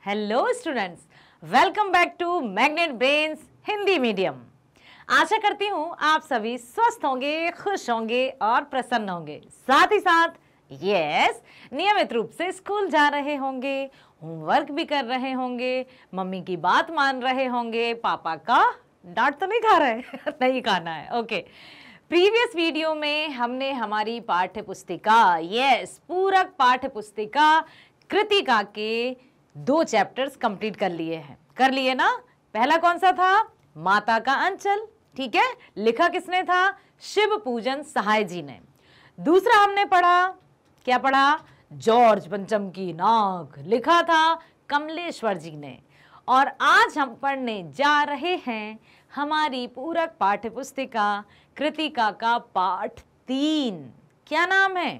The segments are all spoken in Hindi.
Hello students, welcome back to Magnet Brains Hindi medium. आशा करती हूँ आप सभी स्वस्थ होंगे, खुश होंगे और प्रसन्न होंगे। साथ ही साथ नियमित रूप से स्कूल जा रहे होंगे, होमवर्क भी कर रहे होंगे, मम्मी की बात मान रहे होंगे, पापा का डांट तो नहीं खा रहे नहीं खाना है। ओके, प्रीवियस वीडियो में हमने हमारी पाठ्य पुस्तिका पूरक पाठ्य पुस्तिका कृतिका के 2 चैप्टर्स कंप्लीट कर लिए ना। पहला कौन सा था? माता का अंचल, ठीक है, लिखा किसने था? शिव पूजन सहाय जी ने। दूसरा हमने पढ़ा, क्या पढ़ा? जॉर्ज पंचम की नाक, लिखा था कमलेश्वर जी ने। और आज हम पढ़ने जा रहे हैं हमारी पूरक पाठ्य पुस्तिका कृतिका का पाठ 3। क्या नाम है?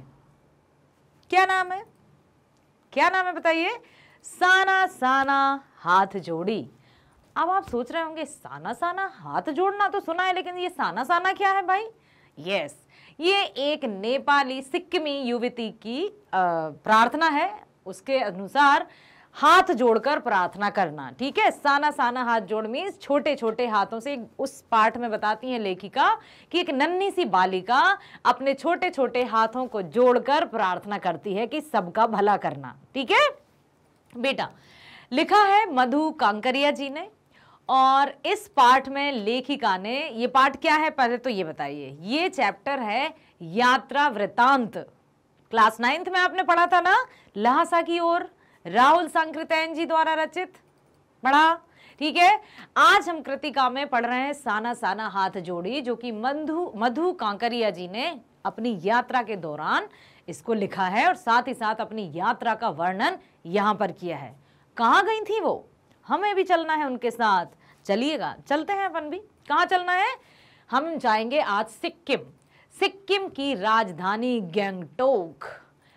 क्या नाम है? क्या नाम है बताइए? साना साना हाथ जोड़ी। अब आप सोच रहे होंगे साना साना हाथ जोड़ना तो सुना है, लेकिन ये साना साना क्या है भाई? ये एक नेपाली सिक्किमी युवती की प्रार्थना है। उसके अनुसार हाथ जोड़कर प्रार्थना करना, ठीक है। साना साना हाथ जोड़ मीन्स छोटे छोटे हाथों से। उस पाठ में बताती है लेखिका कि एक नन्ही सी बालिका अपने छोटे छोटे हाथों को जोड़कर प्रार्थना करती है कि सबका भला करना, ठीक है बेटा। लिखा है मधु कांकरिया जी ने। और इस पाठ में लेखिका ने, ये पाठ क्या है पहले तो ये बताइए। ये चैप्टर है यात्रा वृतांत। क्लास 9th में आपने पढ़ा था ना, लहासा की ओर, राहुल सांकृत्यायन जी द्वारा रचित, पढ़ा, ठीक है। आज हम कृतिका में पढ़ रहे हैं साना साना हाथ जोड़ी, जो कि मधु कांकरिया जी ने अपनी यात्रा के दौरान इसको लिखा है और साथ ही साथ अपनी यात्रा का वर्णन यहां पर किया है। कहां गई थी वो? हमें भी चलना है उनके साथ। चलिएगा, चलते हैं अपन भी। कहां चलना है? हम जाएंगे आज सिक्किम की राजधानी गैंगटोक।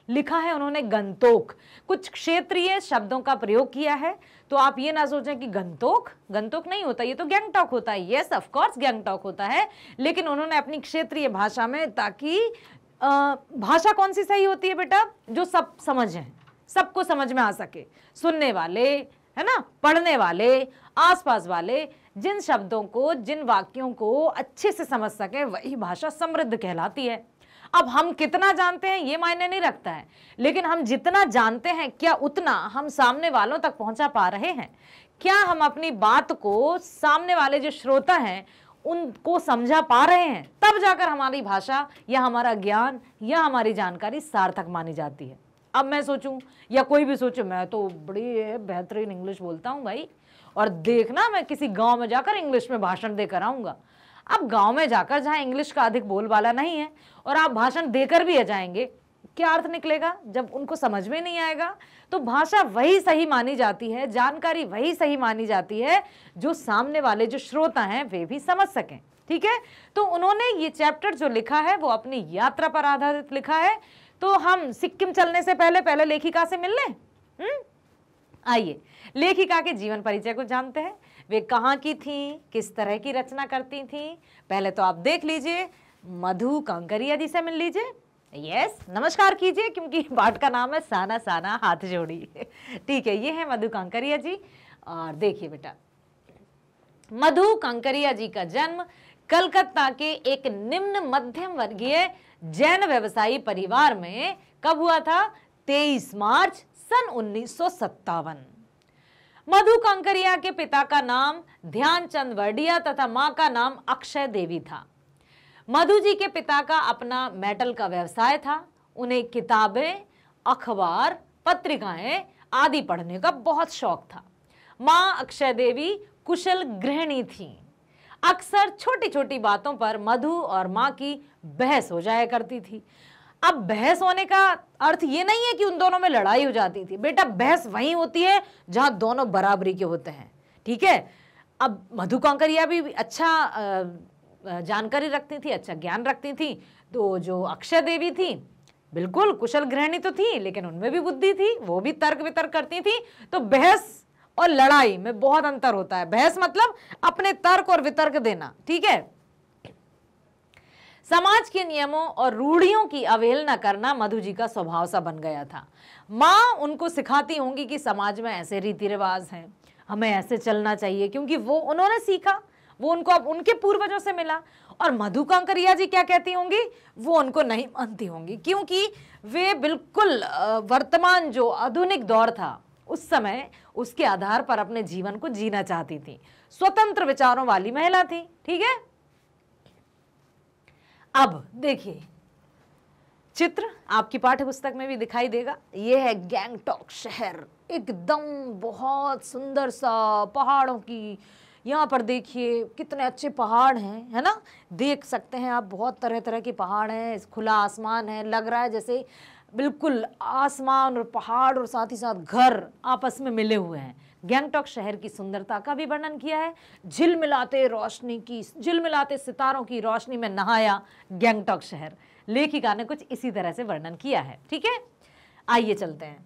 लिखा है उन्होंने गंतोक। कुछ क्षेत्रीय शब्दों का प्रयोग किया है, तो आप ये ना सोचें कि गंतोक नहीं होता, ये तो गैंगटॉक होता है। यस, ऑफ कोर्स गैंगटॉक होता है, लेकिन उन्होंने अपनी क्षेत्रीय भाषा में, ताकि भाषा कौन सी सही होती है बेटा? जो सब समझें, सबको समझ में आ सके, सुनने वाले, है ना, पढ़ने वाले, आसपास वाले, जिन शब्दों को, जिन वाक्यों को अच्छे से समझ सके, वही भाषा समृद्ध कहलाती है। अब हम कितना जानते हैं ये मायने नहीं रखता है, लेकिन हम जितना जानते हैं, क्या उतना हम सामने वालों तक पहुंचा पा रहे हैं? क्या हम अपनी बात को सामने वाले जो श्रोता हैं उनको समझा पा रहे हैं? तब जाकर हमारी भाषा या हमारा ज्ञान या हमारी जानकारी सार्थक मानी जाती है। अब मैं सोचूं या कोई भी सोचे मैं तो बड़ी बेहतरीन इंग्लिश बोलता हूं भाई, और देखना मैं किसी गांव में जाकर इंग्लिश में भाषण देकर आऊंगा। अब गांव में जाकर जहां इंग्लिश का अधिक बोलबाला नहीं है और आप भाषण देकर भी आ जाएंगे, क्या अर्थ निकलेगा जब उनको समझ में नहीं आएगा? तो भाषा वही सही मानी जाती है, जानकारी वही सही मानी जाती है जो सामने वाले जो श्रोता हैं वे भी समझ सकें, ठीक है। तो उन्होंने ये चैप्टर जो लिखा है वो अपनी यात्रा पर आधारित लिखा है। तो हम सिक्किम चलने से पहले लेखिका से मिल लें। आइए लेखिका के जीवन परिचय को जानते हैं। वे कहाँ की थी, किस तरह की रचना करती थी, पहले तो आप देख लीजिए। मधु कांकरिया जी से मिल लीजिए। नमस्कार कीजिए, क्योंकि पाठ का नाम है साना साना हाथ जोड़ी ठीक है, ये है मधु कांकरिया जी। और देखिए बेटा, मधु कांकरिया जी का जन्म कलकत्ता के एक निम्न मध्यम वर्गीय जैन व्यवसायी परिवार में कब हुआ था? 23 मार्च सन 1957। मधु कांकरिया के पिता का नाम ध्यानचंद वर्डिया तथा मां का नाम अक्षय देवी था। मधु जी के पिता का अपना मेटल का व्यवसाय था। उन्हें किताबें, अखबार, पत्रिकाएं आदि पढ़ने का बहुत शौक था। मां अक्षय देवी कुशल गृहिणी थी। अक्सर छोटी छोटी बातों पर मधु और मां की बहस हो जाया करती थी। अब बहस होने का अर्थ ये नहीं है कि उन दोनों में लड़ाई हो जाती थी। बेटा, बहस वहीं होती है जहां दोनों बराबरी के होते हैं, ठीक है। अब मधु कांकरिया भी अच्छा जानकारी रखती थी, अच्छा ज्ञान रखती थी। तो जो अक्षय देवी थी, बिल्कुल कुशल गृहिणी तो थी, लेकिन उनमें भी बुद्धि थी, वो भी तर्क वितर्क करती थी। तो बहस और लड़ाई में बहुत अंतर होता है। बहस मतलब अपने तर्क और वितर्क देना, ठीक है। समाज के नियमों और रूढ़ियों की अवहेलना करना मधु जी का स्वभाव सा बन गया था। माँ उनको सिखाती होंगी कि समाज में ऐसे रीति रिवाज हैं, हमें ऐसे चलना चाहिए, क्योंकि वो उन्होंने सीखा, वो उनको अब उनके पूर्वजों से मिला। और मधु कांकरिया जी क्या कहती होंगी, वो उनको नहीं मानती होंगी, क्योंकि वे बिल्कुल वर्तमान जो आधुनिक दौर था उस समय उसके आधार पर अपने जीवन को जीना चाहती थी। स्वतंत्र विचारों वाली महिला थी। ठीक है, अब देखिए चित्र आपकी पाठ्य पुस्तक में भी दिखाई देगा। यह है गैंगटॉक शहर, एकदम बहुत सुंदर सा पहाड़ों की, यहाँ पर देखिए कितने अच्छे पहाड़ हैं, है ना, देख सकते हैं आप, बहुत तरह तरह के पहाड़ हैं, खुला आसमान है, लग रहा है जैसे बिल्कुल आसमान और पहाड़ और साथ ही साथ घर आपस में मिले हुए हैं। गैंगटॉक शहर की सुंदरता का भी वर्णन किया है। झिलमिलाते सितारों की रोशनी में नहाया गैंगटॉक शहर, लेखिका ने कुछ इसी तरह से वर्णन किया है। ठीक है, आइए चलते हैं।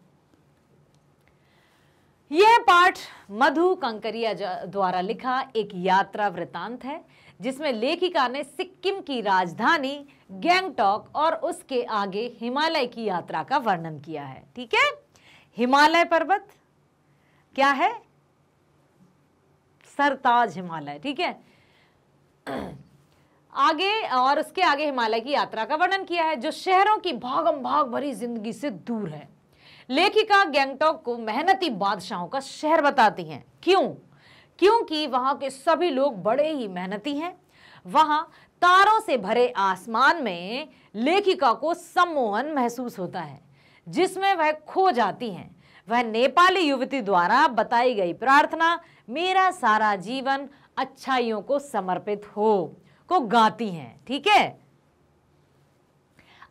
यह पाठ मधु कांकरिया द्वारा लिखा एक यात्रा वृतांत है, जिसमें लेखिका ने सिक्किम की राजधानी गैंगटॉक और उसके आगे हिमालय की यात्रा का वर्णन किया है। ठीक है, हिमालय पर्वत क्या है, सरताज हिमालय। ठीक है, आगे और उसके आगे हिमालय की यात्रा का वर्णन किया है, जो शहरों की भागम भाग भरी जिंदगी से दूर है। लेखिका गैंगटॉक को मेहनती बादशाहों का शहर बताती हैं। क्यों? क्योंकि वहां के सभी लोग बड़े ही मेहनती हैं। वहां तारों से भरे आसमान में लेखिका को सम्मोहन महसूस होता है, जिसमें वह खो जाती हैं। वह नेपाली युवती द्वारा बताई गई प्रार्थना, मेरा सारा जीवन अच्छाइयों को समर्पित हो, को गाती हैं। ठीक है,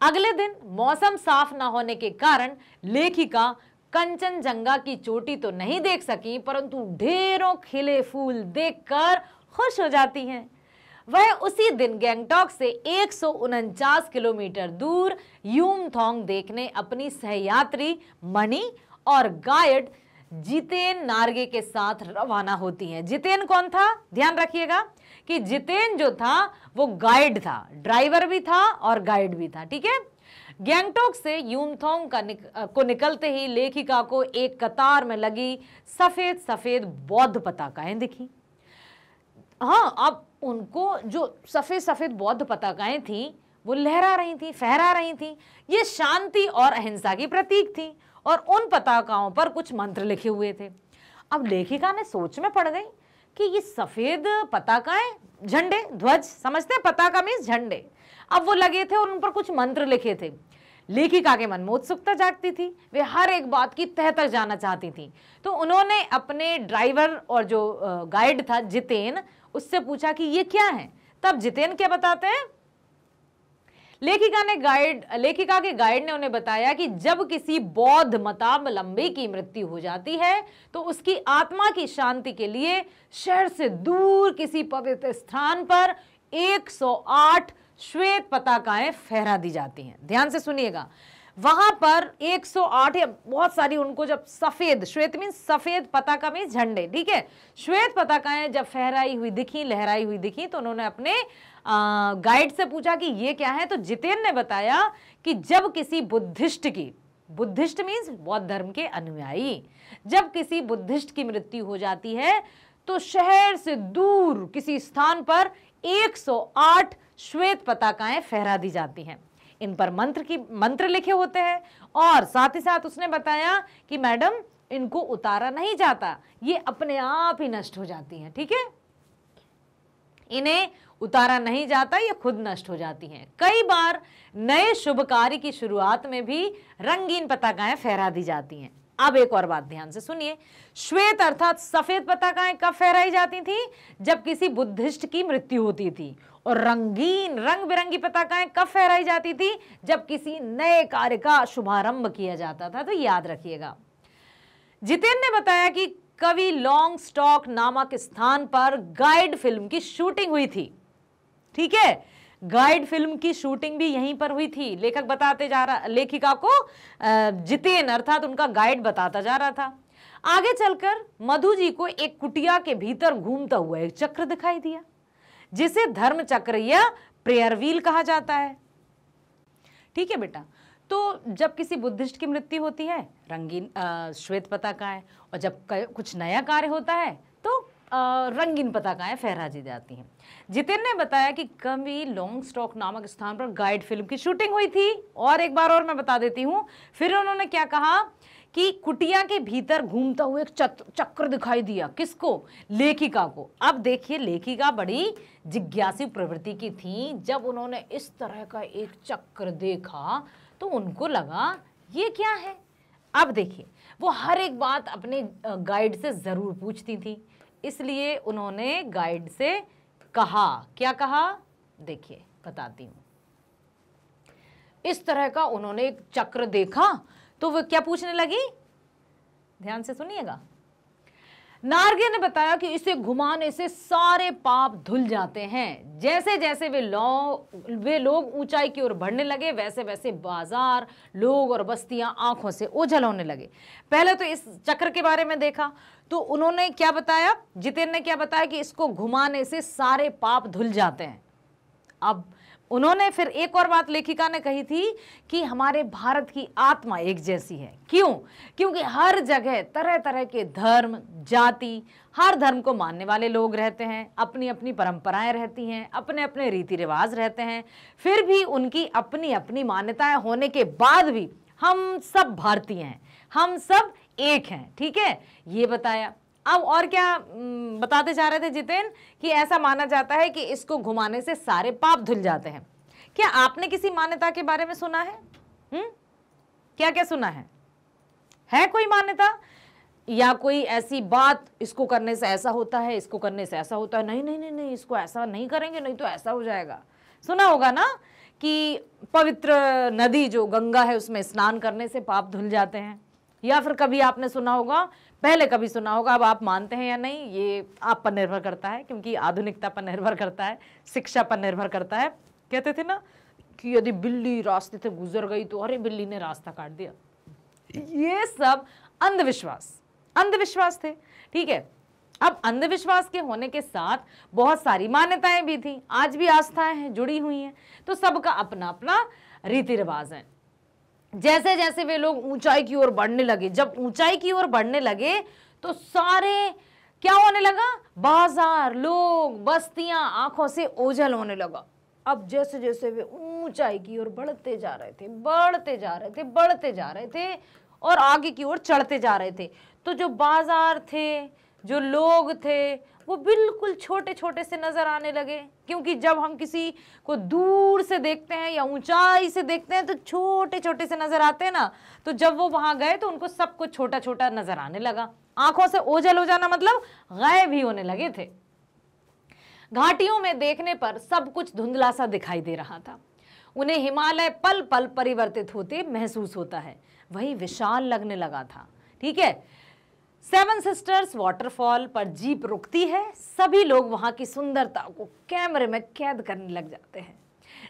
अगले दिन मौसम साफ न होने के कारण लेखिका कंचनजंगा की चोटी तो नहीं देख सकी, परंतु ढेरों खिले फूल देखकर खुश हो जाती हैं। वह उसी दिन गैंगटॉक से 149 किलोमीटर दूर युमथांग देखने अपनी सहयात्री मणि और गाइड जितेन नार्गे के साथ रवाना होती हैं। जितेन कौन था? ध्यान रखिएगा कि जितेन जो था वो गाइड था, ड्राइवर भी था और गाइड भी था। ठीक है, गैंगटॉक से युमथांग को निकलते ही लेखिका को एक कतार में लगी सफेद सफेद बौद्ध पताकाएं दिखी। हाँ, अब उनको जो सफेद सफेद बौद्ध पताकाएं थी वो लहरा रही थी, फहरा रही थी। ये शांति और अहिंसा की प्रतीक थी और उन पताकाओं पर कुछ मंत्र लिखे हुए थे। अब लेखिका ने सोच में पड़ गई कि ये सफेद पताकाएं, झंडे, ध्वज, समझते हैं, पताका मीन्स झंडे, अब वो लगे थे और उन पर कुछ मंत्र लिखे थे। लेखिका के मन में उत्सुकता जागती थी, वे हर एक बात की तह तक जाना चाहती थी। तो उन्होंने अपने ड्राइवर और जो गाइड था जितेन, उससे पूछा कि ये क्या है। तब जितेन क्या बताते हैं, लेखिका के गाइड ने उन्हें बताया कि जब किसी बौद्ध मतावलंबी की मृत्यु हो जाती है तो उसकी आत्मा की शांति के लिए शहर से दूर किसी पवित्र स्थान पर 108 श्वेत पताकाएं फहरा दी जाती हैं। ध्यान से सुनिएगा, वहां पर 108 या बहुत सारी, उनको जब सफेद, श्वेत मीन सफेद, पताका में झंडे, ठीक है, श्वेत पताकाएं जब फहराई हुई दिखी, लहराई हुई दिखी, तो उन्होंने अपने गाइड से पूछा कि ये क्या है। तो जितेन ने बताया कि जब किसी बुद्धिस्ट की, बुद्धिस्ट मीन्स बौद्ध धर्म के अनुयायी, जब किसी बुद्धिस्ट की मृत्यु हो जाती है तो शहर से दूर किसी स्थान पर 108 श्वेत पताकाएं फहरा दी जाती हैं। इन पर मंत्र लिखे होते हैं और साथ ही साथ उसने बताया कि मैडम इनको उतारा नहीं जाता, ये अपने आप ही नष्ट हो जाती हैं। ठीक है, इन्हें उतारा नहीं जाता, ये खुद नष्ट हो जाती हैं। कई बार नए शुभ कार्य की शुरुआत में भी रंगीन पताकाएं फहरा दी जाती हैं। अब एक और बात ध्यान से सुनिए, श्वेत अर्थात सफेद पताकाएं कब फहराई जाती थी? जब किसी बुद्धिस्ट की मृत्यु होती थी। और रंगीन, रंग बिरंगी पताकाएं कब फहराई जाती थी? जब किसी नए कार्य का शुभारंभ किया जाता था। तो याद रखिएगा। जितेन ने बताया कि कवि लॉन्ग स्टॉक नामक स्थान पर गाइड फिल्म की शूटिंग हुई थी। ठीक है, गाइड फिल्म की शूटिंग भी यहीं पर हुई थी। लेखक बताते जा रहा, लेखिका को जितेन अर्थात उनका गाइड बताता जा रहा था। आगे चलकर मधु जी को एक कुटिया के भीतर घूमता हुआ एक चक्र दिखाई दिया, जिसे धर्म चक्र या प्रेयर व्हील कहा जाता है। ठीक है बेटा, तो जब किसी बुद्धिस्ट की मृत्यु होती है रंगीन श्वेत पताकाएं, और जब कुछ नया कार्य होता है तो रंगीन पताकाएं फहरा दी जाती हैं। जितेन ने बताया कि कभी लॉन्ग स्टॉक नामक स्थान पर गाइड फिल्म की शूटिंग हुई थी। और एक बार और मैं बता देती हूँ। फिर उन्होंने क्या कहा कि कुटिया के भीतर घूमता हुआ एक चक्र दिखाई दिया। किसको? लेखिका को। अब देखिए, लेखिका बड़ी जिज्ञासु प्रवृत्ति की थी। जब उन्होंने इस तरह का एक चक्र देखा तो उनको लगा ये क्या है। अब देखिए, वो हर एक बात अपने गाइड से जरूर पूछती थी, इसलिए उन्होंने गाइड से कहा, क्या कहा देखिए बताती हूं। इस तरह का उन्होंने एक चक्र देखा तो वो क्या पूछने लगी, ध्यान से सुनिएगा। नार्गे ने बताया कि इसे घुमाने से सारे पाप धुल जाते हैं। जैसे जैसे वे लोग ऊंचाई की ओर बढ़ने लगे, वैसे वैसे बाजार, लोग और बस्तियां आंखों से ओझल होने लगे। पहले तो इस चक्र के बारे में देखा तो उन्होंने क्या बताया, जितेन ने क्या बताया कि इसको घुमाने से सारे पाप धुल जाते हैं। अब उन्होंने फिर एक और बात लेखिका ने कही थी कि हमारे भारत की आत्मा एक जैसी है। क्यों? क्योंकि हर जगह तरह तरह के धर्म, जाति, हर धर्म को मानने वाले लोग रहते हैं, अपनी अपनी परंपराएं रहती हैं, अपने अपने रीति रिवाज रहते हैं। फिर भी उनकी अपनी अपनी मान्यताएं होने के बाद भी हम सब भारतीय हैं, हम सब एक हैं। ठीक है, ये बताया। अब और क्या बताते जा रहे थे जितेन कि ऐसा माना जाता है कि इसको घुमाने से सारे पाप धुल जाते हैं। क्या आपने किसी मान्यता के बारे में सुना है? क्या क्या सुना है कोई मान्यता या कोई ऐसी बात, इसको करने से ऐसा होता है, इसको करने से ऐसा होता है, नहीं नहीं नहीं नहीं इसको ऐसा नहीं करेंगे नहीं तो ऐसा हो जाएगा। सुना होगा ना कि पवित्र नदी जो गंगा है उसमें स्नान करने से पाप धुल जाते हैं। या फिर कभी आपने सुना होगा, पहले कभी सुना होगा, अब आप मानते हैं या नहीं ये आप पर निर्भर करता है, क्योंकि आधुनिकता पर निर्भर करता है, शिक्षा पर निर्भर करता है। कहते थे ना कि यदि बिल्ली रास्ते से गुजर गई तो अरे बिल्ली ने रास्ता काट दिया। ये सब अंधविश्वास थे। ठीक है, अब अंधविश्वास के होने के साथ बहुत सारी मान्यताएं भी थी, आज भी आस्थाएं हैं, जुड़ी हुई हैं। तो सबका अपना अपना रीति रिवाज है। जैसे जैसे वे लोग ऊंचाई की ओर बढ़ने लगे, जब ऊंचाई की ओर बढ़ने लगे तो सारे क्या होने लगा, बाजार, लोग, बस्तियां आंखों से ओझल होने लगा। अब जैसे जैसे वे ऊंचाई की ओर बढ़ते जा रहे थे और आगे की ओर चढ़ते जा रहे थे, तो जो बाजार थे, जो लोग थे, वो बिल्कुल छोटे छोटे से नजर आने लगे। क्योंकि जब हम किसी को दूर से देखते हैं या ऊंचाई से देखते हैं तो छोटे छोटे से नजर आते हैं ना, तो जब वो वहां गए तो उनको सब कुछ छोटा छोटा नजर आने लगा। आंखों से ओझल हो जाना मतलब गायब ही होने लगे थे। घाटियों में देखने पर सब कुछ धुंधला सा दिखाई दे रहा था। उन्हें हिमालय पल पल परिवर्तित होते महसूस होता है, वही विशाल लगने लगा था। ठीक है, 7 सिस्टर्स वाटरफॉल पर जीप रुकती है। सभी लोग वहां की सुंदरता को कैमरे में कैद करने लग जाते हैं।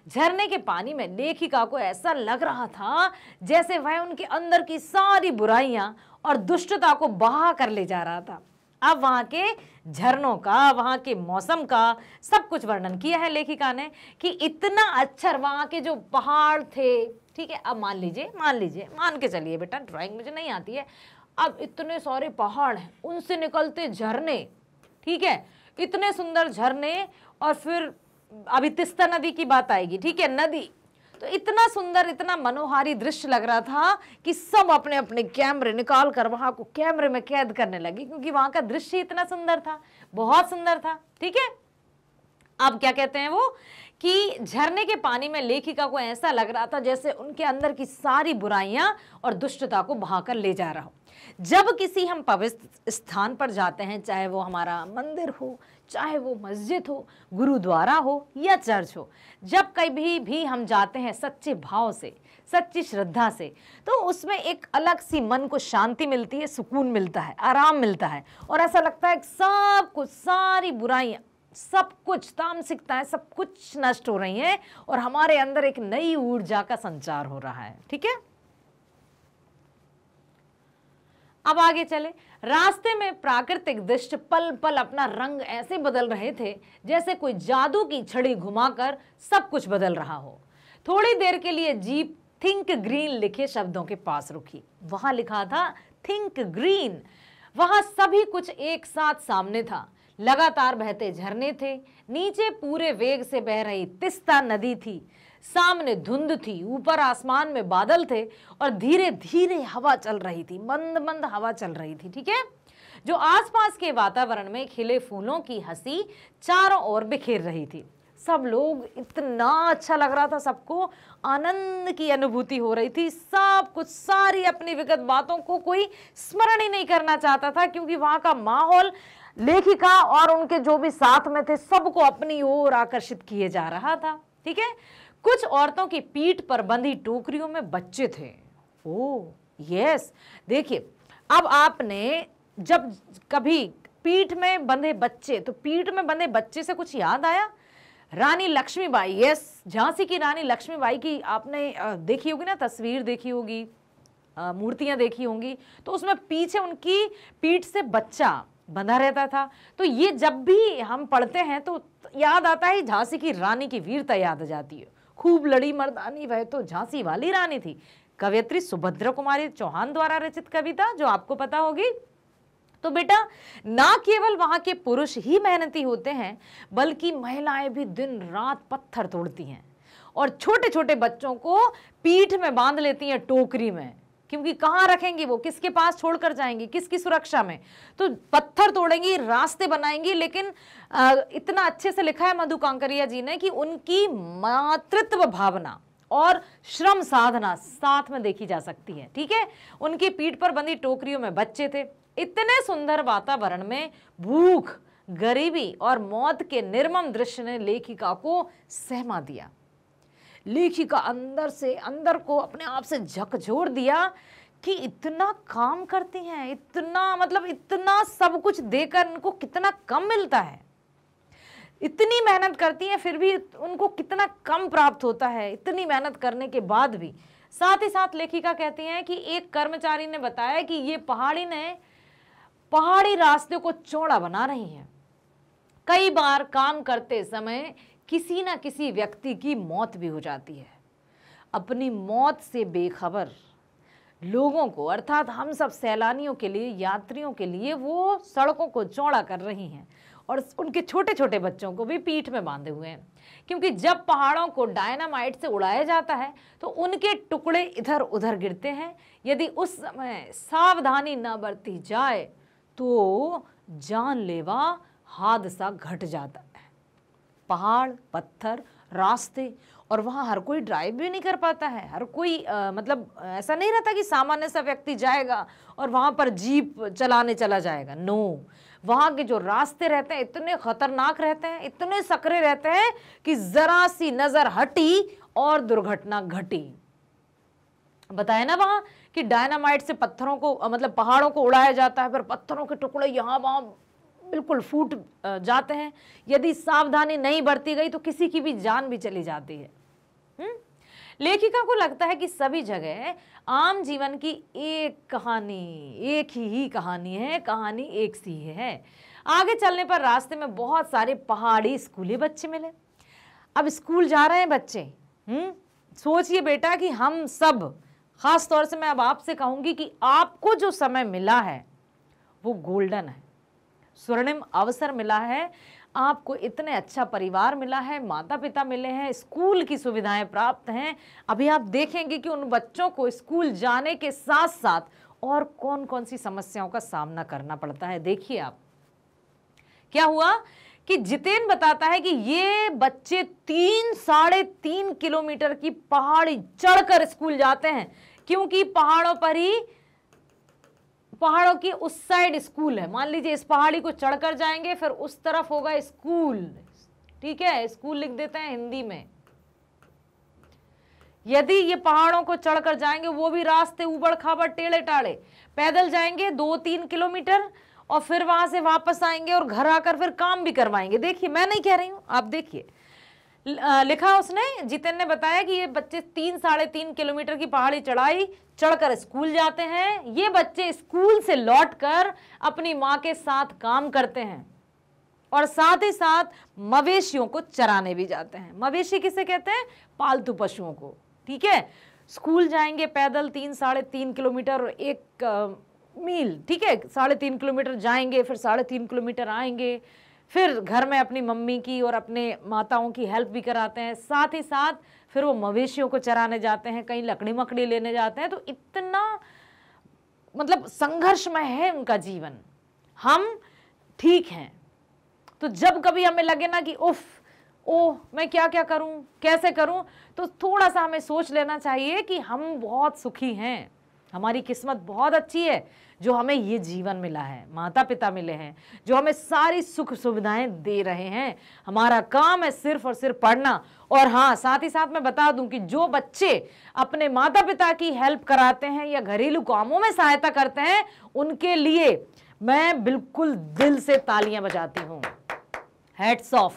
झरने के पानी में लेखिका को ऐसा लग रहा था जैसे वह उनके अंदर की सारी बुराइयां और दुष्टता को बहा कर ले जा रहा था। अब वहां के झरनों का, वहां के मौसम का सब कुछ वर्णन किया है लेखिका ने कि इतना अच्छा वहां के जो पहाड़ थे। ठीक है, अब मान के चलिए बेटा, ड्राइंग मुझे नहीं आती है। अब इतने सारे पहाड़ हैं, उनसे निकलते झरने, ठीक है, इतने सुंदर झरने, और फिर अभी तीस्ता नदी की बात आएगी। ठीक है, नदी तो इतना सुंदर, इतना मनोहारी दृश्य लग रहा था कि सब अपने अपने कैमरे निकाल कर वहां को कैमरे में कैद करने लगे, क्योंकि वहां का दृश्य इतना सुंदर था, बहुत सुंदर था। ठीक है, अब क्या कहते हैं वो कि झरने के पानी में लेखिका को ऐसा लग रहा था जैसे उनके अंदर की सारी बुराइयां और दुष्टता को बहाकर ले जा रहा हो। जब किसी हम पवित्र स्थान पर जाते हैं, चाहे वो हमारा मंदिर हो, चाहे वो मस्जिद हो, गुरुद्वारा हो या चर्च हो, जब कभी भी हम जाते हैं सच्चे भाव से, सच्ची श्रद्धा से, तो उसमें एक अलग सी मन को शांति मिलती है, सुकून मिलता है, आराम मिलता है, और ऐसा लगता है सब कुछ, सारी बुराइयां, सब कुछ, तामसिकताएं, सब कुछ नष्ट हो रही हैं और हमारे अंदर एक नई ऊर्जा का संचार हो रहा है। ठीक है, अब आगे चले। रास्ते में प्राकृतिक दृश्य पल पल अपना रंग ऐसे बदल रहे थे जैसे कोई जादू की छड़ी घुमाकर सब कुछ बदल रहा हो। थोड़ी देर के लिए जीप थिंक ग्रीन लिखे शब्दों के पास रुकी। वहां लिखा था थिंक ग्रीन। वहां सभी कुछ एक साथ सामने था। लगातार बहते झरने थे, नीचे पूरे वेग से बह रही तिस्ता नदी थी, सामने धुंध थी, ऊपर आसमान में बादल थे और धीरे धीरे हवा चल रही थी, मंद मंद हवा चल रही थी। ठीक है, जो आसपास के वातावरण में खिले फूलों की हंसी चारों ओर बिखेर रही थी। सब लोग, इतना अच्छा लग रहा था सबको, आनंद की अनुभूति हो रही थी। सब कुछ, सारी अपनी विगत बातों को कोई स्मरण ही नहीं करना चाहता था, क्योंकि वहां का माहौल लेखिका और उनके जो भी साथ में थे सबको अपनी ओर आकर्षित किए जा रहा था। ठीक है, कुछ औरतों की पीठ पर बंधी टोकरियों में बच्चे थे। ओह यस, देखिए अब आपने जब कभी पीठ में बंधे बच्चे, तो पीठ में बंधे बच्चे से कुछ याद आया? रानी लक्ष्मीबाई, यस, झांसी की रानी लक्ष्मीबाई की आपने देखी होगी ना, तस्वीर देखी होगी, मूर्तियां देखी होंगी, तो उसमें पीछे उनकी पीठ से बच्चा बंधा रहता था। तो ये जब भी हम पढ़ते हैं तो याद आता है झांसी की रानी की वीरता याद आ जाती है। खूब लड़ी मर्दानी, वह तो झांसी वाली रानी थी। कवयित्री सुभद्रा कुमारी चौहान द्वारा रचित कविता, जो आपको पता होगी। तो बेटा, ना केवल वहां के पुरुष ही मेहनती होते हैं, बल्कि महिलाएं भी दिन रात पत्थर तोड़ती हैं और छोटे छोटे बच्चों को पीठ में बांध लेती हैं टोकरी में, क्योंकि कहाँ रखेंगी वो, किसके पास छोड़कर जाएंगी, किसकी सुरक्षा में? तो पत्थर तोड़ेंगी, रास्ते बनाएंगी। लेकिन इतना अच्छे से लिखा है मधु कांकरिया जी ने कि उनकी मातृत्व भावना और श्रम साधना साथ में देखी जा सकती है। ठीक है, उनकी पीठ पर बंधी टोकरियों में बच्चे थे। इतने सुंदर वातावरण में भूख, गरीबी और मौत के निर्मम दृश्य ने लेखिका को सहमा दिया। लेखिका अंदर से अंदर को अपने आप से झकझोर दिया कि इतना काम करती हैं, इतना, मतलब इतना सब कुछ देकर उनको कितना कम मिलता है। इतनी मेहनत करती हैं फिर भी उनको कितना कम प्राप्त होता है, इतनी मेहनत करने के बाद भी। साथ ही साथ लेखिका कहती हैं कि एक कर्मचारी ने बताया कि ये पहाड़ी रास्ते को चौड़ा बना रही हैं। कई बार काम करते समय किसी ना किसी व्यक्ति की मौत भी हो जाती है। अपनी मौत से बेखबर लोगों को, अर्थात हम सब सैलानियों के लिए, यात्रियों के लिए वो सड़कों को चौड़ा कर रही हैं और उनके छोटे छोटे बच्चों को भी पीठ में बांधे हुए हैं। क्योंकि जब पहाड़ों को डायनामाइट से उड़ाया जाता है तो उनके टुकड़े इधर उधर गिरते हैं। यदि उस समय सावधानी न बरती जाए तो जानलेवा हादसा घट जाता है। पहाड़, पत्थर, रास्ते, और वहाँ हर कोई ड्राइव भी नहीं कर पाता है। हर कोई मतलब ऐसा नहीं रहता कि सामान्य सा व्यक्ति जाएगा और वहाँ पर जीप चलाने चला जाएगा। नो, वहाँ के जो रास्ते रहते हैं इतने खतरनाक रहते हैं, इतने सकरे रहते हैं कि जरा सी नजर हटी और दुर्घटना घटी। बताया ना वहाँ कि डायनामाइट से पत्थरों को, मतलब पहाड़ों को उड़ाया जाता है, फिर पत्थरों के टुकड़े यहाँ वहाँ बिल्कुल फूट जाते हैं। यदि सावधानी नहीं बरती गई तो किसी की भी जान भी चली जाती है। लेखिका को लगता है कि सभी जगह आम जीवन की एक कहानी, एक ही कहानी है, कहानी एक सी है। आगे चलने पर रास्ते में बहुत सारे पहाड़ी स्कूली बच्चे मिले। अब स्कूल जा रहे हैं बच्चे। सोचिए बेटा कि हम सब, खास तौर से मैं अब आपसे कहूंगी कि आपको जो समय मिला है वो गोल्डन है, स्वर्णिम अवसर मिला है। आपको इतने अच्छा परिवार मिला है, माता पिता मिले हैं, स्कूल की सुविधाएं प्राप्त हैं। अभी आप देखेंगे कि उन बच्चों को स्कूल जाने के साथ साथ और कौन कौन सी समस्याओं का सामना करना पड़ता है। देखिए आप, क्या हुआ कि जितेन बताता है कि ये बच्चे 3-3.5 किलोमीटर की पहाड़ी चढ़कर स्कूल जाते हैं, क्योंकि पहाड़ों की उस साइड स्कूल है। मान लीजिए इस पहाड़ी को चढ़कर जाएंगे, फिर उस तरफ होगा स्कूल। ठीक है, स्कूल लिख देते हैं हिंदी में। यदि ये पहाड़ों को चढ़कर जाएंगे, वो भी रास्ते ऊबड़ खाबड़ टेढ़े टाढ़े, पैदल जाएंगे 2-3 किलोमीटर और फिर वहां से वापस आएंगे और घर आकर फिर काम भी करवाएंगे। देखिए, मैं नहीं कह रही हूं, आप देखिए। लिखा उसने, जितेन ने बताया कि ये बच्चे 3-3.5 किलोमीटर की पहाड़ी चढ़ाई चढ़कर स्कूल जाते हैं। ये बच्चे स्कूल से लौटकर अपनी माँ के साथ काम करते हैं और साथ ही साथ मवेशियों को चराने भी जाते हैं। मवेशी किसे कहते हैं? पालतू पशुओं को। ठीक है, स्कूल जाएंगे पैदल 3-3.5 किलोमीटर, 1 मील, ठीक है, 3.5 किलोमीटर जाएंगे, फिर 3.5 किलोमीटर आएंगे, फिर घर में अपनी मम्मी की और अपने माताओं की हेल्प भी कराते हैं, साथ ही साथ फिर वो मवेशियों को चराने जाते हैं, कहीं लकड़ी मकड़ी लेने जाते हैं। तो इतना मतलब संघर्षमय है उनका जीवन। हम ठीक हैं, तो जब कभी हमें लगे ना कि उफ ओह मैं क्या क्या करूं, कैसे करूं, तो थोड़ा सा हमें सोच लेना चाहिए कि हम बहुत सुखी हैं, हमारी किस्मत बहुत अच्छी है जो हमें ये जीवन मिला है, माता पिता मिले हैं जो हमें सारी सुख सुविधाएं दे रहे हैं। हमारा काम है सिर्फ और सिर्फ पढ़ना। और हाँ, साथ ही साथ मैं बता दूं कि जो बच्चे अपने माता पिता की हेल्प कराते हैं या घरेलू कामों में सहायता करते हैं, उनके लिए मैं बिल्कुल दिल से तालियां बजाती हूँ, हैट्स ऑफ,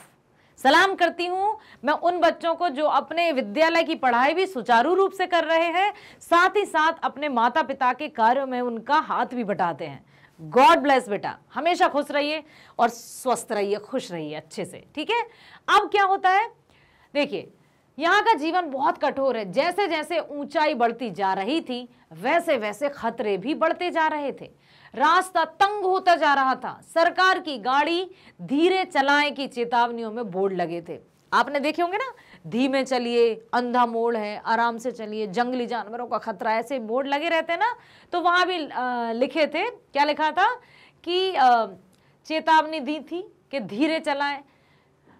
सलाम करती हूं मैं उन बच्चों को जो अपने विद्यालय की पढ़ाई भी सुचारू रूप से कर रहे हैं, साथ ही साथ अपने माता पिता के कार्यों में उनका हाथ भी बटाते हैं। गॉड ब्लेस बेटा, हमेशा खुश रहिए और स्वस्थ रहिए, खुश रहिए अच्छे से। ठीक है, अब क्या होता है, देखिए यहाँ का जीवन बहुत कठोर है। जैसे जैसे ऊंचाई बढ़ती जा रही थी वैसे वैसे खतरे भी बढ़ते जा रहे थे। रास्ता तंग होता जा रहा था। सरकार की गाड़ी धीरे चलाएं की चेतावनियों में बोर्ड लगे थे। आपने देखे होंगे ना, धीमे चलिए, अंधा मोड़ है, आराम से चलिए, जंगली जानवरों का खतरा, ऐसे बोर्ड लगे रहते हैं ना। तो वहां भी लिखे थे, क्या लिखा था कि चेतावनी दी थी कि धीरे चलाएं।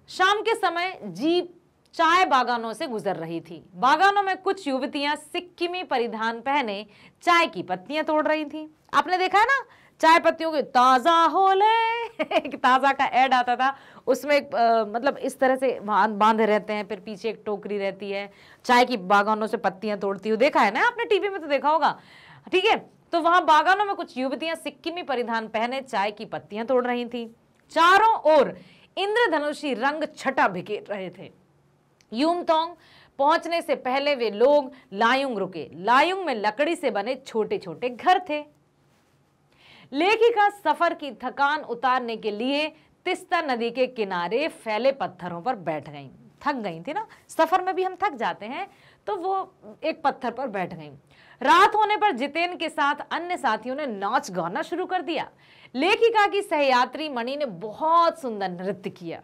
शाम के समय जीप चाय बागानों से गुजर रही थी। बागानों में कुछ युवतियां सिक्किमी परिधान पहने चाय की पत्तियां तोड़ रही थी। आपने देखा है ना, चाय पत्तियों के ताजा होले एक ताजा का ऐड आता था, उसमें एक मतलब इस तरह से बांधे रहते हैं, फिर पीछे एक टोकरी रहती है, चाय की बागानों से पत्तियां तोड़ती हुई। देखा है ना आपने, टीवी में तो देखा होगा। ठीक है, तो वहां बागानों में कुछ युवतियां सिक्किमी परिधान पहने चाय की पत्तियां तोड़ रही थी। चारों ओर इंद्रधनुषी रंग छटा बिखेर रहे थे। यूमथोंग पहुंचने से पहले वे लोग लायुंग रुके। लायुंग में लकड़ी से बने छोटे छोटे घर थे। लेखिका सफर की थकान उतारने के लिए तिस्ता नदी के किनारे फैले पत्थरों पर बैठ गईं। थक गई थी ना, सफर में भी हम थक जाते हैं, तो वो एक पत्थर पर बैठ गईं। रात होने पर जितेन के साथ अन्य साथियों ने नाच गाना शुरू कर दिया। लेखिका की सहयात्री मणि ने बहुत सुंदर नृत्य किया।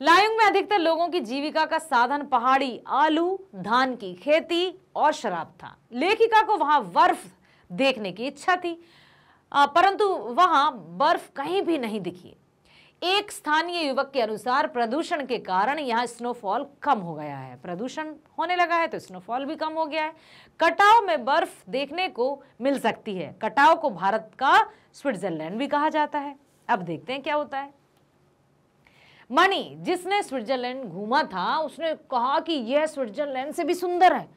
लायुंग में अधिकतर लोगों की जीविका का साधन पहाड़ी आलू, धान की खेती और शराब था। लेखिका को वहां बर्फ देखने की इच्छा थी, परंतु वहां बर्फ कहीं भी नहीं दिखी। एक स्थानीय युवक के अनुसार प्रदूषण के कारण यहाँ स्नोफॉल कम हो गया है। प्रदूषण होने लगा है तो स्नोफॉल भी कम हो गया है। कटाव में बर्फ देखने को मिल सकती है। कटाव को भारत का स्विट्जरलैंड भी कहा जाता है। अब देखते हैं क्या होता है। मणि, जिसने स्विट्जरलैंड घूमा था, उसने कहा कि यह स्विट्जरलैंड से भी सुंदर है।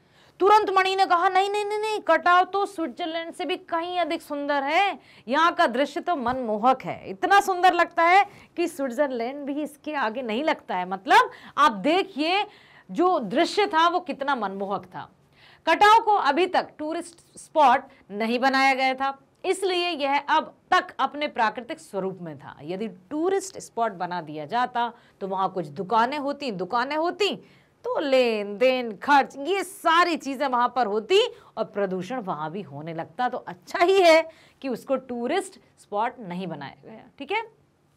तुरंत मणि ने कहा नहीं नहीं नहीं नहीं, कटाव तो स्विट्जरलैंड से भी कहीं अधिक सुंदर है। यहाँ का दृश्य तो मनमोहक है, इतना सुंदर लगता है कि स्विट्जरलैंड भी इसके आगे नहीं लगता है। मतलब आप देखिए जो दृश्य था वो कितना मनमोहक था। कटाव को अभी तक टूरिस्ट स्पॉट नहीं बनाया गया था, इसलिए यह अब तक अपने प्राकृतिक स्वरूप में था। यदि टूरिस्ट स्पॉट बना दिया जाता तो वहां कुछ दुकानें होती तो लेन देन खर्च ये सारी चीजें वहां पर होती और प्रदूषण वहां भी होने लगता। तो अच्छा ही है कि उसको टूरिस्ट स्पॉट नहीं बनाया गया। ठीक है,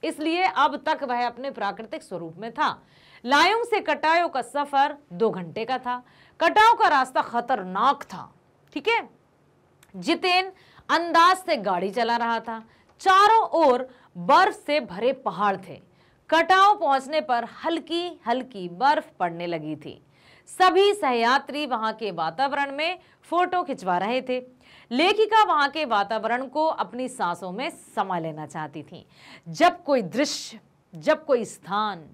इसलिए अब तक वह अपने प्राकृतिक स्वरूप में था। लायुंग से कटाव का सफर 2 घंटे का था। कटाव का रास्ता खतरनाक था। ठीक है, जितेन अंदाज से गाड़ी चला रहा था। चारों ओर बर्फ से भरे पहाड़ थे। कटाव पहुंचने पर हल्की हल्की बर्फ पड़ने लगी थी। सभी सहयात्री वहां के वातावरण में फोटो खिंचवा रहे थे। लेखिका वहां के वातावरण को अपनी सांसों में समा लेना चाहती थी। जब कोई दृश्य, जब कोई स्थान,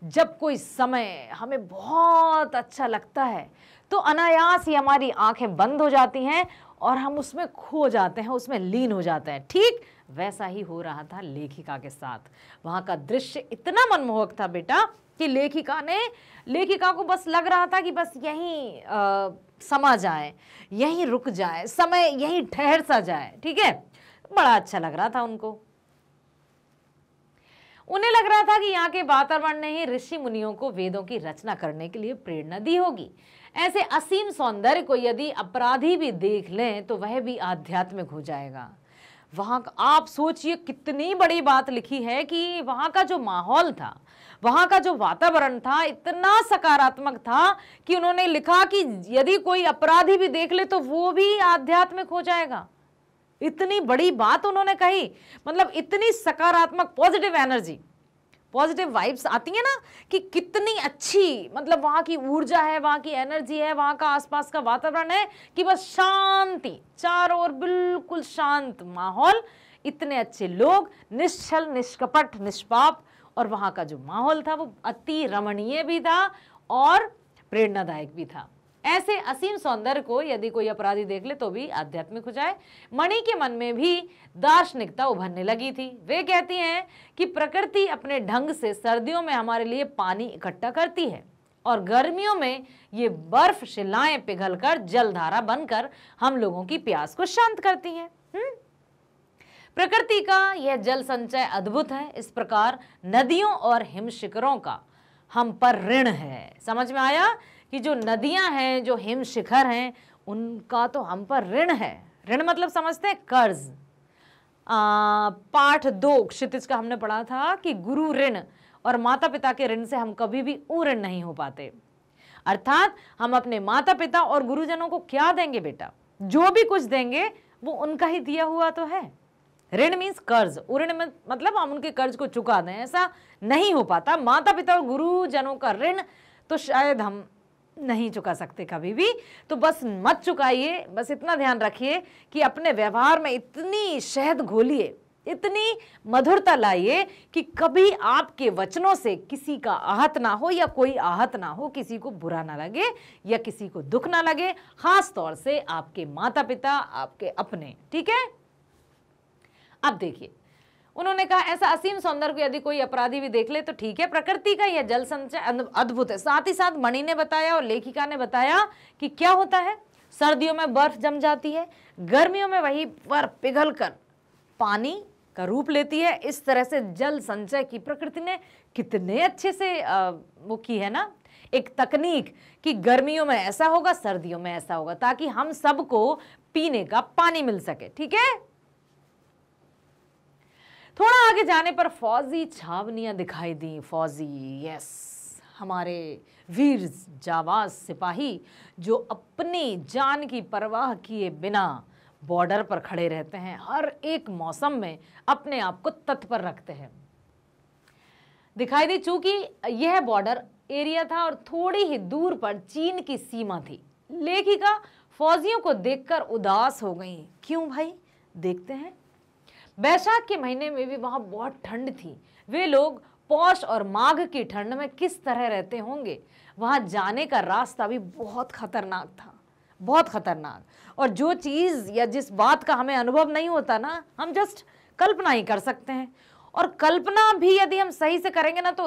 जब कोई समय हमें बहुत अच्छा लगता है तो अनायास ही हमारी आंखें बंद हो जाती हैं और हम उसमें खो जाते हैं, उसमें लीन हो जाते हैं। ठीक वैसा ही हो रहा था लेखिका के साथ। वहां का दृश्य इतना मनमोहक था बेटा कि लेखिका को बस लग रहा था कि बस यहीं समा जाए, यहीं रुक जाए, समय यहीं ठहर सा जाए, ठीक है। बड़ा अच्छा लग रहा था उनको। उन्हें लग रहा था कि यहाँ के वातावरण ने ही ऋषि मुनियों को वेदों की रचना करने के लिए प्रेरणा दी होगी। ऐसे असीम सौंदर्य को यदि अपराधी भी देख लें तो वह भी आध्यात्मिक हो जाएगा। वहां आप सोचिए कितनी बड़ी बात लिखी है कि वहां का जो माहौल था, वहां का जो वातावरण था, इतना सकारात्मक था कि उन्होंने लिखा कि यदि कोई अपराधी भी देख ले तो वो भी आध्यात्मिक हो जाएगा। इतनी बड़ी बात उन्होंने कही, मतलब इतनी सकारात्मक पॉजिटिव एनर्जी, पॉजिटिव वाइब्स आती है ना कि कितनी अच्छी, मतलब वहां की ऊर्जा है, वहां की एनर्जी है, वहां का आसपास का वातावरण है कि बस शांति, चारों ओर बिल्कुल शांत माहौल, इतने अच्छे लोग, निश्चल, निष्कपट, निष्पाप, और वहां का जो माहौल था वो अति रमणीय भी था और प्रेरणादायक भी था। ऐसे असीम सौंदर्य को यदि कोई अपराधी देख ले तो भी आध्यात्मिक हो जाए। मणि के मन में भी दार्शनिकता उभरने लगी थी। वे कहती हैं कि प्रकृति अपने ढंग से सर्दियों में हमारे लिए पानी इकट्ठा करती है और गर्मियों में ये बर्फ शिलाएं पिघलकर जलधारा बनकर हम लोगों की प्यास को शांत करती हैं। प्रकृति का यह जल संचय अद्भुत है। इस प्रकार नदियों और हिम शिखरों का हम पर ऋण है। समझ में आया कि जो नदियां हैं, जो हिम शिखर हैं, उनका तो हम पर ऋण है। ऋण मतलब समझते हैं कर्ज। पाठ 2 क्षितिज का हमने पढ़ा था कि गुरु ऋण और माता पिता के ऋण से हम कभी भी ऋण नहीं हो पाते। अर्थात हम अपने माता पिता और गुरुजनों को क्या देंगे बेटा, जो भी कुछ देंगे वो उनका ही दिया हुआ तो है। ऋण मीन्स कर्ज, ऋण में मतलब हम उनके कर्ज को चुका दें, ऐसा नहीं हो पाता। माता पिता और गुरुजनों का ऋण तो शायद हम नहीं चुका सकते कभी भी, तो बस मत चुकाइए। बस इतना ध्यान रखिए कि अपने व्यवहार में इतनी शहद घोलिए, इतनी मधुरता लाइए कि कभी आपके वचनों से किसी का आहत ना हो या कोई आहत ना हो, किसी को बुरा ना लगे या किसी को दुख ना लगे, खास तौर से आपके माता पिता, आपके अपने, ठीक है। अब देखिए, उन्होंने कहा ऐसा असीम सौंदर्य को यदि कोई अपराधी भी देख ले तो ठीक है, प्रकृति का यह जल संचय अद्भुत है। साथ ही साथ मणि ने बताया और लेखिका ने बताया कि क्या होता है, सर्दियों में बर्फ जम जाती है, गर्मियों में वही बर्फ पिघलकर पानी का रूप लेती है। इस तरह से जल संचय की प्रकृति ने कितने अच्छे से वो की है ना, एक तकनीक कि गर्मियों में ऐसा होगा, सर्दियों में ऐसा होगा, ताकि हम सबको पीने का पानी मिल सके, ठीक है। थोड़ा आगे जाने पर फौजी छावनियां दिखाई दी। फौजी, यस, हमारे वीर जाबाज सिपाही जो अपनी जान की परवाह किए बिना बॉर्डर पर खड़े रहते हैं, हर एक मौसम में अपने आप को तत्पर रखते हैं, दिखाई दी। चूंकि यह बॉर्डर एरिया था और थोड़ी ही दूर पर चीन की सीमा थी, लेखिका फौजियों को देखकर उदास हो गई। क्यों भाई, देखते हैं। बैसाख के महीने में भी वहां बहुत ठंड थी। वे लोग पौष और माघ की ठंड में किस तरह रहते होंगे। वहां जाने का रास्ता भी बहुत खतरनाक था, बहुत खतरनाक। और जो चीज या जिस बात का हमें अनुभव नहीं होता ना, हम जस्ट कल्पना ही कर सकते हैं। और कल्पना भी यदि हम सही से करेंगे ना तो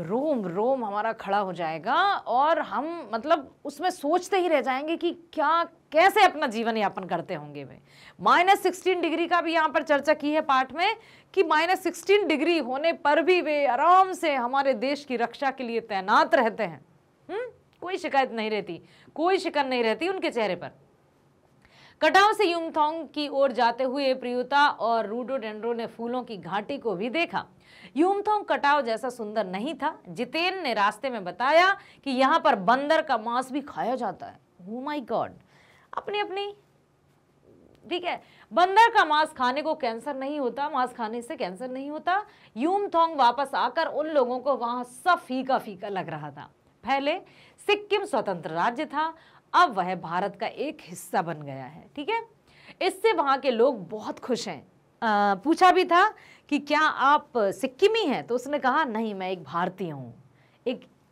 रोम रोम हमारा खड़ा हो जाएगा और हम मतलब उसमें सोचते ही रह जाएंगे कि क्या, कैसे अपना जीवन यापन करते होंगे वे। -16 डिग्री का भी यहाँ पर चर्चा की है पाठ में कि -16 डिग्री होने पर भी वे आराम से हमारे देश की रक्षा के लिए तैनात रहते हैं। कोई शिकायत नहीं रहती, कोई शिकन नहीं रहती उनके चेहरे पर। कटाव से युमथांग की ओर जाते हुए प्रियुता और रोडोडेंड्रो ने फूलों की घाटी को भी देखा। युमथांग कटाव जैसा सुंदर नहीं था। जितेन ने रास्ते में बताया कि यहाँ पर बंदर का मांस भी खाया जाता है। ओह माय गॉड, अपनी अपनी, ठीक है। बंदर का मांस खाने को कैंसर नहीं होता, मांस खाने से कैंसर नहीं होता। युमथांग वापस आकर उन लोगों को वहां सब फीका फीका लग रहा था। पहले सिक्किम स्वतंत्र राज्य था, अब वह भारत का एक हिस्सा बन गया है, ठीक है। इससे वहां के लोग बहुत खुश हैं। पूछा भी था कि क्या आप सिक्किमी हैं, तो उसने कहा नहीं, मैं एक भारतीय हूँ।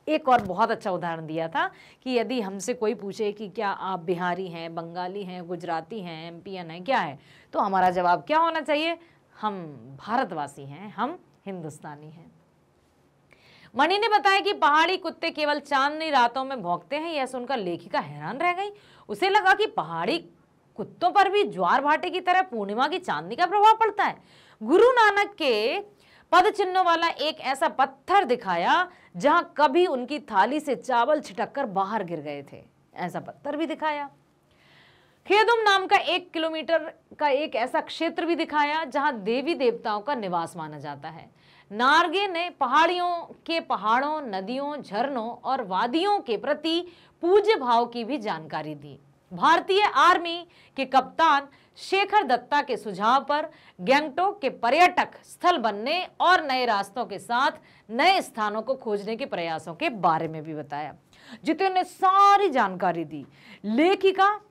एक और बहुत अच्छा उदाहरण दिया था कि यदि हमसे कोई पूछे कि क्या आप बिहारी हैं, बंगाली हैं, गुजराती हैं, एमपीएन हैं, क्या है, तो हमारा जवाब क्या होना चाहिए, हम भारतवासी हैं, हम हिंदुस्तानी हैं। मणि ने बताया कि पहाड़ी कुत्ते केवल चांदनी रातों में भौंकते हैं। यह सुनकर लेखिका हैरान रह गई। उसे लगा कि पहाड़ी कुत्तों पर भी ज्वार भाटे की तरह पूर्णिमा की चांदनी का प्रभाव पड़ता है। गुरु नानक के पद चिन्हों वाला एक ऐसा पत्थर दिखाया जहां कभी उनकी थाली से चावल छिटक कर बाहर गिर गए थे, ऐसा पत्थर भी दिखाया। खेदुम नाम का 1 किलोमीटर का एक ऐसा क्षेत्र भी दिखाया जहां देवी देवताओं का निवास माना जाता है। नार्गे ने पहाड़ों, नदियों, झरनों और वादियों के प्रति पूज्य भाव की भी जानकारी दी। भारतीय आर्मी के कप्तान शेखर दत्ता के सुझाव पर गैंगटोक के पर्यटक स्थल बनने और नए रास्तों के साथ नए स्थानों को खोजने के प्रयासों के बारे में भी बताया। जितेंद्र ने सारी जानकारी दी।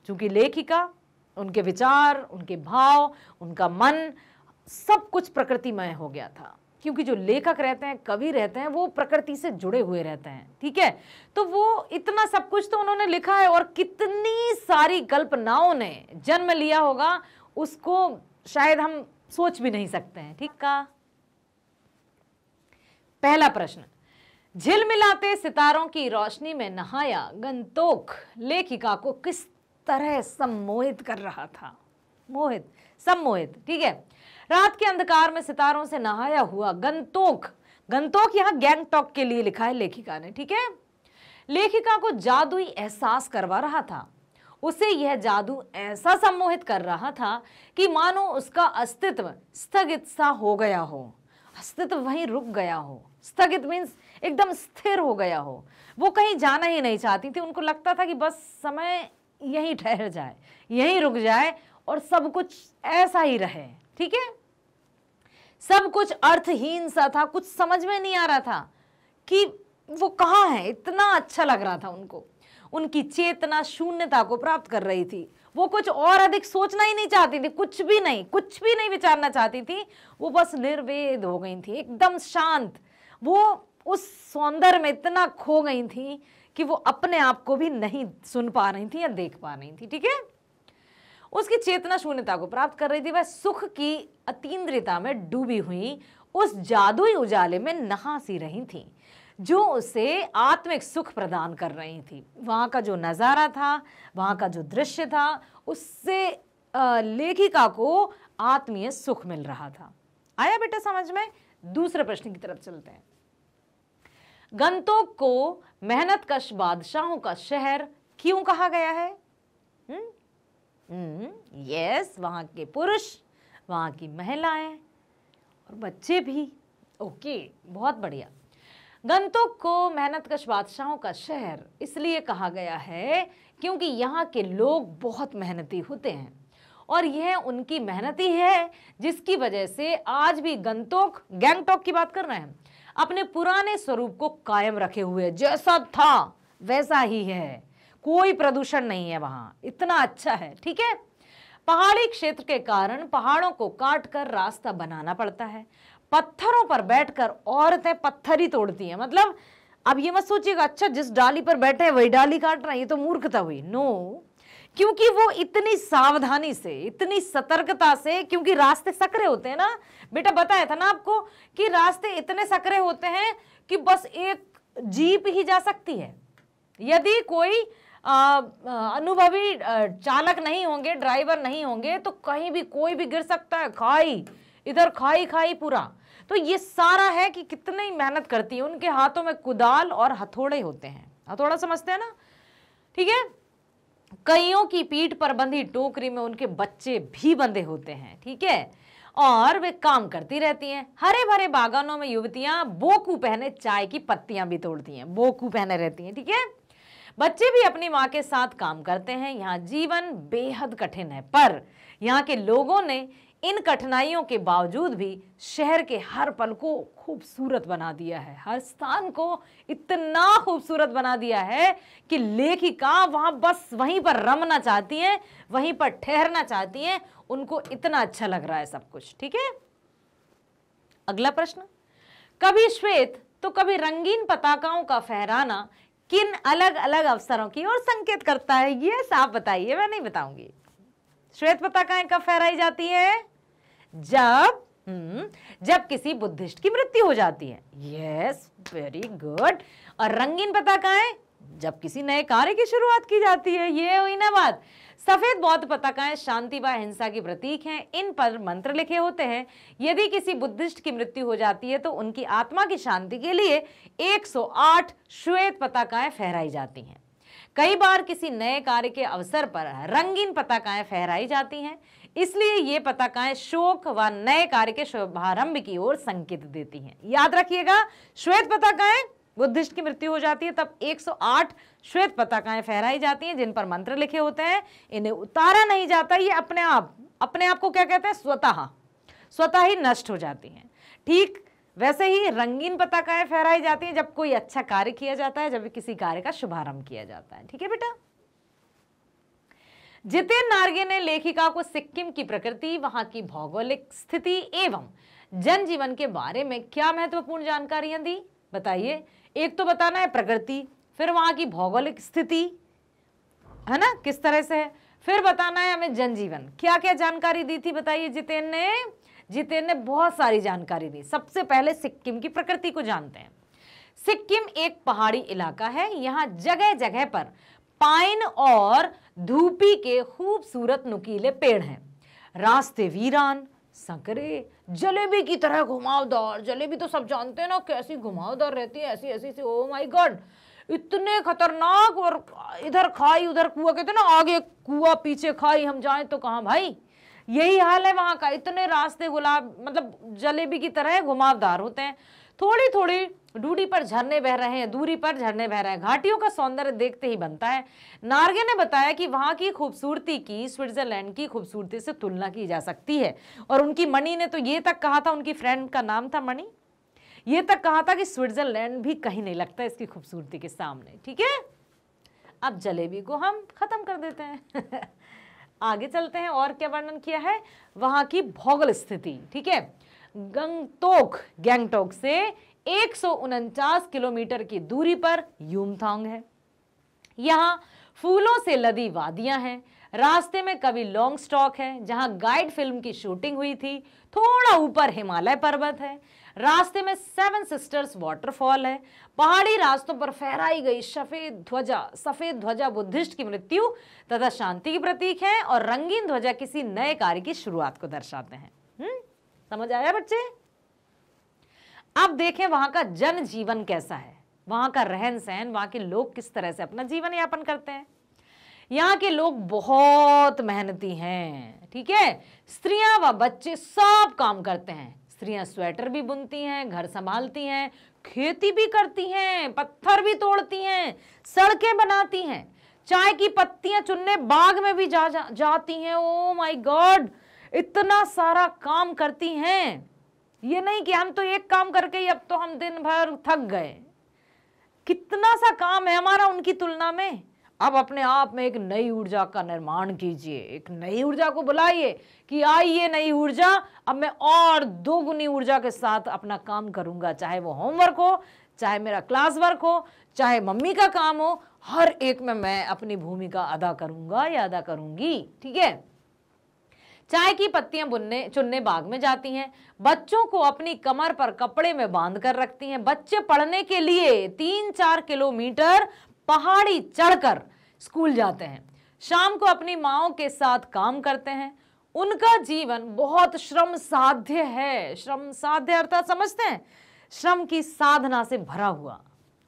चूंकि लेखिका, उनके विचार, उनके भाव, उनका मन सब कुछ प्रकृतिमय हो गया था, क्योंकि जो लेखक रहते हैं, कवि रहते हैं, वो प्रकृति से जुड़े हुए रहते हैं। ठीक है, तो वो इतना सब कुछ तो उन्होंने लिखा है, और कितनी सारी कल्पनाओं ने जन्म लिया होगा उसको शायद हम सोच भी नहीं सकते हैं। ठीक का पहला प्रश्न, झिलमिलाते सितारों की रोशनी में नहाया गंतोक लेखिका को किस तरह सम्मोहित कर रहा था? सम्मोहित। ठीक है, रात के अंधकार में सितारों से नहाया हुआ गंतोक यहां गैंगटॉक के लिए लिखा है लेखिका ने। ठीक है, लेखिका को जादुई एहसास करवा रहा था। उसे यह जादू ऐसा सम्मोहित कर रहा था कि मानो उसका अस्तित्व स्थगित सा हो गया हो, अस्तित्व वहीं रुक गया हो। स्थगित मीन्स एकदम स्थिर हो गया हो। वो कहीं जाना ही नहीं चाहती थी। उनको लगता था कि बस समय यहीं ठहर जाए, यहीं रुक जाए और सब कुछ ऐसा ही रहे। ठीक है, सब कुछ अर्थहीन सा था, कुछ समझ में नहीं आ रहा था कि वो कहाँ है। इतना अच्छा लग रहा था उनको। उनकी चेतना शून्यता को प्राप्त कर रही थी। वो कुछ और अधिक सोचना ही नहीं चाहती थी, कुछ भी नहीं विचारना चाहती थी। वो बस निर्वेद हो गई थी, एकदम शांत। वो उस सौंदर्य में इतना खो गई थी कि वो अपने आप को भी नहीं सुन पा रही थी या देख पा रही थी। ठीक है, उसकी चेतना शून्यता को प्राप्त कर रही थी। वह सुख की अतीन्द्रियता में डूबी हुई उस जादुई उजाले में नहा सी रही थी जो उसे आत्मिक सुख प्रदान कर रही थी। वहां का जो नजारा था, वहां का जो दृश्य था, उससे लेखिका को आत्मीय सुख मिल रहा था। आया बेटा समझ में? दूसरे प्रश्न की तरफ चलते हैं। गंतोक को मेहनतकश बादशाहों का शहर क्यों कहा गया है? यस, वहां के पुरुष, वहां की महिलाएं और बच्चे भी। ओके, बहुत बढ़िया। गंतोक को मेहनतकश बादशाहों का शहर इसलिए कहा गया है क्योंकि यहाँ के लोग बहुत मेहनती होते हैं, और यह उनकी मेहनत ही है जिसकी वजह से आज भी गैंगटॉक की बात कर रहे हैं, अपने पुराने स्वरूप को कायम रखे हुए। जैसा था वैसा ही है, कोई प्रदूषण नहीं है वहां, इतना अच्छा है। ठीक है, पहाड़ी क्षेत्र के कारण पहाड़ों को काटकर रास्ता बनाना पड़ता है। पत्थरों पर बैठकर औरतें पत्थर ही तोड़ती हैं। मतलब अब ये मत सोचिएगा अच्छा जिस डाली पर बैठे हैं वही डाली काट रहे हैं, ये तो मूर्खता हुई। नो, क्योंकि वो इतनी सावधानी से, इतनी सतर्कता से, क्योंकि रास्ते सकरे होते हैं ना बेटा, बताया था ना आपको कि रास्ते इतने सकरे होते हैं कि बस एक जीप ही जा सकती है। यदि कोई अनुभवी चालक नहीं होंगे, ड्राइवर नहीं होंगे, तो कहीं भी कोई भी गिर सकता है। खाई इधर, खाई पूरा। तो ये सारा है कि कितनी मेहनत करती है। उनके हाथों में कुदाल और हथौड़े होते हैं। हथौड़ा समझते हैं ना? ठीक है, कईयों की पीठ पर बंधी टोकरी में उनके बच्चे भी बंधे होते हैं। ठीक है, और वे काम करती रहती हैं। हरे भरे बागानों में युवतियां बोकू पहने चाय की पत्तियां भी तोड़ती हैं, बोकू पहने रहती हैं। ठीक है, बच्चे भी अपनी माँ के साथ काम करते हैं। यहाँ जीवन बेहद कठिन है, पर यहाँ के लोगों ने इन कठिनाइयों के बावजूद भी शहर के हर पल को खूबसूरत बना दिया है, हर स्थान को इतना खूबसूरत बना दिया है कि लेखिका वहां बस वहीं पर रमना चाहती हैं, वहीं पर ठहरना चाहती हैं। उनको इतना अच्छा लग रहा है सब कुछ। ठीक है, अगला प्रश्न, कभी श्वेत तो कभी रंगीन पताकाओं का फहराना किन अलग अलग अवसरों की ओर संकेत करता है? ये आप बताइए, मैं नहीं बताऊंगी। श्वेत पताकाएं कब फहराई जाती है? जब किसी बुद्धिस्ट की मृत्यु हो जाती है। Yes, very good. और रंगीन पताका है जब किसी नए कार्य की शुरुआत की जाती है। ये हुई ना बात। सफेद बौद्ध पताकाएं शांति व हिंसा की प्रतीक हैं। इन पर मंत्र लिखे होते हैं। यदि किसी बुद्धिस्ट की मृत्यु हो जाती है तो उनकी आत्मा की शांति के लिए 108 श्वेत पताकाएं फहराई जाती हैं। कई बार किसी नए कार्य के अवसर पर रंगीन पताकाएं फहराई जाती हैं, इसलिए ये पताकाएं शोक व नए कार्य के शुभारंभ की ओर संकेत देती हैं। याद रखिएगा, श्वेत पताकाएं बुद्धिस्ट की मृत्यु हो जाती है तब 108 श्वेत पताकाएं फहराई जाती हैं जिन पर मंत्र लिखे होते हैं। इन्हें उतारा नहीं जाता, ये अपने आप को क्या कहते हैं, स्वतः ही नष्ट हो जाती हैं। ठीक वैसे ही रंगीन पताकाएं फहराई जाती हैं जब कोई अच्छा कार्य किया जाता है, जब किसी कार्य का शुभारंभ किया जाता है। ठीक है बेटा। जितेन नार्गे ने लेखिका को सिक्किम की प्रकृति, वहां की भौगोलिक स्थिति एवं जनजीवन के बारे में क्या महत्वपूर्ण जानकारियां दी, बताइए। एक तो बताना है प्रकृति, फिर वहां की भौगोलिक स्थिति है ना, किस तरह से है, फिर बताना है हमें जनजीवन। क्या क्या जानकारी दी थी बताइए जितेन ने बहुत सारी जानकारी दी। सबसे पहले सिक्किम की प्रकृति को जानते हैं। सिक्किम एक पहाड़ी इलाका है। यहाँ जगह जगह पर पाइन और धूपी के खूबसूरत नुकीले पेड़ हैं। रास्ते वीरान, संकरे, जलेबी की तरह घुमावदार। जलेबी तो सब जानते हैं ना कैसी घुमावदार रहती है, ऐसी ऐसी सी, ओ माय गॉड, इतने खतरनाक। और इधर खाई उधर कुआ, कहते ना, आगे कुआ पीछे खाई, हम जाएं तो कहां भाई। यही हाल है वहां का। इतने रास्ते गुलाब मतलब जलेबी की तरह घुमावदार होते हैं। थोड़ी थोड़ी दूरी पर झरने बह रहे हैं। घाटियों का सौंदर्य देखते ही बनता है। नार्गे ने बताया कि वहां की खूबसूरती की स्विट्जरलैंड की खूबसूरती से तुलना की जा सकती है। और उनकी मणि ने तो ये तक कहा था, उनकी फ्रेंड का नाम था मणि, ये तक कहा था कि स्विट्जरलैंड भी कहीं नहीं लगता इसकी खूबसूरती के सामने। ठीक है, अब जलेबी को हम खत्म कर देते हैं। आगे चलते हैं। और क्या वर्णन किया है, वहां की भौगोलिक स्थिति। ठीक है, गैंगटोक से 149 किलोमीटर की दूरी पर युमथांग है। यहाँ फूलों से लदी वादियां हैं। रास्ते में कभी लॉन्ग स्टॉक है जहां गाइड फिल्म की शूटिंग हुई थी। थोड़ा ऊपर हिमालय पर्वत है। रास्ते में 7 सिस्टर्स वाटरफॉल है। पहाड़ी रास्तों पर फहराई गई सफेद ध्वजा बुद्धिस्ट की मृत्यु तथा शांति की प्रतीक है। और रंगीन ध्वजा किसी नए कार्य की शुरुआत को दर्शाते हैं। समझ आया बच्चे। अब देखें वहां का जनजीवन कैसा है, वहां का रहन सहन, वहां के लोग किस तरह से अपना जीवन यापन करते हैं। यहाँ के लोग बहुत मेहनती हैं। ठीक है, स्त्रियां व बच्चे सब काम करते हैं। स्त्रियां स्वेटर भी बुनती हैं, घर संभालती हैं, खेती भी करती हैं, पत्थर भी तोड़ती हैं, सड़कें बनाती हैं, चाय की पत्तियां चुनने बाग में भी जाती हैं। ओ माय गॉड, इतना सारा काम करती हैं। ये नहीं कि हम तो एक काम करके ही अब तो हम दिन भर थक गए। कितना सा काम है हमारा उनकी तुलना में। अब अपने आप में एक नई ऊर्जा का निर्माण कीजिए, एक नई ऊर्जा को बुलाइए कि आइए नई ऊर्जा, अब मैं और 2 गुनी ऊर्जा के साथ अपना काम करूंगा। चाहे वो होमवर्क हो, चाहे मेरा क्लास वर्क हो, चाहे मम्मी का काम हो, हर एक में मैं अपनी भूमिका अदा करूंगा या अदा करूंगी। ठीक है, चाय की पत्तियां चुनने बाग में जाती हैं। बच्चों को अपनी कमर पर कपड़े में बांध कर रखती हैं। बच्चे पढ़ने के लिए 3-4 किलोमीटर पहाड़ी चढ़कर स्कूल जाते हैं। शाम को अपनी माओ के साथ काम करते हैं। उनका जीवन बहुत श्रम साध्य है। श्रम साध्य अर्थात समझते हैं, श्रम की साधना से भरा हुआ।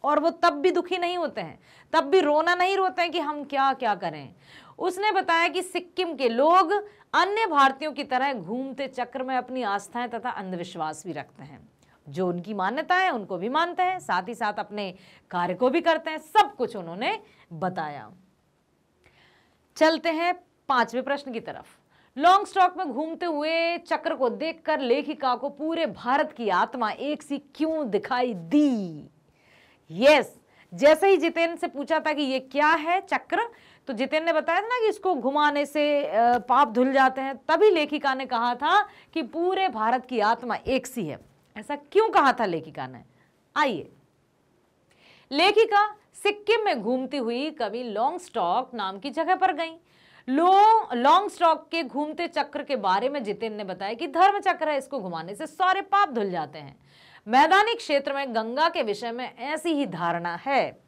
और वो तब भी दुखी नहीं होते हैं, तब भी रोना नहीं रोते हैं कि हम क्या क्या करें। उसने बताया कि सिक्किम के लोग अन्य भारतीयों की तरह घूमते चक्र में अपनी आस्थाएं तथा अंधविश्वास भी रखते हैं। जो उनकी मान्यता है उनको भी मानते हैं, साथ ही साथ अपने कार्य को भी करते हैं। सब कुछ उन्होंने बताया। चलते हैं 5वें प्रश्न की तरफ। लॉन्ग स्टॉक में घूमते हुए चक्र को देखकर लेखिका को पूरे भारत की आत्मा एक सी क्यों दिखाई दी। यस, जैसे ही जितेन से पूछा था कि ये क्या है चक्र, तो जितेन ने बताया था ना कि इसको घुमाने से पाप धुल जाते हैं। तभी लेखिका ने कहा था कि पूरे भारत की आत्मा एक सी है। ऐसा क्यों कहा था लेखिका ने, आइए। लेखिका सिक्किम में घूमती हुई कभी लॉन्ग स्टॉक नाम की जगह पर गई। लॉन्ग स्टॉक के घूमते चक्र के बारे में जितेन ने बताया कि धर्म चक्र है, इसको घुमाने से सारे पाप धुल जाते हैं। मैदानी क्षेत्र में गंगा के विषय में ऐसी ही धारणा है।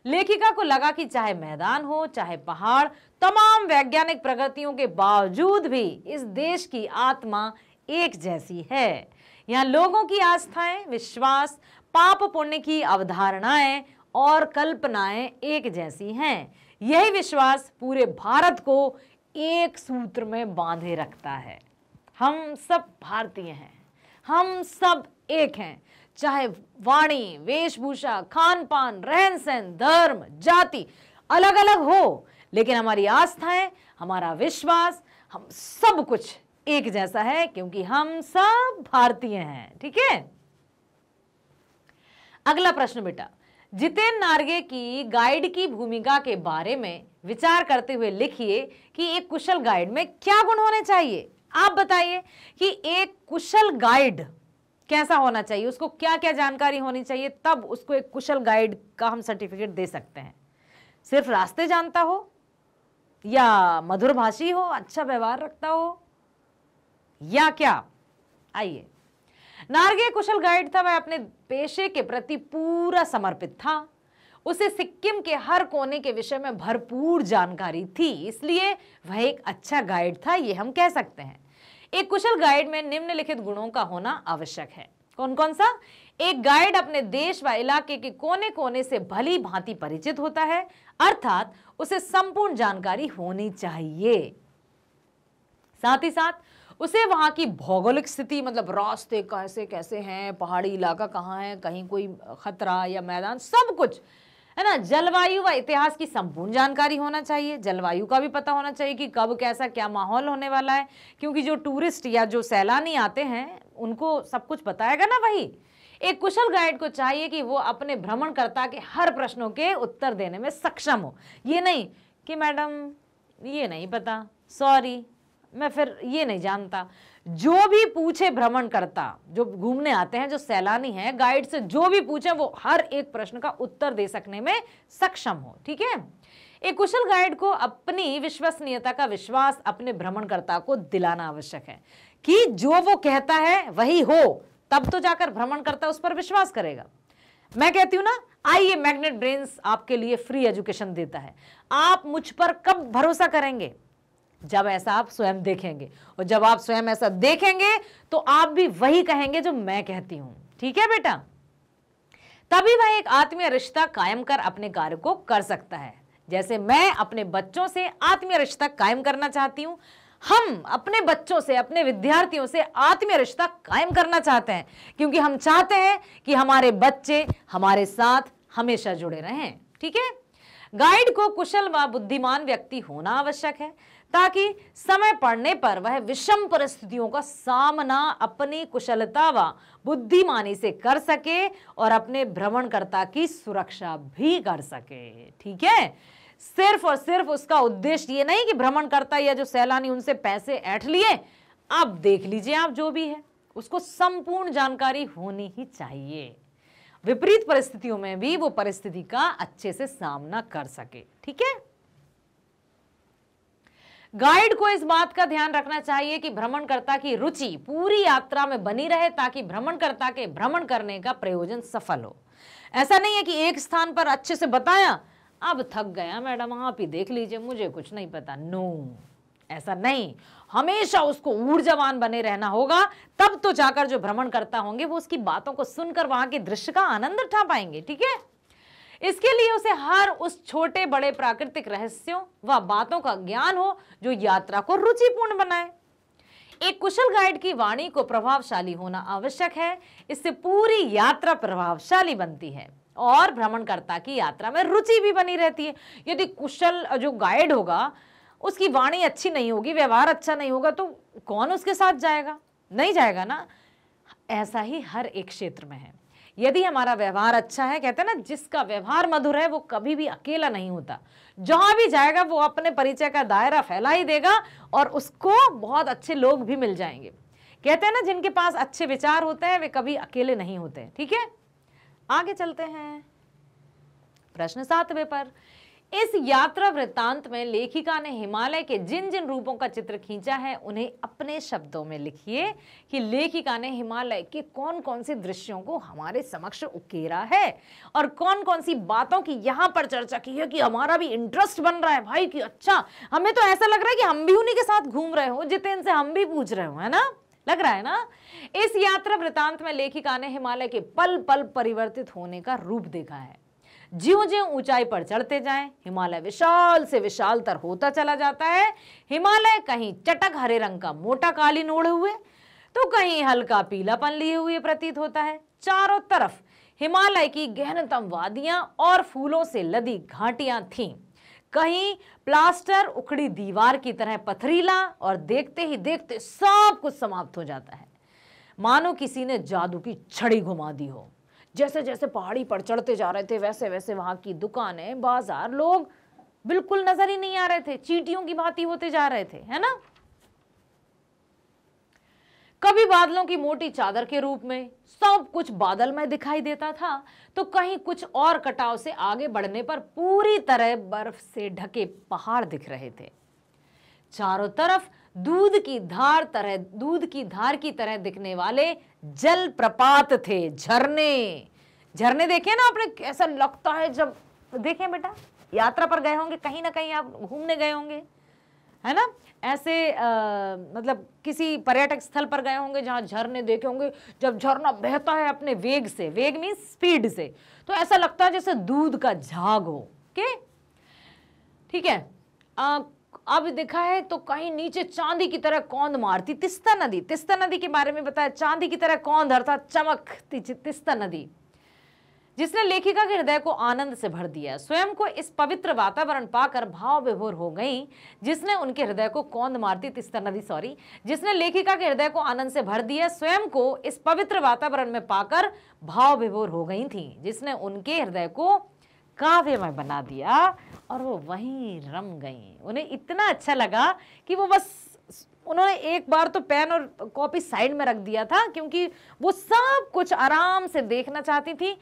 लेखिका को लगा कि चाहे मैदान हो चाहे पहाड़, तमाम वैज्ञानिक प्रगतियों के बावजूद भी इस देश की आत्मा एक जैसी है। यहाँ लोगों की आस्थाएं, विश्वास, पाप पुण्य की अवधारणाएं और कल्पनाएं एक जैसी हैं। यही विश्वास पूरे भारत को एक सूत्र में बांधे रखता है। हम सब भारतीय हैं, हम सब एक हैं, चाहे वाणी, वेशभूषा, खान पान, रहन सहन, धर्म, जाति अलग अलग हो, लेकिन हमारी आस्थाएं, हमारा विश्वास, हम सब कुछ एक जैसा है, क्योंकि हम सब भारतीय हैं। ठीक है। अगला प्रश्न बेटा, जितेन नार्गे की गाइड की भूमिका के बारे में विचार करते हुए लिखिए कि एक कुशल गाइड में क्या गुण होने चाहिए। आप बताइए कि एक कुशल गाइड कैसा होना चाहिए, उसको क्या क्या जानकारी होनी चाहिए, तब उसको एक कुशल गाइड का हम सर्टिफिकेट दे सकते हैं। सिर्फ रास्ते जानता हो, या मधुर भाषी हो, अच्छा व्यवहार रखता हो, या क्या? आइए, नार्गे कुशल गाइड था। वह अपने पेशे के प्रति पूरा समर्पित था। उसे सिक्किम के हर कोने के विषय में भरपूर जानकारी थी, इसलिए वह एक अच्छा गाइड था, ये हम कह सकते हैं। एक कुशल गाइड में निम्नलिखित गुणों का होना आवश्यक है। कौन कौन सा? एक गाइड अपने देश व इलाके के कोने कोने से भली भांति परिचित होता है, अर्थात उसे संपूर्ण जानकारी होनी चाहिए। साथ ही साथ उसे वहां की भौगोलिक स्थिति, मतलब रास्ते कैसे कैसे हैं, पहाड़ी इलाका कहाँ है, कहीं कोई खतरा या मैदान, सब कुछ है ना, जलवायु व इतिहास की संपूर्ण जानकारी होना चाहिए। जलवायु का भी पता होना चाहिए कि कब कैसा क्या माहौल होने वाला है, क्योंकि जो टूरिस्ट या जो सैलानी आते हैं उनको सब कुछ बताएगा ना वही। एक कुशल गाइड को चाहिए कि वो अपने भ्रमणकर्ता के हर प्रश्नों के उत्तर देने में सक्षम हो। ये नहीं कि मैडम ये नहीं पता, सॉरी मैं फिर ये नहीं जानता। जो भी पूछे भ्रमणकर्ता, जो घूमने आते हैं, जो सैलानी हैं, गाइड से जो भी पूछे वो हर एक प्रश्न का उत्तर दे सकने में सक्षम हो। ठीक है। एक कुशल गाइड को अपनी विश्वसनीयता का विश्वास अपने भ्रमणकर्ता को दिलाना आवश्यक है कि जो वो कहता है वही हो, तब तो जाकर भ्रमणकर्ता उस पर विश्वास करेगा। मैं कहती हूं ना, आइए मैग्नेट ब्रेन्स आपके लिए फ्री एजुकेशन देता है। आप मुझ पर कब भरोसा करेंगे? जब ऐसा आप स्वयं देखेंगे, और जब आप स्वयं ऐसा देखेंगे तो आप भी वही कहेंगे जो मैं कहती हूं। ठीक है बेटा। तभी वह एक आत्मीय रिश्ता कायम कर अपने कार्य को कर सकता है। जैसे मैं अपने बच्चों से आत्मीय रिश्ता कायम करना चाहती हूं, हम अपने बच्चों से, अपने विद्यार्थियों से आत्मीय रिश्ता कायम करना चाहते हैं, क्योंकि हम चाहते हैं कि हमारे बच्चे हमारे साथ हमेशा जुड़े रहें। ठीक है। गाइड को कुशल व बुद्धिमान व्यक्ति होना आवश्यक है, ताकि समय पड़ने पर वह विषम परिस्थितियों का सामना अपनी कुशलता व बुद्धिमानी से कर सके और अपने भ्रमणकर्ता की सुरक्षा भी कर सके। ठीक है। सिर्फ और सिर्फ उसका उद्देश्य ये नहीं कि भ्रमणकर्ता या जो सैलानी उनसे पैसे ऐंठ लिए, अब देख लीजिए आप जो भी है, उसको संपूर्ण जानकारी होनी ही चाहिए। विपरीत परिस्थितियों में भी वो परिस्थिति का अच्छे से सामना कर सके। ठीक है। गाइड को इस बात का ध्यान रखना चाहिए कि भ्रमणकर्ता की रुचि पूरी यात्रा में बनी रहे, ताकि भ्रमणकर्ता के भ्रमण करने का प्रयोजन सफल हो। ऐसा नहीं है कि एक स्थान पर अच्छे से बताया, अब थक गया मैडम आप ही देख लीजिए, मुझे कुछ नहीं पता। नो, ऐसा नहीं। हमेशा उसको ऊर्जावान बने रहना होगा, तब तो जाकर जो भ्रमण करता होंगे वो उसकी बातों को सुनकर वहां के दृश्य का आनंद उठा पाएंगे। ठीक है। इसके लिए उसे हर उस छोटे बड़े प्राकृतिक रहस्यों व बातों का ज्ञान हो जो यात्रा को रुचिपूर्ण बनाए। एक कुशल गाइड की वाणी को प्रभावशाली होना आवश्यक है। इससे पूरी यात्रा प्रभावशाली बनती है और भ्रमणकर्ता की यात्रा में रुचि भी बनी रहती है। यदि कुशल जो गाइड होगा उसकी वाणी अच्छी नहीं होगी, व्यवहार अच्छा नहीं होगा, तो कौन उसके साथ जाएगा? नहीं जाएगा ना। ऐसा ही हर एक क्षेत्र में है। यदि हमारा व्यवहार अच्छा है, कहते हैं ना, जिसका व्यवहार मधुर है वो कभी भी अकेला नहीं होता। जहां भी जाएगा वो अपने परिचय का दायरा फैला ही देगा और उसको बहुत अच्छे लोग भी मिल जाएंगे। कहते हैं ना, जिनके पास अच्छे विचार होते हैं वे कभी अकेले नहीं होते। ठीक है। आगे चलते हैं प्रश्न 7वें पर। इस यात्रा वृत्तांत में लेखिका ने हिमालय के जिन जिन रूपों का चित्र खींचा है उन्हें अपने शब्दों में लिखिए कि लेखिका ने हिमालय के कौन कौन से दृश्यों को हमारे समक्ष उकेरा है और कौन कौन सी बातों की यहां पर चर्चा की है कि हमारा भी इंटरेस्ट बन रहा है भाई कि अच्छा, हमें तो ऐसा लग रहा है कि हम भी उन्हीं के साथ घूम रहे हो जितेंद्र से हम भी पूछ रहे हो, है ना, लग रहा है ना। इस यात्रा वृत्तांत में लेखिका ने हिमालय के पल पल परिवर्तित होने का रूप देखा है। ज्यों ज्यों ऊंचाई पर चढ़ते जाएं, हिमालय विशाल से विशालतर होता चला जाता है। हिमालय कहीं चटक हरे रंग का मोटा कालीन ओढ़े हुए तो कहीं हल्का पीलापन लिए हुए प्रतीत होता है। चारों तरफ हिमालय की गहनतम वादियां और फूलों से लदी घाटियां थीं। कहीं प्लास्टर उखड़ी दीवार की तरह पथरीला और देखते ही देखते सब कुछ समाप्त हो जाता है, मानो किसी ने जादू की छड़ी घुमा दी हो। जैसे जैसे पहाड़ी पर चढ़ते जा रहे थे वैसे वैसे वहां की दुकानें, बाजार, लोग बिल्कुल नजर ही नहीं आ रहे थे, चींटियों की भांति होते जा रहे थे, है ना। कभी बादलों की मोटी चादर के रूप में सब कुछ बादल में दिखाई देता था तो कहीं कुछ और कटाव से आगे बढ़ने पर पूरी तरह बर्फ से ढके पहाड़ दिख रहे थे। चारों तरफ दूध की धार की तरह दिखने वाले जल प्रपात थे, झरने देखे ना आपने, कैसा लगता है जब देखें बेटा, यात्रा पर गए होंगे, कहीं ना कहीं आप घूमने गए होंगे, है ना, ऐसे मतलब किसी पर्यटक स्थल पर गए होंगे जहां झरने देखे होंगे। जब झरना बहता है अपने वेग से, वेग मीन्स स्पीड से, तो ऐसा लगता है जैसे दूध का झाग हो के, ठीक है। अब देखा है तो कहीं नीचे चांदी की तरह कौंध मारती तिस्ता नदी के बारे में बताया, चांदी की तरह कौंध अर्थात चमकती तिस्ता नदी, जिसने लेखिका के हृदय को आनंद से भर दिया। स्वयं को इस पवित्र वातावरण पाकर भाव विभोर हो गई, जिसने उनके हृदय को कौंध मारती तिस्ता नदी जिसने लेखिका के हृदय को आनंद से भर दिया, स्वयं को इस पवित्र वातावरण में पाकर भाव विभोर हो गई थी, जिसने उनके हृदय को काव्यमय बना दिया और वो वहीं रम गई। उन्हें इतना अच्छा लगा कि वो बस उन्होंने एक बार तो पेन और कॉपी साइड में रख दिया था, क्योंकि वो सब कुछ आराम से देखना चाहती थी,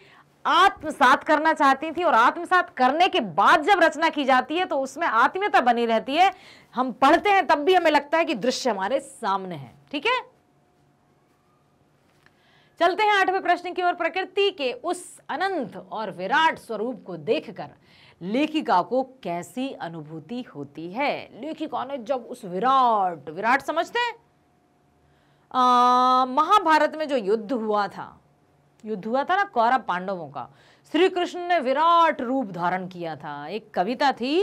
आत्मसात करना चाहती थी, और आत्मसात करने के बाद जब रचना की जाती है तो उसमें आत्मीयता बनी रहती है। हम पढ़ते हैं तब भी हमें लगता है कि दृश्य हमारे सामने है, ठीक है। चलते हैं 8वें प्रश्न की ओर। प्रकृति के उस अनंत और विराट स्वरूप को देखकर लेखिका को कैसी अनुभूति होती है। लेखिका ने जब उस विराट समझते हैं, महाभारत में जो युद्ध हुआ था ना कौरव पांडवों का, श्री कृष्ण ने विराट रूप धारण किया था। एक कविता थी,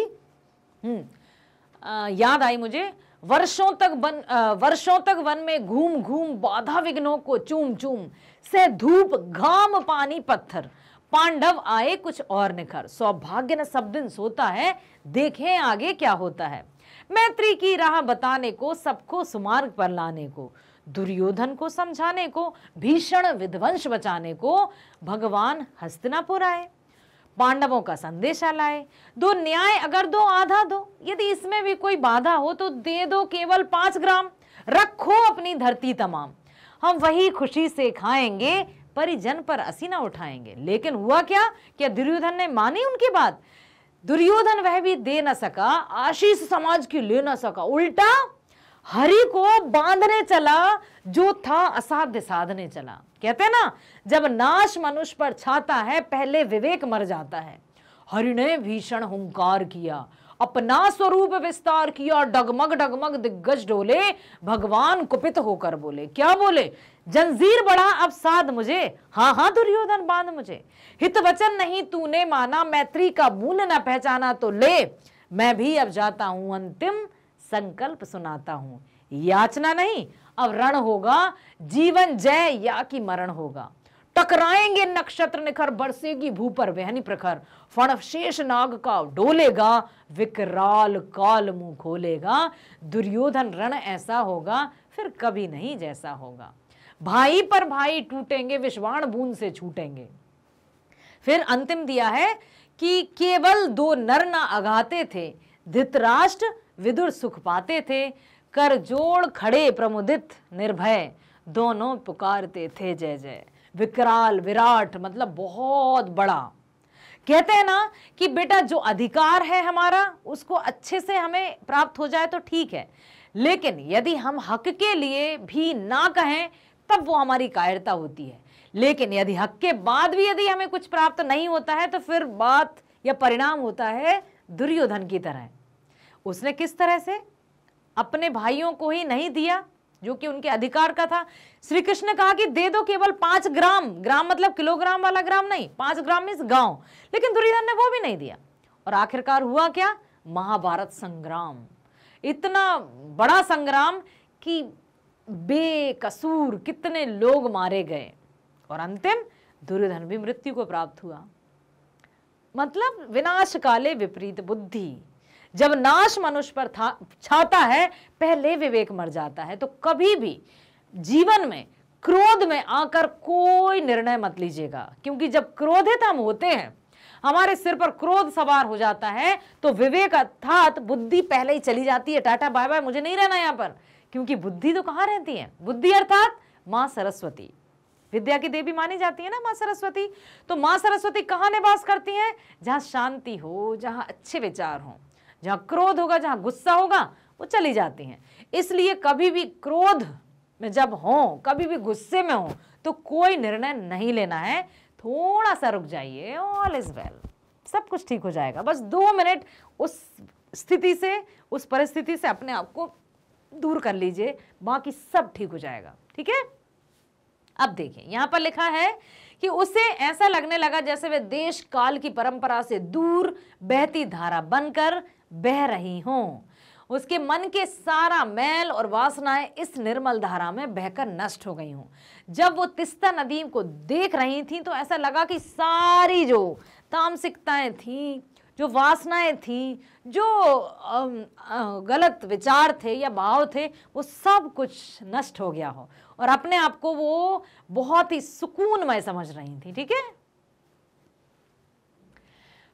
याद आई मुझे, वर्षों तक वन में घूम घूम बाधा विघ्नों को चूम चूम से धूप घाम पानी पत्थर पांडव आए कुछ और निखर। सौभाग्य न सब दिन सोता है, देखें आगे क्या होता है। मैत्री की राह बताने को, सबको सुमार्ग पर लाने को, दुर्योधन को समझाने को, भीषण विध्वंस बचाने को भगवान हस्तिनापुर आए, पांडवों का संदेशा लाए। दो न्याय अगर दो आधा दो, यदि इसमें भी कोई बाधा हो तो दे दो केवल 5 ग्राम, रखो अपनी धरती तमाम, हम वही खुशी से खाएंगे, परिजन पर असीना उठाएंगे। लेकिन हुआ क्या दुर्योधन ने मानी उनकी बात? दुर्योधन वह भी दे न सका, आशीष समाज की ले न सका, उल्टा हरि को बांधने चला, जो था असाध्य साधने चला। कहते हैं ना, जब नाश मनुष्य पर छाता है, पहले विवेक मर जाता है। हरि ने भीषण हुंकार किया, अपना स्वरूप विस्तार किया, डगमग डगमग दिग्गज डोले, भगवान कुपित होकर बोले। क्या बोले? जंजीर बढ़ा अब साध मुझे, हाँ हाँ दुर्योधन बांध मुझे। हित वचन नहीं तूने माना, मैत्री का मूल्य न पहचाना तो ले, मैं भी अब जाता हूं, अंतिम संकल्प सुनाता हूं। याचना नहीं अब रण होगा, जीवन जय या कि मरण होगा। टकराएंगे नक्षत्र निखर, बरसेगी भू पर वहनी प्रखर, फण शेष नाग का डोलेगा, विकराल काल मुंह खोलेगा। दुर्योधन रण ऐसा होगा फिर कभी नहीं जैसा होगा। भाई पर भाई टूटेंगे, विषवाण बूंद से छूटेंगे। फिर अंतिम दिया है कि केवल 2 नर ना अघाते थे, धृतराष्ट्र विदुर सुख पाते थे, कर जोड़ खड़े प्रमुदित निर्भय, दोनों पुकारते थे जय जय। विकराल विराट मतलब बहुत बड़ा। कहते हैं ना कि बेटा जो अधिकार है हमारा उसको अच्छे से हमें प्राप्त हो जाए तो ठीक है, लेकिन यदि हम हक के लिए भी ना कहें तब वो हमारी कायरता होती है। लेकिन यदि हक के बाद भी यदि हमें कुछ प्राप्त नहीं होता है तो फिर बात या परिणाम होता है दुर्योधन की तरह। उसने किस तरह से अपने भाइयों को ही नहीं दिया जो कि उनके अधिकार का था। श्री कृष्ण ने कहा कि दे दो केवल 5 ग्राम, ग्राम मतलब किलोग्राम वाला ग्राम नहीं, 5 ग्राम मीन्स गांव, लेकिन दुर्योधन ने वो भी नहीं दिया। और आखिरकार हुआ क्या? महाभारत संग्राम, इतना बड़ा संग्राम कि बेकसूर कितने लोग मारे गए और अंतिम दुर्योधन भी मृत्यु को प्राप्त हुआ। मतलब विनाश काले विपरीत बुद्धि, जब नाश मनुष्य पर छाता है पहले विवेक मर जाता है। तो कभी भी जीवन में क्रोध में आकर कोई निर्णय मत लीजिएगा, क्योंकि जब क्रोधित हम होते हैं, हमारे सिर पर क्रोध सवार हो जाता है तो विवेक अर्थात बुद्धि पहले ही चली जाती है, टाटा बाय बाय, मुझे नहीं रहना यहां पर। क्योंकि बुद्धि तो कहां रहती है? बुद्धि अर्थात मां सरस्वती, विद्या की देवी मानी जाती है ना मां सरस्वती। तो मां सरस्वती कहां निवास करती हैं? जहां शांति हो, जहां अच्छे विचार हो। जहां क्रोध होगा, जहां गुस्सा होगा, वो चली जाती हैं। इसलिए कभी भी क्रोध में जब हो, कभी भी गुस्से में हो, तो कोई निर्णय नहीं लेना है, थोड़ा सा रुक जाइए, ऑल इज वेल, सब कुछ ठीक हो जाएगा। बस 2 मिनट उस स्थिति से, उस परिस्थिति से अपने आप को दूर कर लीजिए, बाकी सब ठीक हो जाएगा। ठीक है, अब देखिए यहां पर लिखा है कि उसे ऐसा लगने लगा जैसे वे देश काल की परंपरा से दूर बहती धारा बनकर बह रही हों। उसके मन के सारा मैल और वासनाएं इस निर्मल धारा में बहकर नष्ट हो गई हों। जब वो तिस्ता नदी को देख रही थी तो ऐसा लगा कि सारी जो तामसिकताएं थी, जो वासनाएं थी, जो गलत विचार थे या भाव थे, वो सब कुछ नष्ट हो गया हो और अपने आप को वो बहुत ही सुकूनमय समझ रही थी। ठीक है,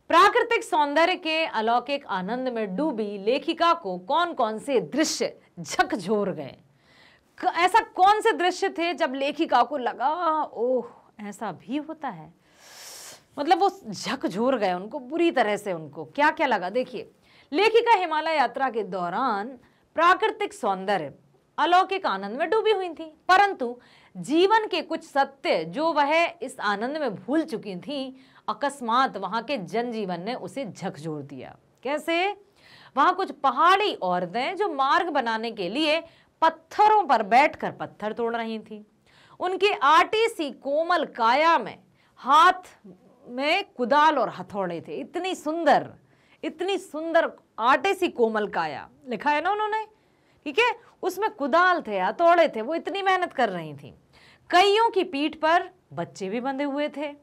प्राकृतिक सौंदर्य के अलौकिक आनंद में डूबी लेखिका को कौन कौन से दृश्य झकझोर गए। ऐसा कौन से दृश्य थे जब लेखिका को लगा ओह ऐसा भी होता है, मतलब वो झकझोर गए उनको बुरी तरह से। उनको क्या क्या लगा? देखिए, लेखिका हिमालय यात्रा के दौरान प्राकृतिक सौंदर्य अलौकिक आनंद में डूबी हुई थी, परंतु जीवन के कुछ सत्य जो वह इस आनंद में भूल चुकी थी, अकस्मात वहां के जनजीवन ने उसे झकझोर दिया। कैसे? वहां कुछ पहाड़ी औरतें जो मार्ग बनाने के लिए पत्थरों पर बैठकर पत्थर तोड़ रही थी। उनके आटी सी कोमल काया में हाथ में कुदाल और हथौड़े थे। इतनी सुंदर आटे सी कोमल काया लिखा है ना उन्होंने, ठीक है, उसमें कुदाल थे, हथौड़े थे, वो इतनी मेहनत कर रही थी। कईयों की पीठ पर बच्चे भी बंधे हुए थे।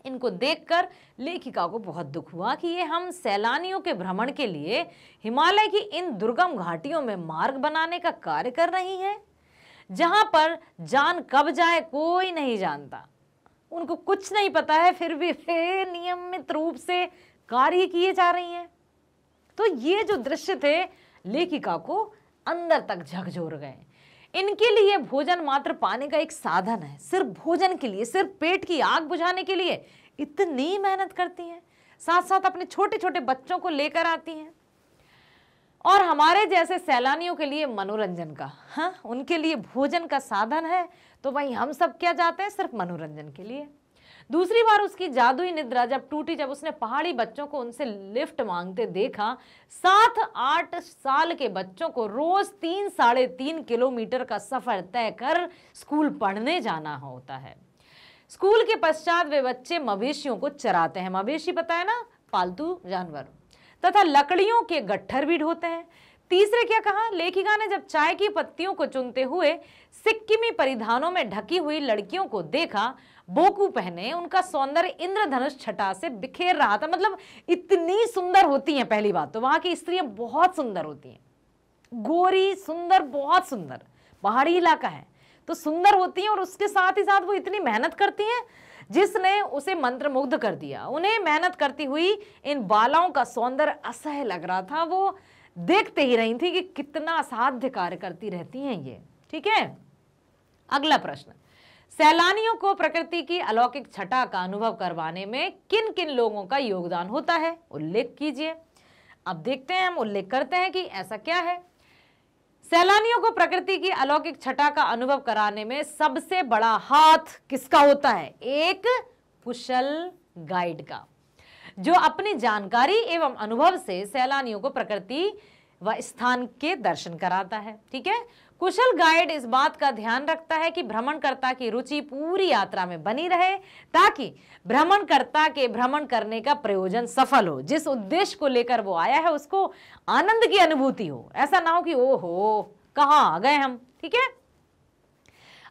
इनको देखकर लेखिका को बहुत दुख हुआ कि ये हम सैलानियों के भ्रमण के लिए हिमालय की इन दुर्गम घाटियों में मार्ग बनाने का कार्य कर रही हैं, जहां पर जान कब जाए कोई नहीं जानता। उनको कुछ नहीं पता है, फिर भी वे नियमित रूप से कार्य किए जा रही हैं। तो ये जो दृश्य थे लेखिका को अंदर तक झकझोर गए। इनके लिए भोजन मात्र पाने का एक साधन है, सिर्फ भोजन के लिए, सिर्फ पेट की आग बुझाने के लिए इतनी मेहनत करती हैं, साथ साथ अपने छोटे छोटे बच्चों को लेकर आती हैं। और हमारे जैसे सैलानियों के लिए मनोरंजन का, हाँ, उनके लिए भोजन का साधन है, तो वहीं हम सब क्या जाते हैं? सिर्फ मनोरंजन के लिए। दूसरी बार उसकी जादुई निद्रा जब टूटी, जब उसने पहाड़ी बच्चों को उनसे लिफ्ट मांगते देखा। 7-8 साल के बच्चों को रोज 3-3.5 किलोमीटर का सफर तय कर स्कूल पढ़ने जाना होता है। स्कूल के पश्चात वे बच्चे मवेशियों को चराते हैं। मवेशी पता है ना, पालतू जानवर, तथा लकड़ियों के गट्ठर भी ढोते हैं। तीसरे क्या कहा लेखिका ने? जब चाय की पत्तियों को चुनते हुए सिक्किमी परिधानों में ढकी हुई लड़कियों को देखा, बोकू पहने, उनका सौंदर्य इंद्रधनुष छटा से बिखेर रहा था। मतलब इतनी सुंदर होती हैं। पहली बात तो वहां की स्त्रियां बहुत सुंदर होती हैं, गोरी, सुंदर, बहुत सुंदर। पहाड़ी इलाका है तो सुंदर होती हैं, और उसके साथ ही साथ वो इतनी मेहनत करती हैं जिसने उसे मंत्रमुग्ध कर दिया। उन्हें मेहनत करती हुई इन बालाओं का सौंदर्य असह्य लग रहा था। वो देखते ही रही थी कि कितना असाध्य कार्य करती रहती हैं ये। ठीक है, अगला प्रश्न। सैलानियों को प्रकृति की अलौकिक छटा का अनुभव करवाने में किन किन लोगों का योगदान होता है, उल्लेख कीजिए। अब देखते हैं, हम उल्लेख करते हैं कि ऐसा क्या है। सैलानियों को प्रकृति की अलौकिक छटा का अनुभव कराने में सबसे बड़ा हाथ किसका होता है? एक कुशल गाइड का, जो अपनी जानकारी एवं अनुभव से सैलानियों को प्रकृति व स्थान के दर्शन कराता है। ठीक है, कुशल गाइड इस बात का ध्यान रखता है कि भ्रमणकर्ता की रुचि पूरी यात्रा में बनी रहे, ताकि भ्रमणकर्ता के भ्रमण करने का प्रयोजन सफल हो। जिस उद्देश्य को लेकर वो आया है उसको आनंद की अनुभूति हो, ऐसा ना हो कि ओहो कहाँ आ गए हम। ठीक है,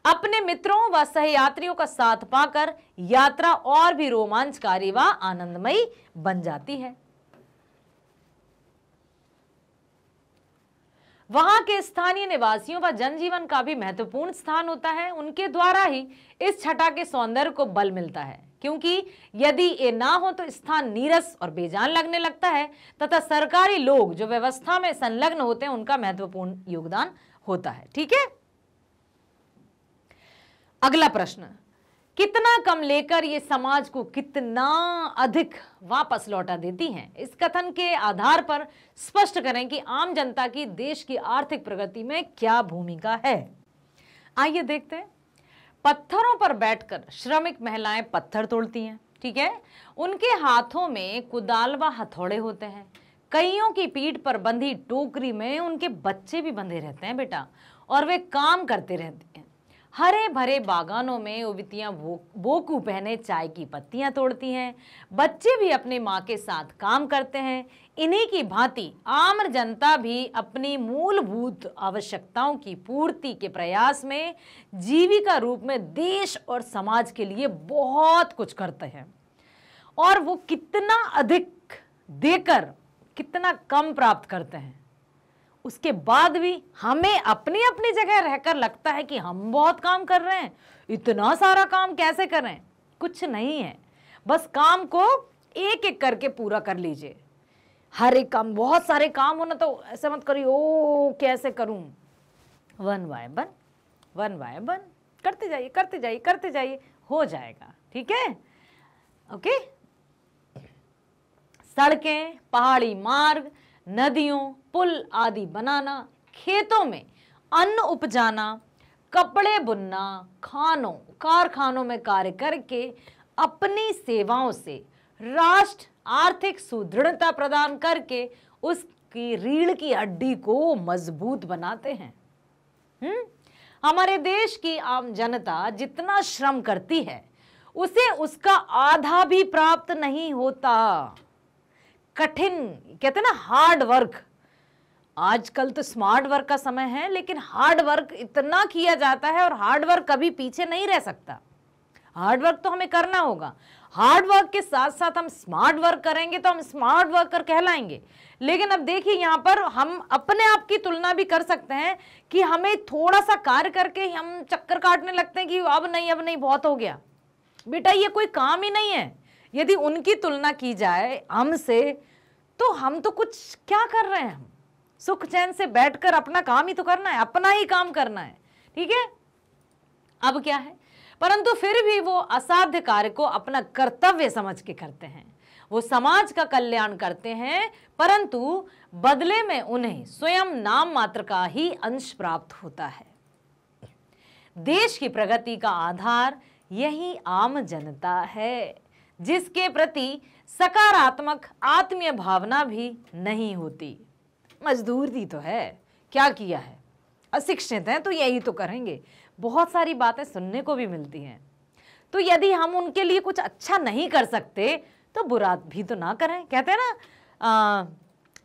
अपने मित्रों व सहयात्रियों का साथ पाकर यात्रा और भी रोमांचकारी व आनंदमयी बन जाती है। वहां के स्थानीय निवासियों व जनजीवन का भी महत्वपूर्ण स्थान होता है। उनके द्वारा ही इस छटा के सौंदर्य को बल मिलता है, क्योंकि यदि ये ना हो तो स्थान नीरस और बेजान लगने लगता है, तथा सरकारी लोग जो व्यवस्था में संलग्न होते हैं उनका महत्वपूर्ण योगदान होता है। ठीक है, अगला प्रश्न, कितना कम लेकर ये समाज को कितना अधिक वापस लौटा देती हैं? इस कथन के आधार पर स्पष्ट करें कि आम जनता की देश की आर्थिक प्रगति में क्या भूमिका है। आइए देखते हैं। पत्थरों पर बैठकर श्रमिक महिलाएं पत्थर तोड़ती हैं। ठीक है, उनके हाथों में कुदाल व हथौड़े होते हैं। कईयों की पीठ पर बंधी टोकरी में उनके बच्चे भी बंधे रहते हैं बेटा, और वे काम करते रहते हैं। हरे भरे बागानों में युवतियां बोकू पहने चाय की पत्तियां तोड़ती हैं। बच्चे भी अपनी माँ के साथ काम करते हैं। इन्हीं की भांति आम जनता भी अपनी मूलभूत आवश्यकताओं की पूर्ति के प्रयास में जीविका रूप में देश और समाज के लिए बहुत कुछ करते हैं। और वो कितना अधिक देकर कितना कम प्राप्त करते हैं, उसके बाद भी हमें अपनी अपनी जगह रहकर लगता है कि हम बहुत काम कर रहे हैं। इतना सारा काम कैसे कर रहे हैं? कुछ नहीं है, बस काम को एक एक करके पूरा कर लीजिए। हर एक काम, बहुत सारे काम होना तो ऐसे मत करिए ओ कैसे करूं, वन बाय वन करते जाइए करते जाइए करते जाइए, हो जाएगा। ठीक है, ओके। सड़कें, पहाड़ी मार्ग, नदियों, पुल आदि बनाना, खेतों में अन्न उपजाना, कपड़े बुनना, कारखानों में कार्य करके अपनी सेवाओं से राष्ट्र आर्थिक सुदृढ़ता प्रदान करके उसकी रीढ़ की हड्डी को मजबूत बनाते हैं। हमारे देश की आम जनता जितना श्रम करती है उसे उसका आधा भी प्राप्त नहीं होता। कठिन, कहते हैं ना हार्ड वर्क, आजकल तो स्मार्ट वर्क का समय है, लेकिन हार्ड वर्क इतना किया जाता है और हार्ड वर्क कभी पीछे नहीं रह सकता। हार्ड वर्क तो हमें करना होगा। हार्ड वर्क के साथ साथ हम स्मार्ट वर्क करेंगे तो हम स्मार्ट वर्कर कहलाएंगे। लेकिन अब देखिए, यहाँ पर हम अपने आप की तुलना भी कर सकते हैं कि हमें थोड़ा सा कार्य करके हम चक्कर काटने लगते हैं कि अब नहीं बहुत हो गया। बेटा ये कोई काम ही नहीं है। यदि उनकी तुलना की जाए हमसे तो हम तो कुछ क्या कर रहे हैं, हम सुख चैन से बैठकर अपना काम ही तो करना है, अपना ही काम करना है। ठीक है, अब क्या है, परंतु फिर भी वो असाध्य कार्य को अपना कर्तव्य समझ के करते हैं। वो समाज का कल्याण करते हैं, परंतु बदले में उन्हें स्वयं नाम मात्र का ही अंश प्राप्त होता है। देश की प्रगति का आधार यही आम जनता है, जिसके प्रति सकारात्मक आत्मीय भावना भी नहीं होती। मजदूरी तो है, क्या किया है, अशिक्षित हैं तो यही तो करेंगे। बहुत सारी बातें सुनने को भी मिलती हैं। तो यदि हम उनके लिए कुछ अच्छा नहीं कर सकते तो बुरा भी तो ना करें। कहते हैं ना,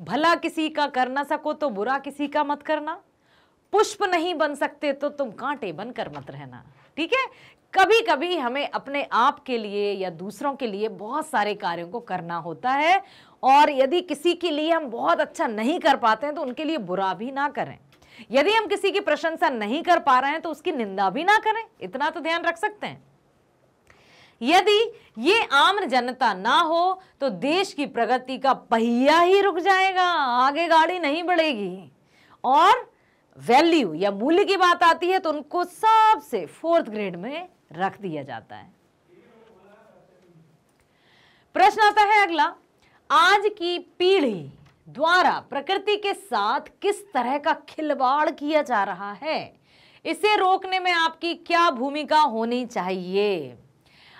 भला किसी का कर ना सको तो बुरा किसी का मत करना। पुष्प नहीं बन सकते तो तुम कांटे बनकर मत रहना। ठीक है, कभी कभी हमें अपने आप के लिए या दूसरों के लिए बहुत सारे कार्यों को करना होता है, और यदि किसी के लिए हम बहुत अच्छा नहीं कर पाते हैं तो उनके लिए बुरा भी ना करें। यदि हम किसी की प्रशंसा नहीं कर पा रहे हैं तो उसकी निंदा भी ना करें, इतना तो ध्यान रख सकते हैं। यदि ये आम जनता ना हो तो देश की प्रगति का पहिया ही रुक जाएगा, आगे गाड़ी नहीं बढ़ेगी। और वैल्यू या मूल्य की बात आती है तो उनको सबसे 4th ग्रेड में रख दिया जाता है। प्रश्न आता है अगला, आज की पीढ़ी द्वारा प्रकृति के साथ किस तरह का खिलवाड़ किया जा रहा है, इसे रोकने में आपकी क्या भूमिका होनी चाहिए।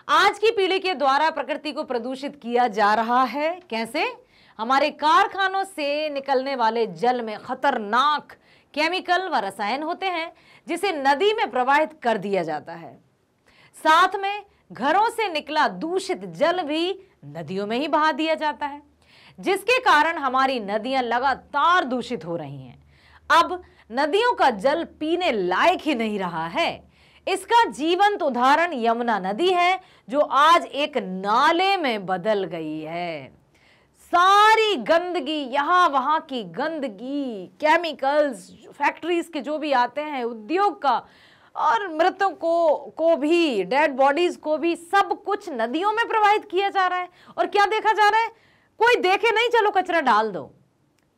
आज की पीढ़ी के द्वारा प्रकृति को प्रदूषित किया जा रहा है, कैसे? हमारे कारखानों से निकलने वाले जल में खतरनाक केमिकल व रसायन होते हैं जिसे नदी में प्रवाहित कर दिया जाता है। साथ में घरों से निकला दूषित जल भी नदियों में ही बहा दिया जाता है, जिसके कारण हमारी नदियां लगातार दूषित हो रही हैं। अब नदियों का जल पीने लायक ही नहीं रहा है। इसका जीवंत उदाहरण यमुना नदी है, जो आज एक नाले में बदल गई है। सारी गंदगी, यहां वहां की गंदगी, केमिकल्स, फैक्ट्रीज के जो भी आते हैं, उद्योग का, और मृतकों को भी, डेड बॉडीज को भी, सब कुछ नदियों में प्रवाहित किया जा रहा है। और क्या देखा जा रहा है? कोई देखे नहीं, चलो कचरा डाल दो।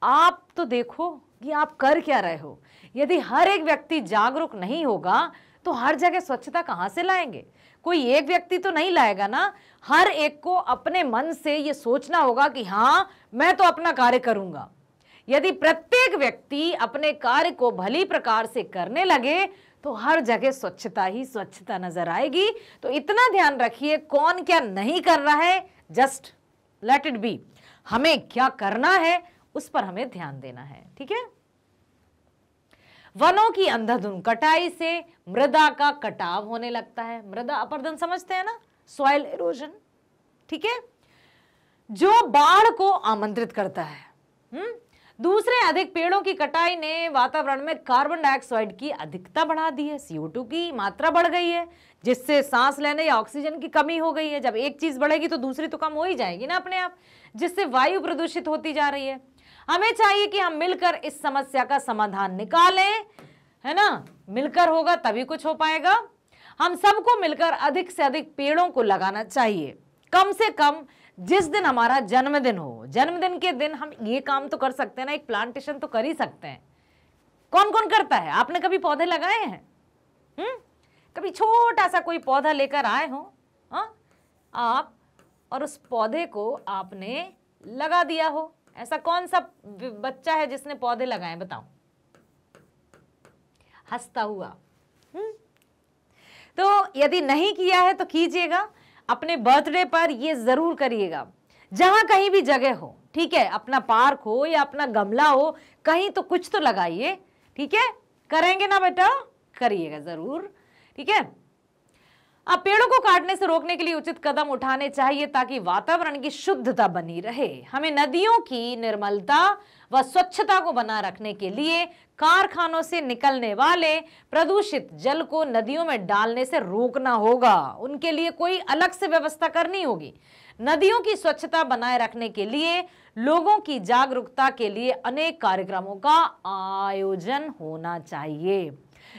आप तो देखो कि आप कर क्या रहे हो। यदि हर एक व्यक्ति जागरूक नहीं होगा तो हर जगह स्वच्छता कहां से लाएंगे? कोई एक व्यक्ति तो नहीं लाएगा ना। हर एक को अपने मन से ये सोचना होगा कि हां, मैं तो अपना कार्य करूंगा। यदि प्रत्येक व्यक्ति अपने कार्य को भली प्रकार से करने लगे तो हर जगह स्वच्छता ही स्वच्छता नजर आएगी। तो इतना ध्यान रखिए, कौन क्या नहीं कर रहा है, जस्ट लेट इट बी। हमें क्या करना है उस पर हमें ध्यान देना है, ठीक है। वनों की अंधाधुंध कटाई से मृदा का कटाव होने लगता है। मृदा अपरदन समझते हैं ना, सॉइल इरोजन, ठीक है, जो बाढ़ को आमंत्रित करता है। दूसरे, अधिक पेड़ों की कटाई ने वातावरण में कार्बन डाइऑक्साइड की अधिकता बढ़ा दी है। CO2 की मात्रा बढ़ गई है, जिससे सांस लेने या ऑक्सीजन की कमी हो गई है। जब एक चीज बढ़ेगी तो दूसरी तो कम हो ही जाएगी ना अपने आप, जिससे वायु प्रदूषित होती जा रही है। हमें चाहिए कि हम मिलकर इस समस्या का समाधान निकालें, है ना। मिलकर होगा तभी कुछ हो पाएगा। हम सबको मिलकर अधिक से अधिक पेड़ों को लगाना चाहिए। कम से कम जिस दिन हमारा जन्मदिन हो, जन्मदिन के दिन हम ये काम तो कर सकते हैं ना, एक प्लांटेशन तो कर ही सकते हैं। कौन कौन करता है? आपने कभी पौधे लगाए हैं? कभी छोटा सा कोई पौधा लेकर आए हो आप, और उस पौधे को आपने लगा दिया हो? ऐसा कौन सा बच्चा है जिसने पौधे लगाए, बताओ? हंसता हुआ। तो यदि नहीं किया है तो कीजिएगा। अपने बर्थडे पर ये जरूर करिएगा, जहां कहीं भी जगह हो, ठीक है, अपना पार्क हो या अपना गमला हो, कहीं तो कुछ तो लगाइए, ठीक है। करेंगे ना बेटा? करिएगा जरूर, ठीक है। अब पेड़ों को काटने से रोकने के लिए उचित कदम उठाने चाहिए ताकि वातावरण की शुद्धता बनी रहे। हमें नदियों की निर्मलता व स्वच्छता को बनाए रखने के लिए कारखानों से निकलने वाले प्रदूषित जल को नदियों में डालने से रोकना होगा। उनके लिए कोई अलग से व्यवस्था करनी होगी। नदियों की स्वच्छता बनाए रखने के लिए लोगों की जागरूकता के लिए अनेक कार्यक्रमों का आयोजन होना चाहिए।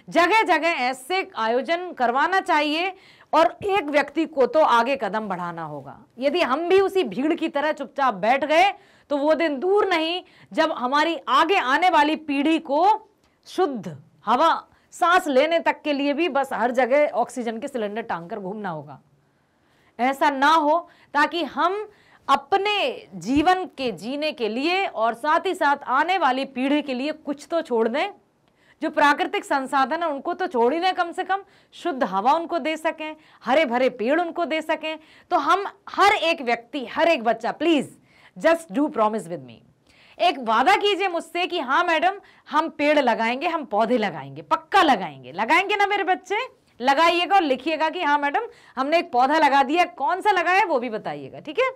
जगह जगह ऐसे आयोजन करवाना चाहिए और एक व्यक्ति को तो आगे कदम बढ़ाना होगा। यदि हम भी उसी भीड़ की तरह चुपचाप बैठ गए तो वो दिन दूर नहीं जब हमारी आगे आने वाली पीढ़ी को शुद्ध हवा सांस लेने तक के लिए भी बस हर जगह ऑक्सीजन के सिलेंडर टांग कर घूमना होगा। ऐसा ना हो, ताकि हम अपने जीवन के जीने के लिए और साथ ही साथ आने वाली पीढ़ी के लिए कुछ तो छोड़ दें। जो प्राकृतिक संसाधन है उनको तो छोड़ ही दें, कम से कम शुद्ध हवा उनको दे सकें, हरे भरे पेड़ उनको दे सकें। तो हम हर एक व्यक्ति, हर एक बच्चा, please just do promise with me, एक वादा कीजिए मुझसे कि हाँ मैडम, हम पेड़ लगाएंगे, हम पौधे लगाएंगे, पक्का लगाएंगे। लगाएंगे ना मेरे बच्चे? लगाइएगा और लिखिएगा कि हाँ मैडम, हमने एक पौधा लगा दिया। कौन सा लगाया वो भी बताइएगा, ठीक है।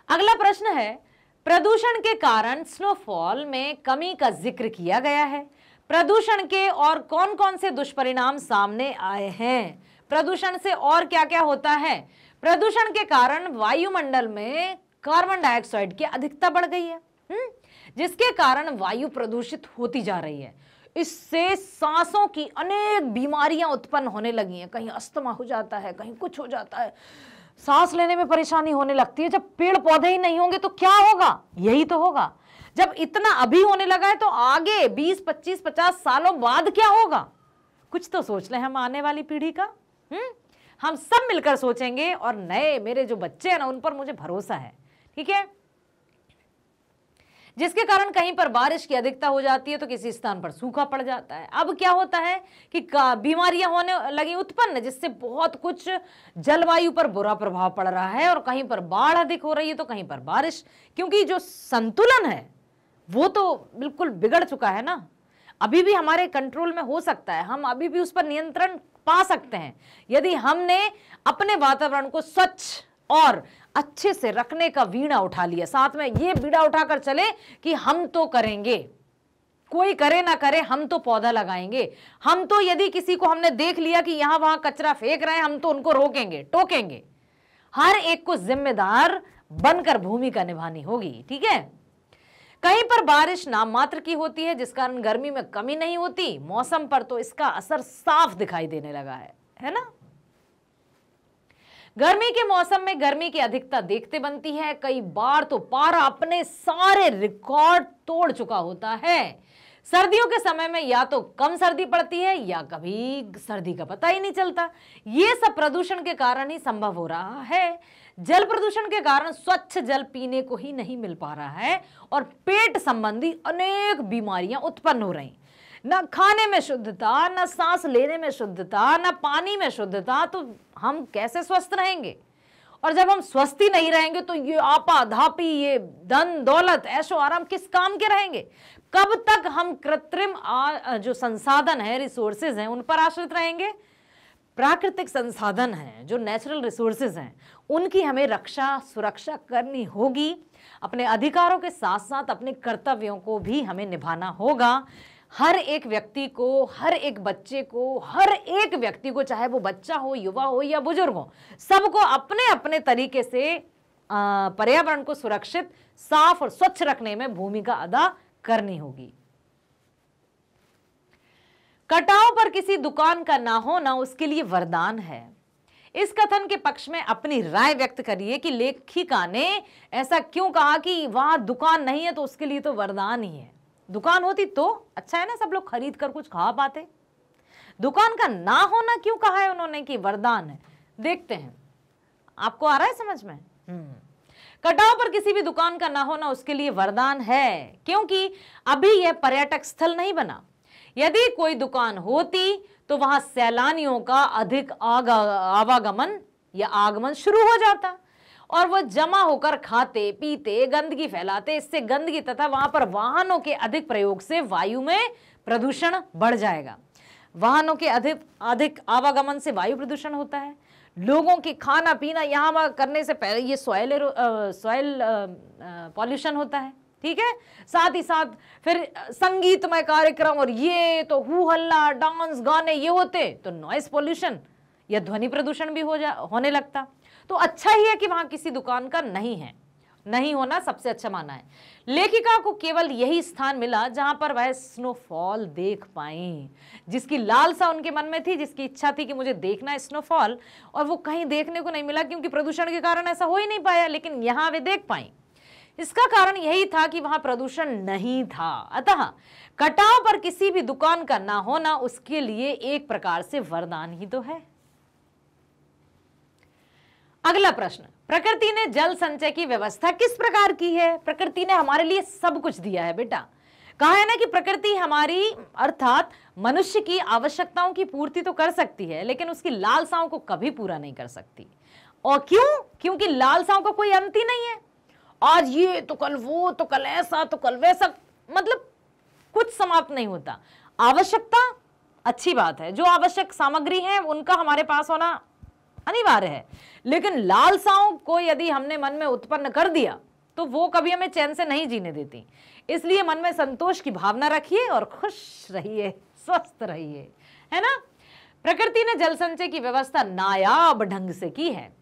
अगला प्रश्न है, प्रदूषण के कारण स्नोफॉल में कमी का जिक्र किया गया है। प्रदूषण के और कौन कौन से दुष्परिणाम सामने आए हैं? प्रदूषण से और क्या क्या होता है? प्रदूषण के कारण वायुमंडल में कार्बन डाइऑक्साइड की अधिकता बढ़ गई है, जिसके कारण वायु प्रदूषित होती जा रही है। इससे सांसों की अनेक बीमारियां उत्पन्न होने लगी हैं। कहीं अस्थमा हो जाता है, कहीं कुछ हो जाता है, सांस लेने में परेशानी होने लगती है। जब पेड़ पौधे ही नहीं होंगे तो क्या होगा? यही तो होगा। जब इतना अभी होने लगा है तो आगे 20, 25, 50 सालों बाद क्या होगा? कुछ तो सोच लें हम आने वाली पीढ़ी का। हम सब मिलकर सोचेंगे और नए मेरे जो बच्चे हैं ना उन पर मुझे भरोसा है, ठीक है। जिसके कारण कहीं पर बारिश की अधिकता हो जाती है तो किसी स्थान पर सूखा पड़ जाता है। अब क्या होता है कि बीमारियां होने लगी उत्पन्न, जिससे बहुत कुछ जलवायु पर बुरा प्रभाव पड़ रहा है, और कहीं पर बाढ़ अधिक हो रही है तो कहीं पर बारिश, क्योंकि जो संतुलन है वो तो बिल्कुल बिगड़ चुका है ना। अभी भी हमारे कंट्रोल में हो सकता है, हम अभी भी उस पर नियंत्रण पा सकते हैं यदि हमने अपने वातावरण को स्वच्छ और अच्छे से रखने का बीड़ा उठा लिया। साथ में ये बीड़ा उठाकर चले कि हम तो करेंगे, कोई करे ना करे हम तो पौधा लगाएंगे। हम तो यदि किसी को हमने देख लिया कि यहां वहां कचरा फेंक रहे हैं, हम तो उनको रोकेंगे टोकेंगे। हर एक को जिम्मेदार बनकर भूमिका निभानी होगी, ठीक है। कहीं पर बारिश नाम मात्र की होती है, जिस कारण गर्मी में कमी नहीं होती। मौसम पर तो इसका असर साफ दिखाई देने लगा है ना। गर्मी के मौसम में गर्मी की अधिकता देखते बनती है। कई बार तो पारा अपने सारे रिकॉर्ड तोड़ चुका होता है। सर्दियों के समय में या तो कम सर्दी पड़ती है या कभी सर्दी का पता ही नहीं चलता। ये सब प्रदूषण के कारण ही संभव हो रहा है। जल प्रदूषण के कारण स्वच्छ जल पीने को ही नहीं मिल पा रहा है और पेट संबंधी अनेक बीमारियां उत्पन्न हो रही। न खाने में शुद्धता, न सांस लेने में शुद्धता, न पानी में शुद्धता, तो हम कैसे स्वस्थ रहेंगे। और जब हम स्वस्थ ही नहीं रहेंगे तो ये आपाधापी, ये धन दौलत, ऐशो आराम किस काम के रहेंगे। कब तक हम कृत्रिम जो संसाधन है, रिसोर्सेज हैं, उन पर आश्रित रहेंगे। प्राकृतिक संसाधन हैं, जो नेचुरल रिसोर्सेज हैं, उनकी हमें रक्षा सुरक्षा करनी होगी। अपने अधिकारों के साथ साथ अपने कर्तव्यों को भी हमें निभाना होगा। हर एक व्यक्ति को, हर एक बच्चे को, हर एक व्यक्ति को, चाहे वो बच्चा हो, युवा हो या बुजुर्ग हो, सबको अपने अपने तरीके से पर्यावरण को सुरक्षित, साफ और स्वच्छ रखने में भूमिका अदा करनी होगी। कटाव पर किसी दुकान का ना होना उसके लिए वरदान है। इस कथन के पक्ष में अपनी राय व्यक्त करिए कि लेखिका ने ऐसा क्यों कहा कि वहां दुकान नहीं है तो उसके लिए तो वरदान ही है। दुकान होती तो अच्छा है ना, सब लोग खरीद कर कुछ खा पाते। दुकान का ना होना क्यों कहा है उन्होंने कि वरदान है, देखते हैं। आपको आ रहा है समझ में? कटाव पर किसी भी दुकान का ना होना उसके लिए वरदान है, क्योंकि अभी यह पर्यटक स्थल नहीं बना। यदि कोई दुकान होती तो वहां सैलानियों का अधिक आवागमन या आगमन शुरू हो जाता और वह जमा होकर खाते पीते गंदगी फैलाते। इससे गंदगी तथा वहां पर वाहनों के अधिक प्रयोग से वायु में प्रदूषण बढ़ जाएगा। वाहनों के अधिक आवागमन से वायु प्रदूषण होता है। लोगों की खाना पीना यहाँ वहाँ करने से पहले ये सॉइल पॉल्यूशन होता है, ठीक है। साथ ही साथ फिर संगीतमय कार्यक्रम और ये तो हू हल्ला, डांस, गाने ये होते तो नॉइस पॉल्यूशन या ध्वनि प्रदूषण भी होने लगता। तो अच्छा ही है कि वहां किसी दुकान का नहीं होना सबसे अच्छा माना है। लेखिका को केवल यही स्थान मिला जहां पर वह स्नोफॉल देख पाई, जिसकी लालसा उनके मन में थी, जिसकी इच्छा थी कि मुझे देखना है स्नोफॉल, और वो कहीं देखने को नहीं मिला क्योंकि प्रदूषण के कारण ऐसा हो ही नहीं पाया। लेकिन यहां वे देख पाई। इसका कारण यही था कि वहां प्रदूषण नहीं था। अतः कटाव पर किसी भी दुकान का ना होना उसके लिए एक प्रकार से वरदान ही तो है। अगला प्रश्न, प्रकृति ने जल संचय की व्यवस्था किस प्रकार की है? प्रकृति ने हमारे लिए सब कुछ दिया है बेटा। कहा है ना कि प्रकृति हमारी अर्थात मनुष्य की आवश्यकताओं की पूर्ति तो कर सकती है, लेकिन उसकी लालसाओं को कभी पूरा नहीं कर सकती। और क्यों? क्योंकि लालसाओं का कोई अंत ही नहीं है। आज ये तो कल वो, तो कल ऐसा, तो कल वैसा, मतलब कुछ समाप्त नहीं होता। आवश्यकता अच्छी बात है, जो आवश्यक सामग्री है उनका हमारे पास होना अनिवार्य है, लेकिन लालसाओं को यदि हमने मन में उत्पन्न कर दिया तो वो कभी हमें चैन से नहीं जीने देती। इसलिए मन में संतोष की भावना रखिए और खुश रहिए, स्वस्थ रहिए, है ना। प्रकृति ने जल संचय की व्यवस्था नायाब ढंग से की है।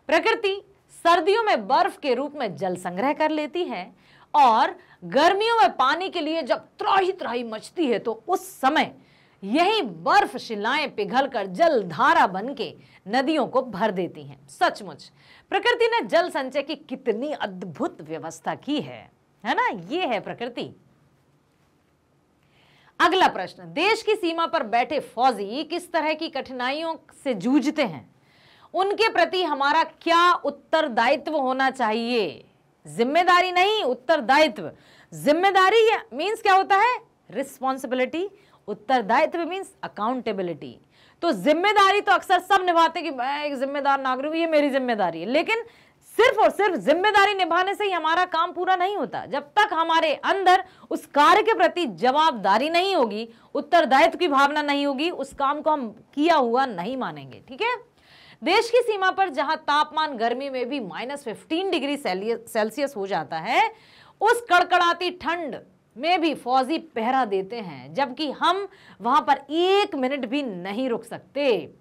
प्रकृति सर्दियों में बर्फ के रूप में जल संग्रह कर लेती है और गर्मियों में पानी के लिए जब त्राही त्राही मचती है तो उस समय यही बर्फ शिलाएं पिघलकर जल धारा बनके नदियों को भर देती हैं। सचमुच प्रकृति ने जल संचय की कितनी अद्भुत व्यवस्था की है ना। ये है प्रकृति। अगला प्रश्न, देश की सीमा पर बैठे फौजी किस तरह की कठिनाइयों से जूझते हैं, उनके प्रति हमारा क्या उत्तरदायित्व होना चाहिए। जिम्मेदारी नहीं, उत्तरदायित्व। जिम्मेदारी मीन्स क्या होता है, रिस्पॉन्सिबिलिटी। उत्तरदायित्व मीन्स अकाउंटेबिलिटी। तो जिम्मेदारी तो अक्सर सब निभाते कि मैं एक जिम्मेदार नागरिक हूं, ये मेरी जिम्मेदारी है, लेकिन सिर्फ और सिर्फ जिम्मेदारी निभाने से ही हमारा काम पूरा नहीं होता। जब तक हमारे अंदर उस कार्य के प्रति जवाबदारी नहीं होगी, उत्तरदायित्व की भावना नहीं होगी, उस काम को हम किया हुआ नहीं मानेंगे। ठीक है। देश की सीमा पर जहां तापमान गर्मी में भी -15 डिग्री सेल्सियस हो जाता है, उस कड़कड़ाती ठंड में भी फौजी पहरा देते हैं, जबकि हम वहां पर 1 मिनट भी नहीं रुक सकते।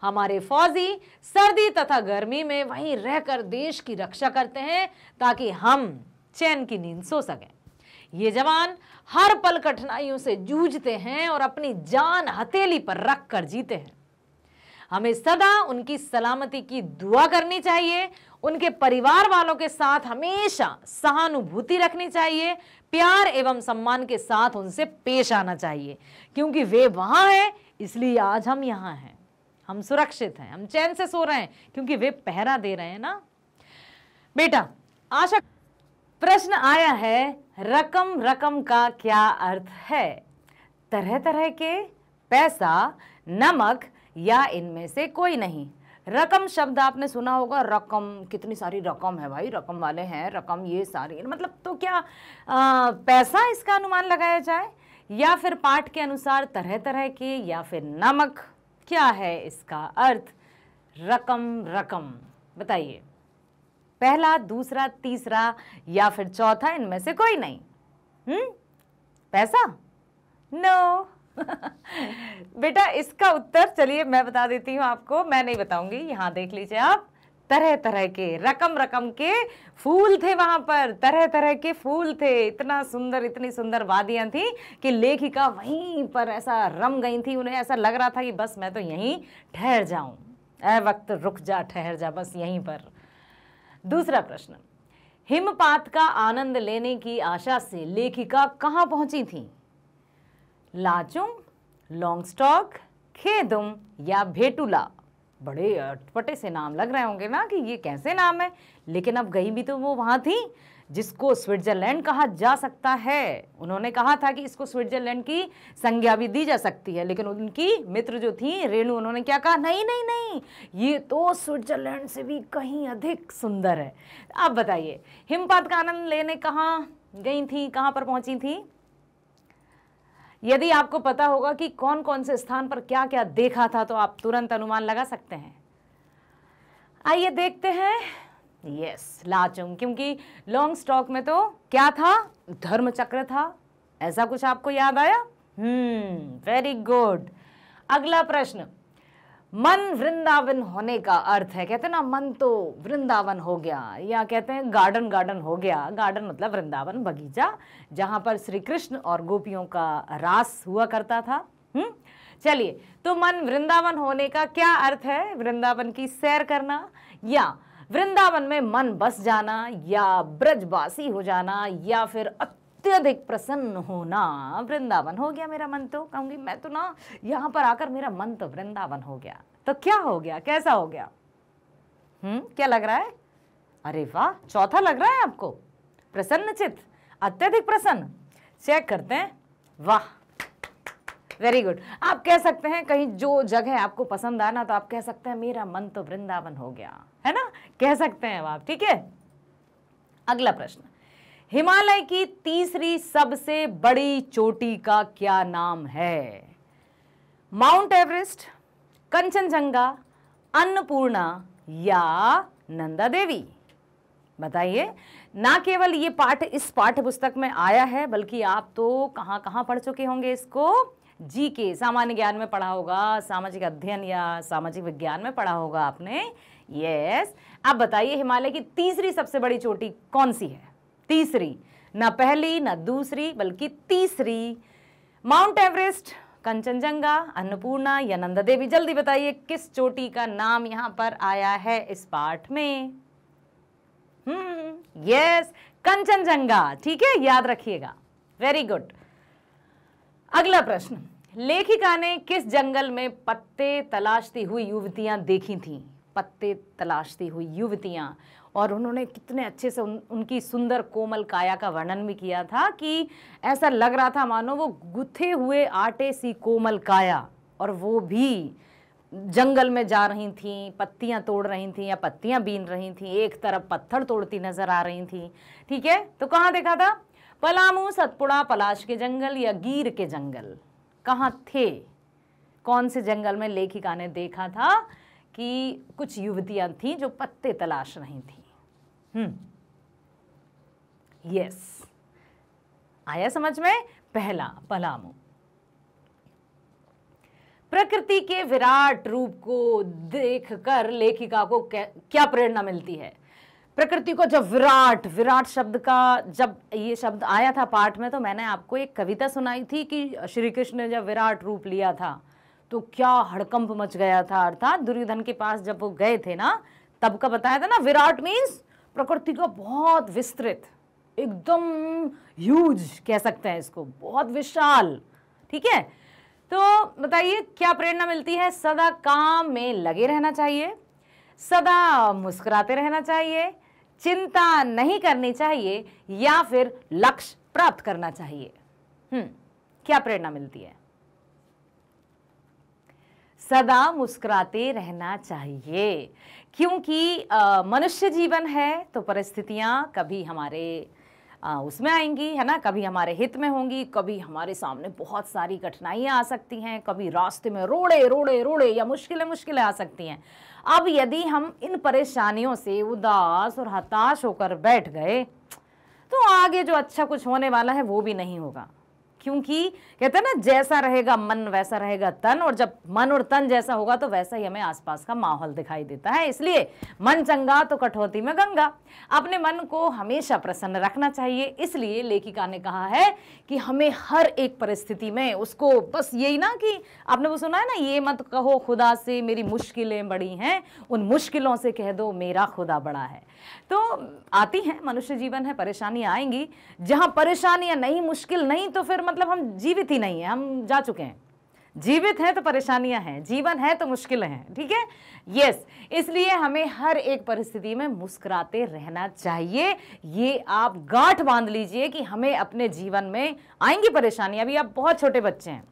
हमारे फौजी सर्दी तथा गर्मी में वहीं रहकर देश की रक्षा करते हैं ताकि हम चैन की नींद सो सकें। ये जवान हर पल कठिनाइयों से जूझते हैं और अपनी जान हथेली पर रख कर जीते हैं। हमें सदा उनकी सलामती की दुआ करनी चाहिए, उनके परिवार वालों के साथ हमेशा सहानुभूति रखनी चाहिए, प्यार एवं सम्मान के साथ उनसे पेश आना चाहिए, क्योंकि वे वहां हैं इसलिए आज हम यहाँ हैं, हम सुरक्षित हैं, हम चैन से सो रहे हैं क्योंकि वे पहरा दे रहे हैं ना। बेटा आशा, प्रश्न आया है, रकम रकम का क्या अर्थ है। तरह तरह के, पैसा, नमक या इनमें से कोई नहीं। रकम शब्द आपने सुना होगा, रकम, कितनी सारी रकम है भाई, रकम वाले हैं, रकम ये सारी, मतलब तो क्या पैसा इसका अनुमान लगाया जाए, या फिर पाठ के अनुसार तरह तरह के, या फिर नमक, क्या है इसका अर्थ। रकम रकम बताइए, पहला, दूसरा, तीसरा या फिर चौथा, इनमें से कोई नहीं। पैसा? नो। बेटा इसका उत्तर चलिए मैं बता देती हूँ आपको, मैं नहीं बताऊंगी, यहां देख लीजिए आप। तरह तरह के, रकम रकम के फूल थे वहां पर, तरह तरह के फूल थे, इतना सुंदर, इतनी सुंदर वादियां थी कि लेखिका वहीं पर ऐसा रम गई थी, उन्हें ऐसा लग रहा था कि बस मैं तो यहीं ठहर जाऊं, ऐ वक्त रुक जा, ठहर जा, बस यहीं पर। दूसरा प्रश्न, हिमपात का आनंद लेने की आशा से लेखिका कहां पहुंची थी। लाचुंग, लॉन्गस्टॉक, खेदुम या भेटुला। बड़े अटपटे से नाम लग रहे होंगे ना कि ये कैसे नाम है, लेकिन अब गई भी तो वो वहां थी जिसको स्विट्जरलैंड कहा जा सकता है। उन्होंने कहा था कि इसको स्विट्जरलैंड की संज्ञा भी दी जा सकती है, लेकिन उनकी मित्र जो थी रेणु, उन्होंने क्या कहा, नहीं नहीं नहीं, ये तो स्विट्जरलैंड से भी कहीं अधिक सुंदर है। अब बताइए, हिमपात का आनंद लेने कहाँ गई थी, कहाँ पर पहुंची थी। यदि आपको पता होगा कि कौन कौन से स्थान पर क्या क्या देखा था तो आप तुरंत अनुमान लगा सकते हैं। आइए देखते हैं। यस, लाचुंग, क्योंकि लॉन्ग स्टॉक में तो क्या था, धर्म चक्र था, ऐसा कुछ आपको याद आया। Very good. अगला प्रश्न, मन वृंदावन होने का अर्थ है। कहते हैं ना, मन तो वृंदावन हो गया, या कहते हैं गार्डन गार्डन हो गया। गार्डन मतलब वृंदावन, बगीचा, जहां पर श्री कृष्ण और गोपियों का रास हुआ करता था। चलिए, तो मन वृंदावन होने का क्या अर्थ है। वृंदावन की सैर करना, या वृंदावन में मन बस जाना, या ब्रजवासी हो जाना, या फिर अत्यधिक प्रसन्न होना। वृंदावन हो गया मेरा मन, तो कहूंगी मैं तो ना यहां पर आकर मेरा मन तो वृंदावन हो गया। तो क्या हो गया, कैसा हो गया। क्या लग रहा है। अरे वाह, चौथा लग रहा है आपको, प्रसन्नचित, अत्यधिक प्रसन्न। चेक करते हैं। वाह, वेरी गुड। आप कह सकते हैं, कहीं जो जगह आपको पसंद आना तो आप कह सकते हैं मेरा मन तो वृंदावन हो गया, है ना, कह सकते हैं आप। ठीक है। अगला प्रश्न, हिमालय की तीसरी सबसे बड़ी चोटी का क्या नाम है। माउंट एवरेस्ट, कंचनजंगा, अन्नपूर्णा या नंदा देवी। बताइए। ना केवल ये पाठ इस पाठ्य पुस्तक में आया है, बल्कि आप तो कहां कहां पढ़ चुके होंगे इसको। जी के, सामान्य ज्ञान में पढ़ा होगा, सामाजिक अध्ययन या सामाजिक विज्ञान में पढ़ा होगा आपने। यस। अब बताइए, हिमालय की तीसरी सबसे बड़ी चोटी कौन सी है। तीसरी, ना पहली ना दूसरी, बल्कि तीसरी। माउंट एवरेस्ट, कंचनजंगा, अन्नपूर्णा या नंदा देवी। जल्दी बताइए, किस चोटी का नाम यहां पर आया है इस पाठ में। यस, कंचनजंगा। ठीक है, याद रखिएगा। Very good. अगला प्रश्न, लेखिका ने किस जंगल में पत्ते तलाशती हुई युवतियां देखी थीं? पत्ते तलाशती हुई युवतियां, और उन्होंने कितने अच्छे से उनकी सुंदर कोमल काया का वर्णन भी किया था कि ऐसा लग रहा था मानो वो गुथे हुए आटे सी कोमल काया, और वो भी जंगल में जा रही थीं, पत्तियां तोड़ रही थीं या पत्तियां बीन रही थीं, एक तरफ पत्थर तोड़ती नजर आ रही थीं। ठीक है, तो कहाँ देखा था? पलामू, सतपुड़ा, पलाश के जंगल या गीर के जंगल, कहाँ थे? कौन से जंगल में लेखिका ने देखा था कि कुछ युवतियां थीं जो पत्ते तलाश रही थीं? यस, आया समझ में? पहला, पलामू। प्रकृति के विराट रूप को देखकर लेखिका को क्या प्रेरणा मिलती है? प्रकृति को जब विराट, विराट शब्द का जब ये शब्द आया था पाठ में, तो मैंने आपको एक कविता सुनाई थी कि श्री कृष्ण ने जब विराट रूप लिया था तो क्या हड़कंप मच गया था। अर्थात दुर्योधन के पास जब वो गए थे ना, तब का बताया था ना, विराट मीन्स प्रकृति का बहुत विस्तृत, एकदम ह्यूज कह सकते हैं इसको, बहुत विशाल। ठीक है, तो बताइए क्या प्रेरणा मिलती है? सदा काम में लगे रहना चाहिए, सदा मुस्कुराते रहना चाहिए, चिंता नहीं करनी चाहिए, या फिर लक्ष्य प्राप्त करना चाहिए। क्या प्रेरणा मिलती है? सदा मुस्कुराते रहना चाहिए, क्योंकि मनुष्य जीवन है तो परिस्थितियां कभी हमारे उसमें आएंगी, है ना, कभी हमारे हित में होंगी, कभी हमारे सामने बहुत सारी कठिनाइयां आ सकती हैं, कभी रास्ते में रोड़े रोड़े रोड़े या मुश्किलें आ सकती हैं। अब यदि हम इन परेशानियों से उदास और हताश होकर बैठ गए तो आगे जो अच्छा कुछ होने वाला है वो भी नहीं होगा, क्योंकि कहते हैं ना, जैसा रहेगा मन वैसा रहेगा तन, और जब मन और तन जैसा होगा तो वैसा ही हमें आसपास का माहौल दिखाई देता है। इसलिए मन चंगा तो कठौती में गंगा, अपने मन को हमेशा प्रसन्न रखना चाहिए। इसलिए लेखिका ने कहा है कि हमें हर एक परिस्थिति में उसको, बस यही ना कि आपने वो सुना है ना, ये मत कहो खुदा से मेरी मुश्किलें बड़ी हैं, उन मुश्किलों से कह दो मेरा खुदा बड़ा है। तो आती हैं, मनुष्य जीवन है, परेशानियां आएंगी। जहां परेशानियां नहीं, मुश्किल नहीं, तो फिर मतलब हम जीवित ही नहीं है, हम जा चुके हैं। जीवित हैं तो परेशानियां हैं, जीवन है तो मुश्किलें हैं। ठीक है, यस, इसलिए हमें हर एक परिस्थिति में मुस्कुराते रहना चाहिए। ये आप गांठ बांध लीजिए कि हमें अपने जीवन में आएंगी परेशानियां। अभी आप बहुत छोटे बच्चे हैं,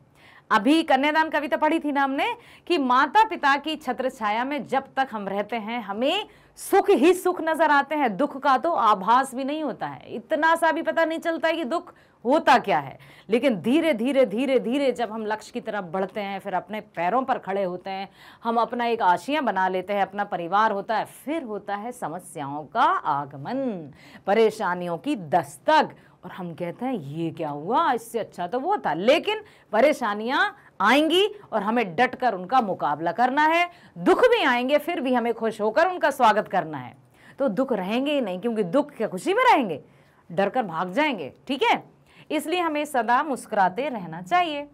अभी कन्यादान कविता पढ़ी थी ना हमने कि माता पिता की छत्र छाया में जब तक हम रहते हैं हमें सुख ही सुख नजर आते हैं, दुख का तो आभास भी नहीं होता है, इतना सा भी पता नहीं चलता है कि दुख होता क्या है। लेकिन धीरे धीरे धीरे धीरे जब हम लक्ष्य की तरफ बढ़ते हैं, फिर अपने पैरों पर खड़े होते हैं, हम अपना एक आशियां बना लेते हैं, अपना परिवार होता है, फिर होता है समस्याओं का आगमन, परेशानियों की दस्तक, और हम कहते हैं ये क्या हुआ, इससे अच्छा तो वो था। लेकिन परेशानियां आएंगी और हमें डटकर उनका मुकाबला करना है। दुख भी आएंगे, फिर भी हमें खुश होकर उनका स्वागत करना है। तो दुख रहेंगे ही नहीं, क्योंकि दुख क्या खुशी में रहेंगे, डरकर भाग जाएंगे। ठीक है, इसलिए हमें सदा मुस्कुराते रहना चाहिए।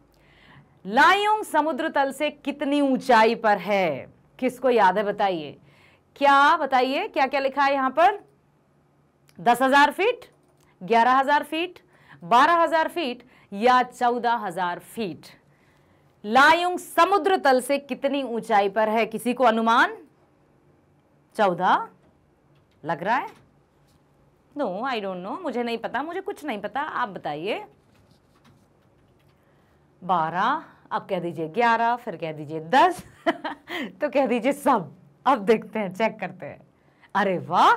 लायुंग समुद्र तल से कितनी ऊंचाई पर है? किसको याद है बताइए? क्या बताइए, क्या क्या लिखा है यहां पर? 10,000 फीट, 11,000 फीट, 12,000 फीट या 14,000 फीट? लायुंग समुद्र तल से कितनी ऊंचाई पर है? किसी को अनुमान? 14 लग रहा है? नो, आई डोंट नो, मुझे नहीं पता, मुझे कुछ नहीं पता, आप बताइए। 12, अब कह दीजिए 11, फिर कह दीजिए 10 तो कह दीजिए सब। अब देखते हैं, चेक करते हैं। अरे वाह,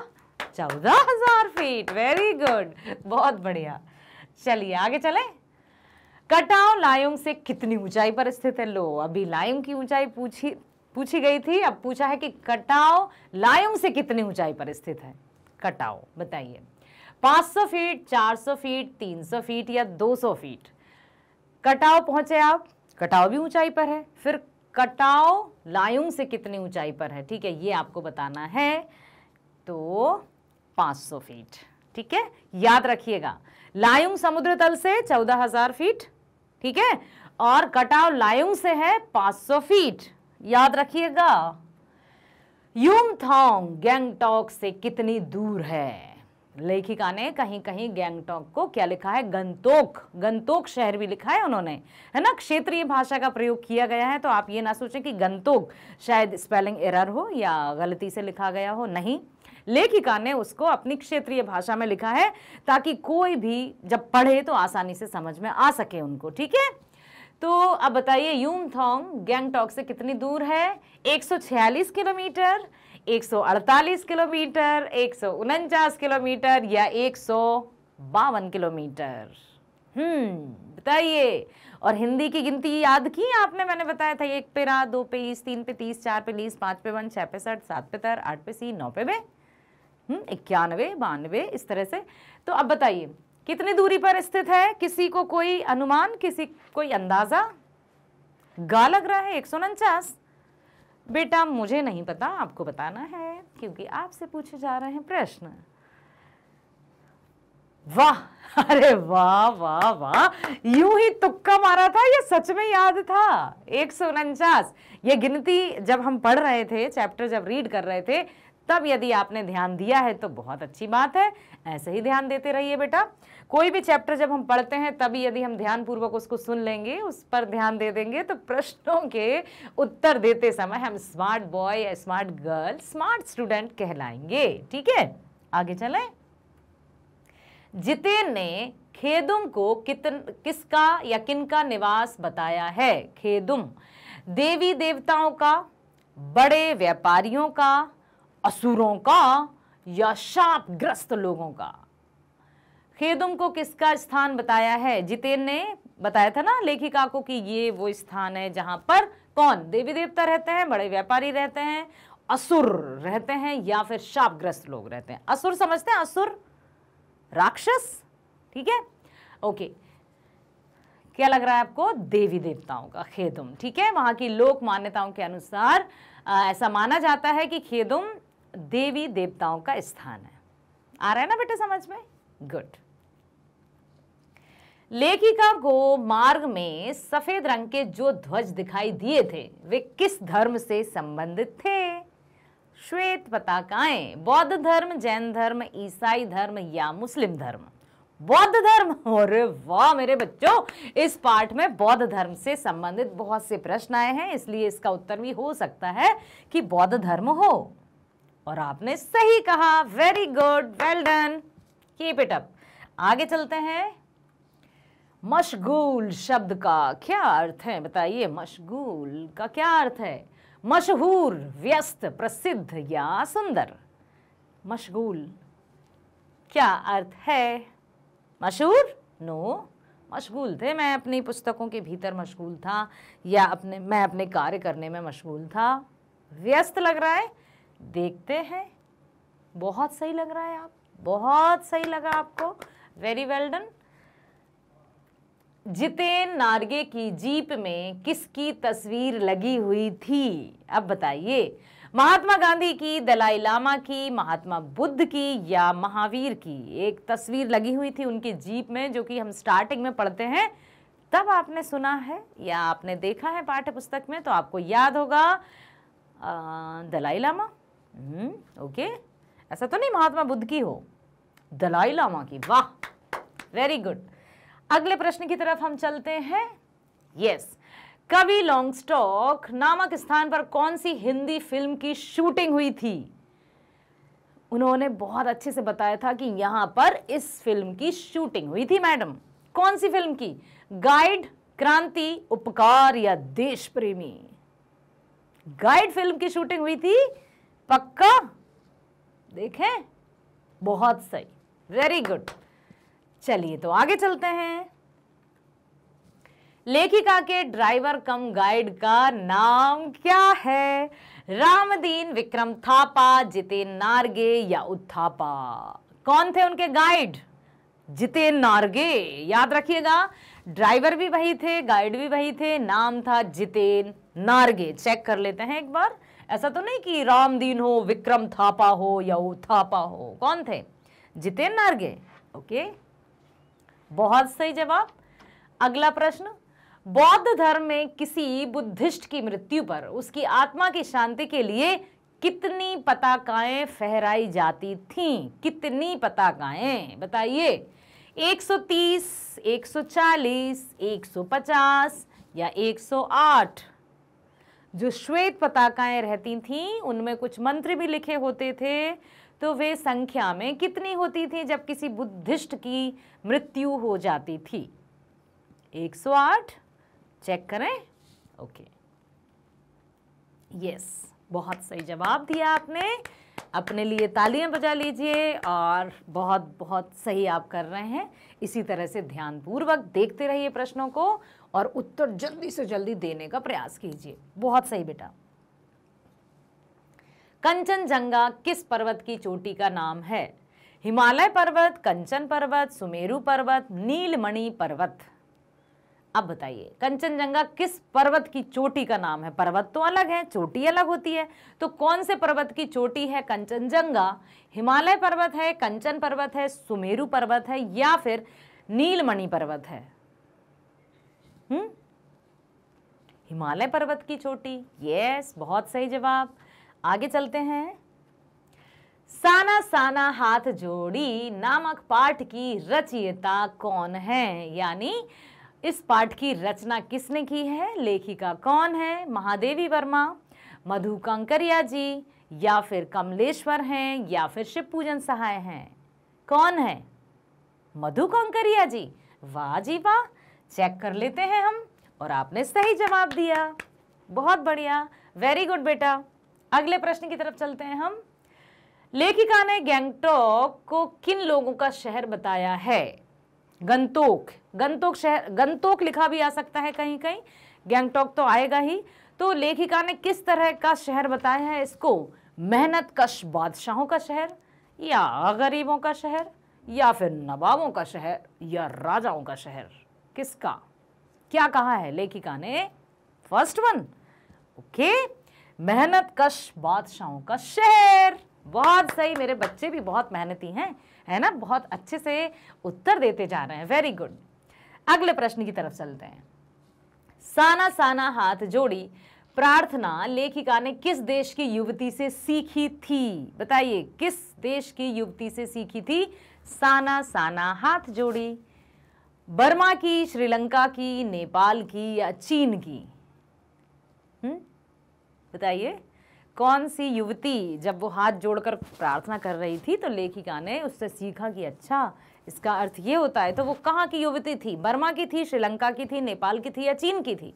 14,000 फीट, वेरी गुड, बहुत बढ़िया। चलिए आगे चलें। कटाव लायुंग से कितनी ऊंचाई पर स्थित है? लो, अभी लायुंग की ऊंचाई पूछी गई थी, अब पूछा है कि कटाव लायुंग से कितनी ऊंचाई पर स्थित है? कटाव बताइए, 500 फीट, 400 फीट, 300 फीट या 200 फीट? कटाव पहुंचे आप, कटाव भी ऊंचाई पर है, फिर कटाव लायुंग से कितनी ऊंचाई पर है? ठीक है, ये आपको बताना है। तो 500 फीट। ठीक है, याद रखिएगा, लायुंग समुद्र तल से 14,000 फीट, ठीक है, और कटाव लायुंग से है 500 फीट, याद रखिएगा। युमथांग गैंगटॉक से कितनी दूर है? लेखिका ने कहीं कहीं गैंगटॉक को क्या लिखा है, गंतोक, गंतोक शहर भी लिखा है उन्होंने, है ना। क्षेत्रीय भाषा का प्रयोग किया गया है, तो आप ये ना सोचें कि गंतोक शायद स्पेलिंग एरर हो या गलती से लिखा गया हो, नहीं, लेखिका ने उसको अपनी क्षेत्रीय भाषा में लिखा है ताकि कोई भी जब पढ़े तो आसानी से समझ में आ सके उनको, ठीक है। तो अब बताइए युमथांग गैंगटॉक से कितनी दूर है? 146 किलोमीटर, 148 किलोमीटर, 149 किलोमीटर या 152 किलोमीटर? बताइए। और हिंदी की गिनती याद की आपने? मैंने बताया था 1 पे रा, 2 पे ईस, 3 पे 30, 4 पे 20, 5 पे 1, 6 पे 60, 7 पे तर, 8 पे सी, 9 पे बे, 91, 92, इस तरह से। तो अब बताइए कितनी दूरी पर स्थित है? किसी को कोई अनुमान, किसी कोई अंदाजा? गा लग रहा है 149। बेटा मुझे नहीं पता, आपको बताना है क्योंकि आपसे पूछे जा रहे हैं प्रश्न। वाह, अरे वाह वाह वाह, यूं ही तुक्का मारा था, ये सच में याद था 149। ये गिनती जब हम पढ़ रहे थे, चैप्टर जब रीड कर रहे थे, तब यदि आपने ध्यान दिया है तो बहुत अच्छी बात है, ऐसे ही ध्यान देते रहिए बेटा। कोई भी चैप्टर जब हम पढ़ते हैं तभी यदि हम ध्यान पूर्वक उसको सुन लेंगे, उस पर ध्यान दे देंगे, तो प्रश्नों के उत्तर देते समय हम स्मार्ट बॉय या स्मार्ट गर्ल, स्मार्ट स्टूडेंट कहलाएंगे, ठीक है। आगे चलें। जितेन ने खेदुम को किसका या किनका निवास बताया है? खेदुम देवी देवताओं का, बड़े व्यापारियों का, असुरों का या शापग्रस्त लोगों का? खेदुम को किसका स्थान बताया है? जितेन ने बताया था ना लेखिका को कि ये वो स्थान है जहां पर कौन? देवी देवता रहते हैं, बड़े व्यापारी रहते हैं, असुर रहते हैं या फिर शापग्रस्त लोग रहते हैं। असुर समझते हैं? असुर राक्षस, ठीक है, ओके। क्या लग रहा है आपको? देवी देवताओं का खेदुम, ठीक है। वहां की लोक मान्यताओं के अनुसार ऐसा माना जाता है कि खेदुम देवी देवताओं का स्थान है। आ रहा है ना बेटे समझ में? गुड। लेखिका को मार्ग में सफेद रंग के जो ध्वज दिखाई दिए थे वे किस धर्म से संबंधित थे? श्वेत पताकाएं, बौद्ध धर्म, जैन धर्म, ईसाई धर्म या मुस्लिम धर्म? बौद्ध धर्म। अरे वाह मेरे बच्चों, इस पाठ में बौद्ध धर्म से संबंधित बहुत से प्रश्न आए हैं, इसलिए इसका उत्तर भी हो सकता है कि बौद्ध धर्म हो। और आपने सही कहा, very good, well done, keep it up. आगे चलते हैं। मशगूल शब्द का क्या अर्थ है? बताइए, मशगूल का क्या अर्थ है? मशहूर, व्यस्त, प्रसिद्ध या सुंदर? मशगूल क्या अर्थ है? मशहूर? नो, मशगूल थे, मैं अपनी पुस्तकों के भीतर मशगूल था, या मैं अपने कार्य करने में मशगूल था। व्यस्त लग रहा है, देखते हैं। बहुत सही लग रहा है, आप बहुत सही लगा आपको, very well done. Jiten Norgay की जीप में किसकी तस्वीर लगी हुई थी? अब बताइए, महात्मा गांधी की, दलाई लामा की, महात्मा बुद्ध की या महावीर की? एक तस्वीर लगी हुई थी उनकी जीप में, जो कि हम स्टार्टिंग में पढ़ते हैं, तब आपने सुना है या आपने देखा है पाठ्य पुस्तक में, तो आपको याद होगा दलाई लामा। ओके, ऐसा तो नहीं महात्मा बुद्ध की हो, दलाई लामा की। वाह, वेरी गुड। अगले प्रश्न की तरफ हम चलते हैं। यस, कवि लॉन्गस्टॉक नामक स्थान पर कौन सी हिंदी फिल्म की शूटिंग हुई थी? उन्होंने बहुत अच्छे से बताया था कि यहां पर इस फिल्म की शूटिंग हुई थी। मैडम, कौन सी फिल्म की? गाइड, क्रांति, उपकार या देश प्रेमी? गाइड फिल्म की शूटिंग हुई थी, पक्का? देखें, बहुत सही, वेरी गुड। चलिए तो आगे चलते हैं। लेखिका के ड्राइवर कम गाइड का नाम क्या है? रामदीन, विक्रम थापा, जितेन नार्गे या उत्थापा? कौन थे उनके गाइड? जितेन नार्गे, याद रखिएगा, ड्राइवर भी वही थे, गाइड भी वही थे, नाम था जितेन नार्गे। चेक कर लेते हैं एक बार, ऐसा तो नहीं कि रामदीन हो, विक्रम थापा हो या उत्थापा हो। कौन थे? जितेन नार्गे। ओके, बहुत सही जवाब। अगला प्रश्न, बौद्ध धर्म में किसी बुद्धिस्ट की मृत्यु पर उसकी आत्मा की शांति के लिए कितनी पताकाएं फहराई जाती थीं? कितनी पताकाएं बताइए? 130, 140, 150 या 108? जो श्वेत पताकाएं रहती थीं उनमें कुछ मंत्र भी लिखे होते थे, तो वे संख्या में कितनी होती थी जब किसी बुद्धिस्ट की मृत्यु हो जाती थी? 108? चेक करें। ओके, यस, बहुत सही जवाब दिया आपने। अपने लिए तालियां बजा लीजिए और बहुत बहुत सही आप कर रहे हैं। इसी तरह से ध्यानपूर्वक देखते रहिए प्रश्नों को और उत्तर जल्दी से जल्दी देने का प्रयास कीजिए। बहुत सही बेटा। कंचनजंगा किस पर्वत की चोटी का नाम है? हिमालय पर्वत, कंचन पर्वत, सुमेरु पर्वत, नीलमणि पर्वत? अब बताइए, कंचनजंगा किस पर्वत की चोटी का नाम है? पर्वत तो अलग है, चोटी अलग होती है, तो कौन से पर्वत की चोटी है कंचनजंगा? हिमालय पर्वत है, कंचन पर्वत है, सुमेरु पर्वत है या फिर नीलमणि पर्वत है? हिमालय पर्वत की चोटी। यस, बहुत सही जवाब। आगे चलते हैं। साना साना हाथ जोड़ी नामक पाठ की रचयिता कौन है? यानी इस पाठ की रचना किसने की है? लेखिका कौन है? महादेवी वर्मा, मधु कांकरिया जी या फिर कमलेश्वर हैं या फिर शिव पूजन सहाय हैं? कौन है? मधु कांकरिया जी। वाह जी वाह, चेक कर लेते हैं हम, और आपने सही जवाब दिया। बहुत बढ़िया, वेरी गुड बेटा। अगले प्रश्न की तरफ चलते हैं हम। लेखिका ने गंगटोक को किन लोगों का शहर बताया है? गंतोक, गंतोक शहर, गंतोक लिखा भी आ सकता है कहीं कहीं, गंगटोक तो आएगा ही। तो लेखिका ने किस तरह का शहर बताया है इसको? मेहनत कश बादशाहों का शहर या गरीबों का शहर या फिर नवाबों का शहर या राजाओं का शहर? किसका क्या कहा है लेखिका ने? First one. ओके, मेहनत कश बादशाहों का शहर। बहुत सही, मेरे बच्चे भी बहुत मेहनती हैं, है ना? बहुत अच्छे से उत्तर देते जा रहे हैं। Very good. अगले प्रश्न की तरफ चलते हैं। साना साना हाथ जोड़ी प्रार्थना लेखिका ने किस देश की युवती से सीखी थी? बताइए, किस देश की युवती से सीखी थी साना साना हाथ जोड़ी? बर्मा की, श्रीलंका की, नेपाल की या चीन की? बताइए, कौन सी युवती जब वो हाथ जोड़कर प्रार्थना कर रही थी तो लेखिका ने उससे सीखा कि अच्छा इसका अर्थ ये होता है, तो वो कहाँ की युवती थी? बर्मा की थी, श्रीलंका की थी, नेपाल की थी या चीन की थी?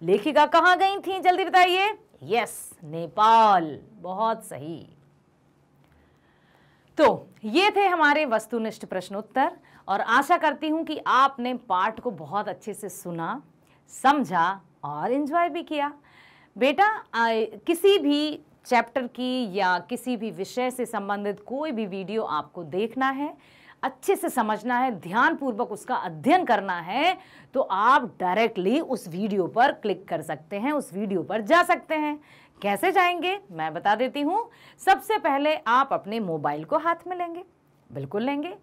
लेखिका कहाँ गई थी? जल्दी बताइए। यस, नेपाल। बहुत सही। तो ये थे हमारे वस्तुनिष्ठ प्रश्नोत्तर, और आशा करती हूं कि आपने पाठ को बहुत अच्छे से सुना, समझा और एंजॉय भी किया। बेटा, किसी भी चैप्टर की या किसी भी विषय से संबंधित कोई भी वीडियो आपको देखना है, अच्छे से समझना है, ध्यानपूर्वक उसका अध्ययन करना है, तो आप डायरेक्टली उस वीडियो पर क्लिक कर सकते हैं, उस वीडियो पर जा सकते हैं। कैसे जाएंगे मैं बता देती हूँ। सबसे पहले आप अपने मोबाइल को हाथ में लेंगे, बिल्कुल लेंगे,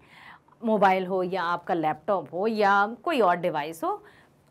मोबाइल हो या आपका लैपटॉप हो या कोई और डिवाइस हो,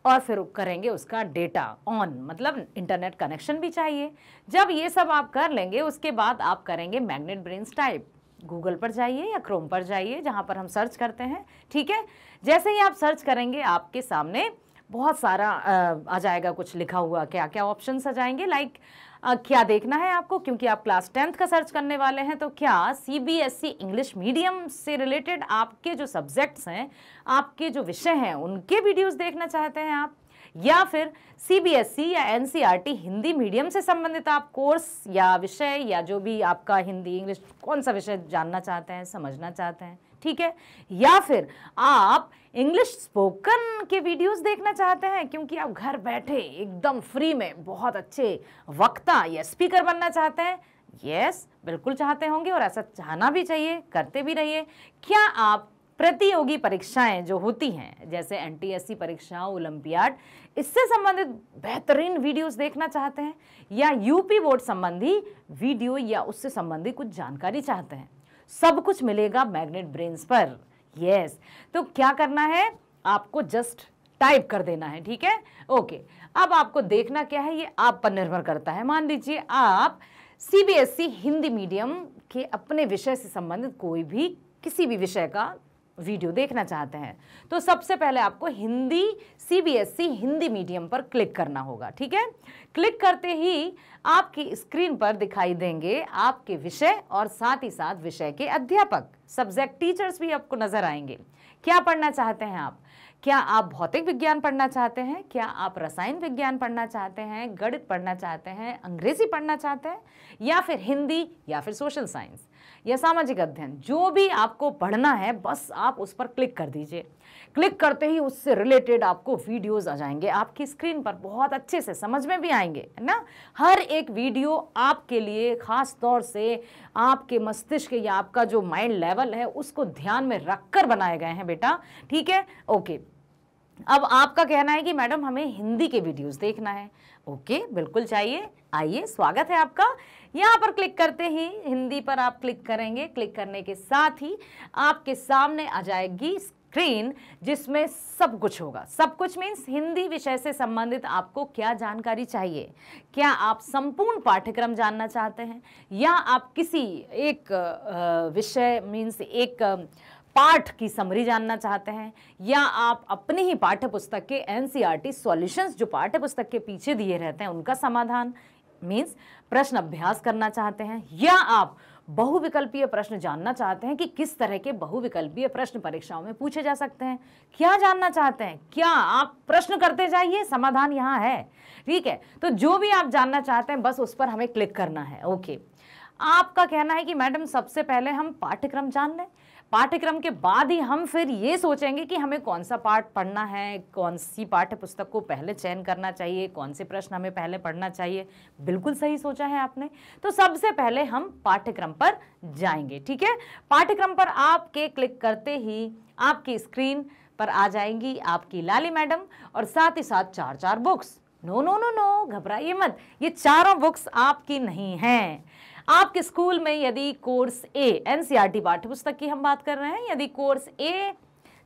और फिर करेंगे उसका डेटा ऑन, मतलब इंटरनेट कनेक्शन भी चाहिए। जब ये सब आप कर लेंगे उसके बाद आप करेंगे मैग्नेट ब्रेन्स टाइप। गूगल पर जाइए या क्रोम पर जाइए, जहाँ पर हम सर्च करते हैं, ठीक है। जैसे ही आप सर्च करेंगे आपके सामने बहुत सारा आ जाएगा, कुछ लिखा हुआ, क्या क्या ऑप्शंस आ जाएंगे। लाइक क्या देखना है आपको, क्योंकि आप क्लास 10th का सर्च करने वाले हैं, तो क्या CBSE इंग्लिश मीडियम से रिलेटेड आपके जो सब्जेक्ट्स हैं, आपके जो विषय हैं, उनके वीडियोस देखना चाहते हैं आप, या फिर CBSE या NCERT हिंदी मीडियम से संबंधित आप कोर्स या विषय या जो भी आपका हिंदी इंग्लिश कौन सा विषय जानना चाहते हैं, समझना चाहते हैं, ठीक है। या फिर आप इंग्लिश स्पोकन के वीडियोस देखना चाहते हैं, क्योंकि आप घर बैठे एकदम फ्री में बहुत अच्छे वक्ता या स्पीकर बनना चाहते हैं। यस, बिल्कुल चाहते होंगे, और ऐसा चाहना भी चाहिए, करते भी रहिए। क्या आप प्रतियोगी परीक्षाएं जो होती हैं, जैसे NTSC परीक्षा, ओलंपियाड, इससे संबंधित बेहतरीन वीडियोस देखना चाहते हैं, या यूपी बोर्ड संबंधी वीडियो या उससे संबंधी कुछ जानकारी चाहते हैं? सब कुछ मिलेगा मैग्नेट ब्रेन्स पर। यस, तो क्या करना है, आपको जस्ट टाइप कर देना है, ठीक है। ओके, अब आपको देखना क्या है, ये आप पर निर्भर करता है। मान लीजिए आप सीबीएसई हिंदी मीडियम के अपने विषय से संबंधित कोई भी किसी भी विषय का वीडियो देखना चाहते हैं तो सबसे पहले आपको हिंदी सीबीएसई हिंदी मीडियम पर क्लिक करना होगा। ठीक है, क्लिक करते ही आपकी स्क्रीन पर दिखाई देंगे आपके विषय और साथ ही साथ विषय के अध्यापक, सब्जेक्ट टीचर्स भी आपको नजर आएंगे। क्या पढ़ना चाहते हैं आप? क्या आप भौतिक विज्ञान पढ़ना चाहते हैं? क्या आप रसायन विज्ञान पढ़ना चाहते हैं? गणित पढ़ना चाहते हैं? अंग्रेजी पढ़ना चाहते हैं? या फिर हिंदी या फिर सोशल साइंस या सामाजिक अध्ययन, जो भी आपको पढ़ना है बस आप उस पर क्लिक कर दीजिए। क्लिक करते ही उससे रिलेटेड आपको वीडियोस आ जाएंगे आपकी स्क्रीन पर, बहुत अच्छे से समझ में भी आएंगे, है ना। हर एक वीडियो आपके लिए खास तौर से आपके मस्तिष्क या आपका जो माइंड लेवल है उसको ध्यान में रखकर बनाए गए हैं बेटा। ठीक है, ओके। अब आपका कहना है कि मैडम हमें हिंदी के वीडियोस देखना है। ओके, बिल्कुल चाहिए, आइए, स्वागत है आपका। यहाँ पर क्लिक करते ही हिंदी पर आप क्लिक करेंगे। क्लिक करने के साथ ही आपके सामने आ जाएगी स्क्रीन जिसमें सब कुछ होगा। सब कुछ मीन्स हिंदी विषय से संबंधित आपको क्या जानकारी चाहिए। क्या आप संपूर्ण पाठ्यक्रम जानना चाहते हैं या आप किसी एक विषय मीन्स एक पाठ की समरी जानना चाहते हैं, या आप अपनी ही पाठ्य पुस्तक के एनसीईआरटी सॉल्यूशंस जो पाठ्य पुस्तक के पीछे दिए रहते हैं उनका समाधान मीन्स प्रश्न अभ्यास करना चाहते हैं, या आप बहुविकल्पीय प्रश्न जानना चाहते हैं कि किस तरह के बहुविकल्पीय प्रश्न परीक्षाओं में पूछे जा सकते हैं। क्या जानना चाहते हैं? क्या आप प्रश्न करते जाइए, समाधान यहाँ है। ठीक है, तो जो भी आप जानना चाहते हैं बस उस पर हमें क्लिक करना है। ओके, आपका कहना है कि मैडम सबसे पहले हम पाठ्यक्रम जान लें, पाठ्यक्रम के बाद ही हम फिर ये सोचेंगे कि हमें कौन सा पाठ पढ़ना है, कौन सी पाठ्य पुस्तक को पहले चयन करना चाहिए, कौन से प्रश्न हमें पहले पढ़ना चाहिए। बिल्कुल सही सोचा है आपने। तो सबसे पहले हम पाठ्यक्रम पर जाएंगे। ठीक है, पाठ्यक्रम पर आपके क्लिक करते ही आपकी स्क्रीन पर आ जाएंगी आपकी लाली मैडम और साथ ही साथ 4 books. No no no no, घबराइए मत, ये चारों बुक्स आपकी नहीं हैं। आपके स्कूल में यदि कोर्स ए एनसीईआरटी पाठ्यपुस्तक की हम बात कर रहे हैं, यदि कोर्स ए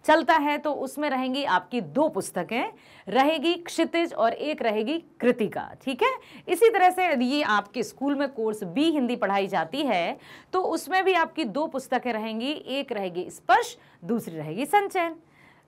चलता है तो उसमें रहेंगी आपकी 2 पुस्तकें, रहेगी क्षितिज और एक रहेगी कृतिका। ठीक है, इसी तरह से यदि ये आपके स्कूल में कोर्स बी हिंदी पढ़ाई जाती है तो उसमें भी आपकी 2 पुस्तकें रहेंगी, एक रहेगी स्पर्श, दूसरी रहेगी संचयन।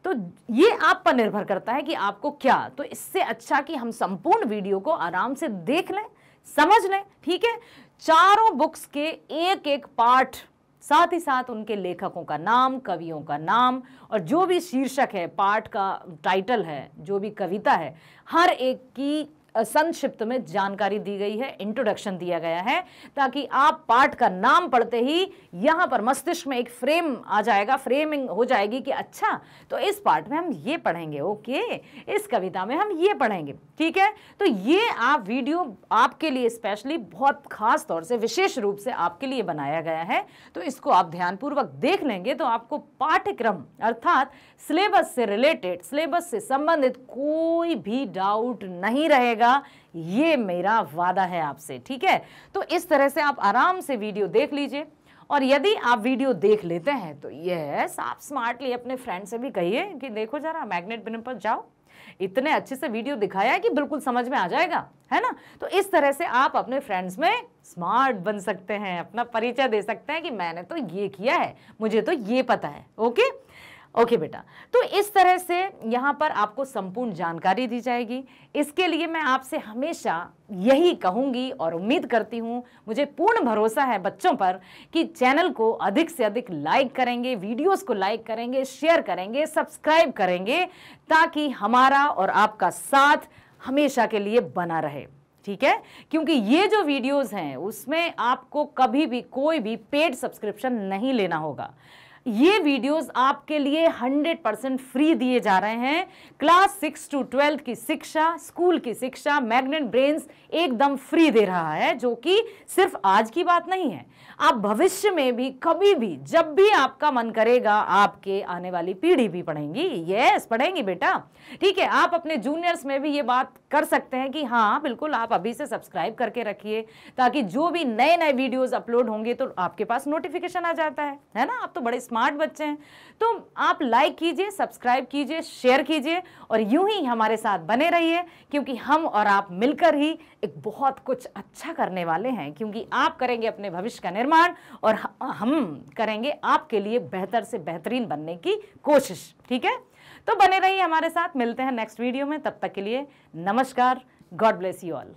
तो ये आप पर निर्भर करता है कि आपको क्या, तो इससे अच्छा कि हम संपूर्ण वीडियो को आराम से देख लें, समझ लें। ठीक है, चारों बुक्स के एक एक पाठ, साथ ही साथ उनके लेखकों का नाम, कवियों का नाम और जो भी शीर्षक है, पाठ का टाइटल है, जो भी कविता है, हर एक की संक्षिप्त में जानकारी दी गई है, इंट्रोडक्शन दिया गया है, ताकि आप पाठ का नाम पढ़ते ही यहाँ पर मस्तिष्क में एक फ्रेम आ जाएगा, फ्रेमिंग हो जाएगी कि अच्छा तो इस पाठ में हम ये पढ़ेंगे, ओके इस कविता में हम ये पढ़ेंगे। ठीक है, तो ये आप वीडियो आपके लिए स्पेशली बहुत खास तौर से विशेष रूप से आपके लिए बनाया गया है, तो इसको आप ध्यानपूर्वक देख लेंगे तो आपको पाठ्यक्रम अर्थात सिलेबस से रिलेटेड, सिलेबस से संबंधित कोई भी डाउट नहीं रहेगा। ये मेरा वादा है आपसे। ठीक है, तो इस तरह से आप आराम से वीडियो देख लीजिए और यदि आप वीडियो देख लेते हैं तो यस आप स्मार्टली अपने फ्रेंड से भी कहिए कि देखो जरा मैग्नेट ब्रेन पर जाओ, इतने अच्छे से वीडियो दिखाया है कि बिल्कुल समझ में आ जाएगा, है ना। तो इस तरह से आप अपने फ्रेंड्स में स्मार्ट बन सकते हैं, अपना परिचय दे सकते हैं कि मैंने तो ये किया है, मुझे तो ये पता है। ओके ओके बेटा, तो इस तरह से यहाँ पर आपको संपूर्ण जानकारी दी जाएगी। इसके लिए मैं आपसे हमेशा यही कहूँगी और उम्मीद करती हूँ, मुझे पूर्ण भरोसा है बच्चों पर कि चैनल को अधिक से अधिक लाइक करेंगे, वीडियोस को लाइक करेंगे, शेयर करेंगे, सब्सक्राइब करेंगे, ताकि हमारा और आपका साथ हमेशा के लिए बना रहे। ठीक है, क्योंकि ये जो वीडियोस हैं उसमें आपको कभी भी कोई भी पेड सब्सक्रिप्शन नहीं लेना होगा। ये वीडियोस आपके लिए 100% फ्री दिए जा रहे हैं। क्लास 6 to 12 की शिक्षा, स्कूल की शिक्षा मैग्नेट ब्रेन्स एकदम फ्री दे रहा है, जो कि सिर्फ आज की बात नहीं है, आप भविष्य में भी कभी भी जब भी आपका मन करेगा आपके आने वाली पीढ़ी भी पढ़ेंगी। यस पढ़ेंगी बेटा। ठीक है, आप अपने जूनियर्स में भी ये बात कर सकते हैं कि हाँ बिल्कुल आप अभी से सब्सक्राइब करके रखिए, ताकि जो भी नए नए वीडियोस अपलोड होंगे तो आपके पास नोटिफिकेशन आ जाता है ना। आप तो बड़े स्मार्ट बच्चे हैं। तो आप लाइक कीजिए, सब्सक्राइब कीजिए, शेयर कीजिए और यूं ही हमारे साथ बने रहिए, क्योंकि हम और आप मिलकर ही एक बहुत कुछ अच्छा करने वाले हैं। क्योंकि आप करेंगे अपने भविष्य का निर्माण और हम करेंगे आपके लिए बेहतर से बेहतरीन बनने की कोशिश। ठीक है, तो बने रहिए हमारे साथ, मिलते हैं नेक्स्ट वीडियो में। तब तक के लिए नमस्कार, गॉड ब्लेस यू ऑल।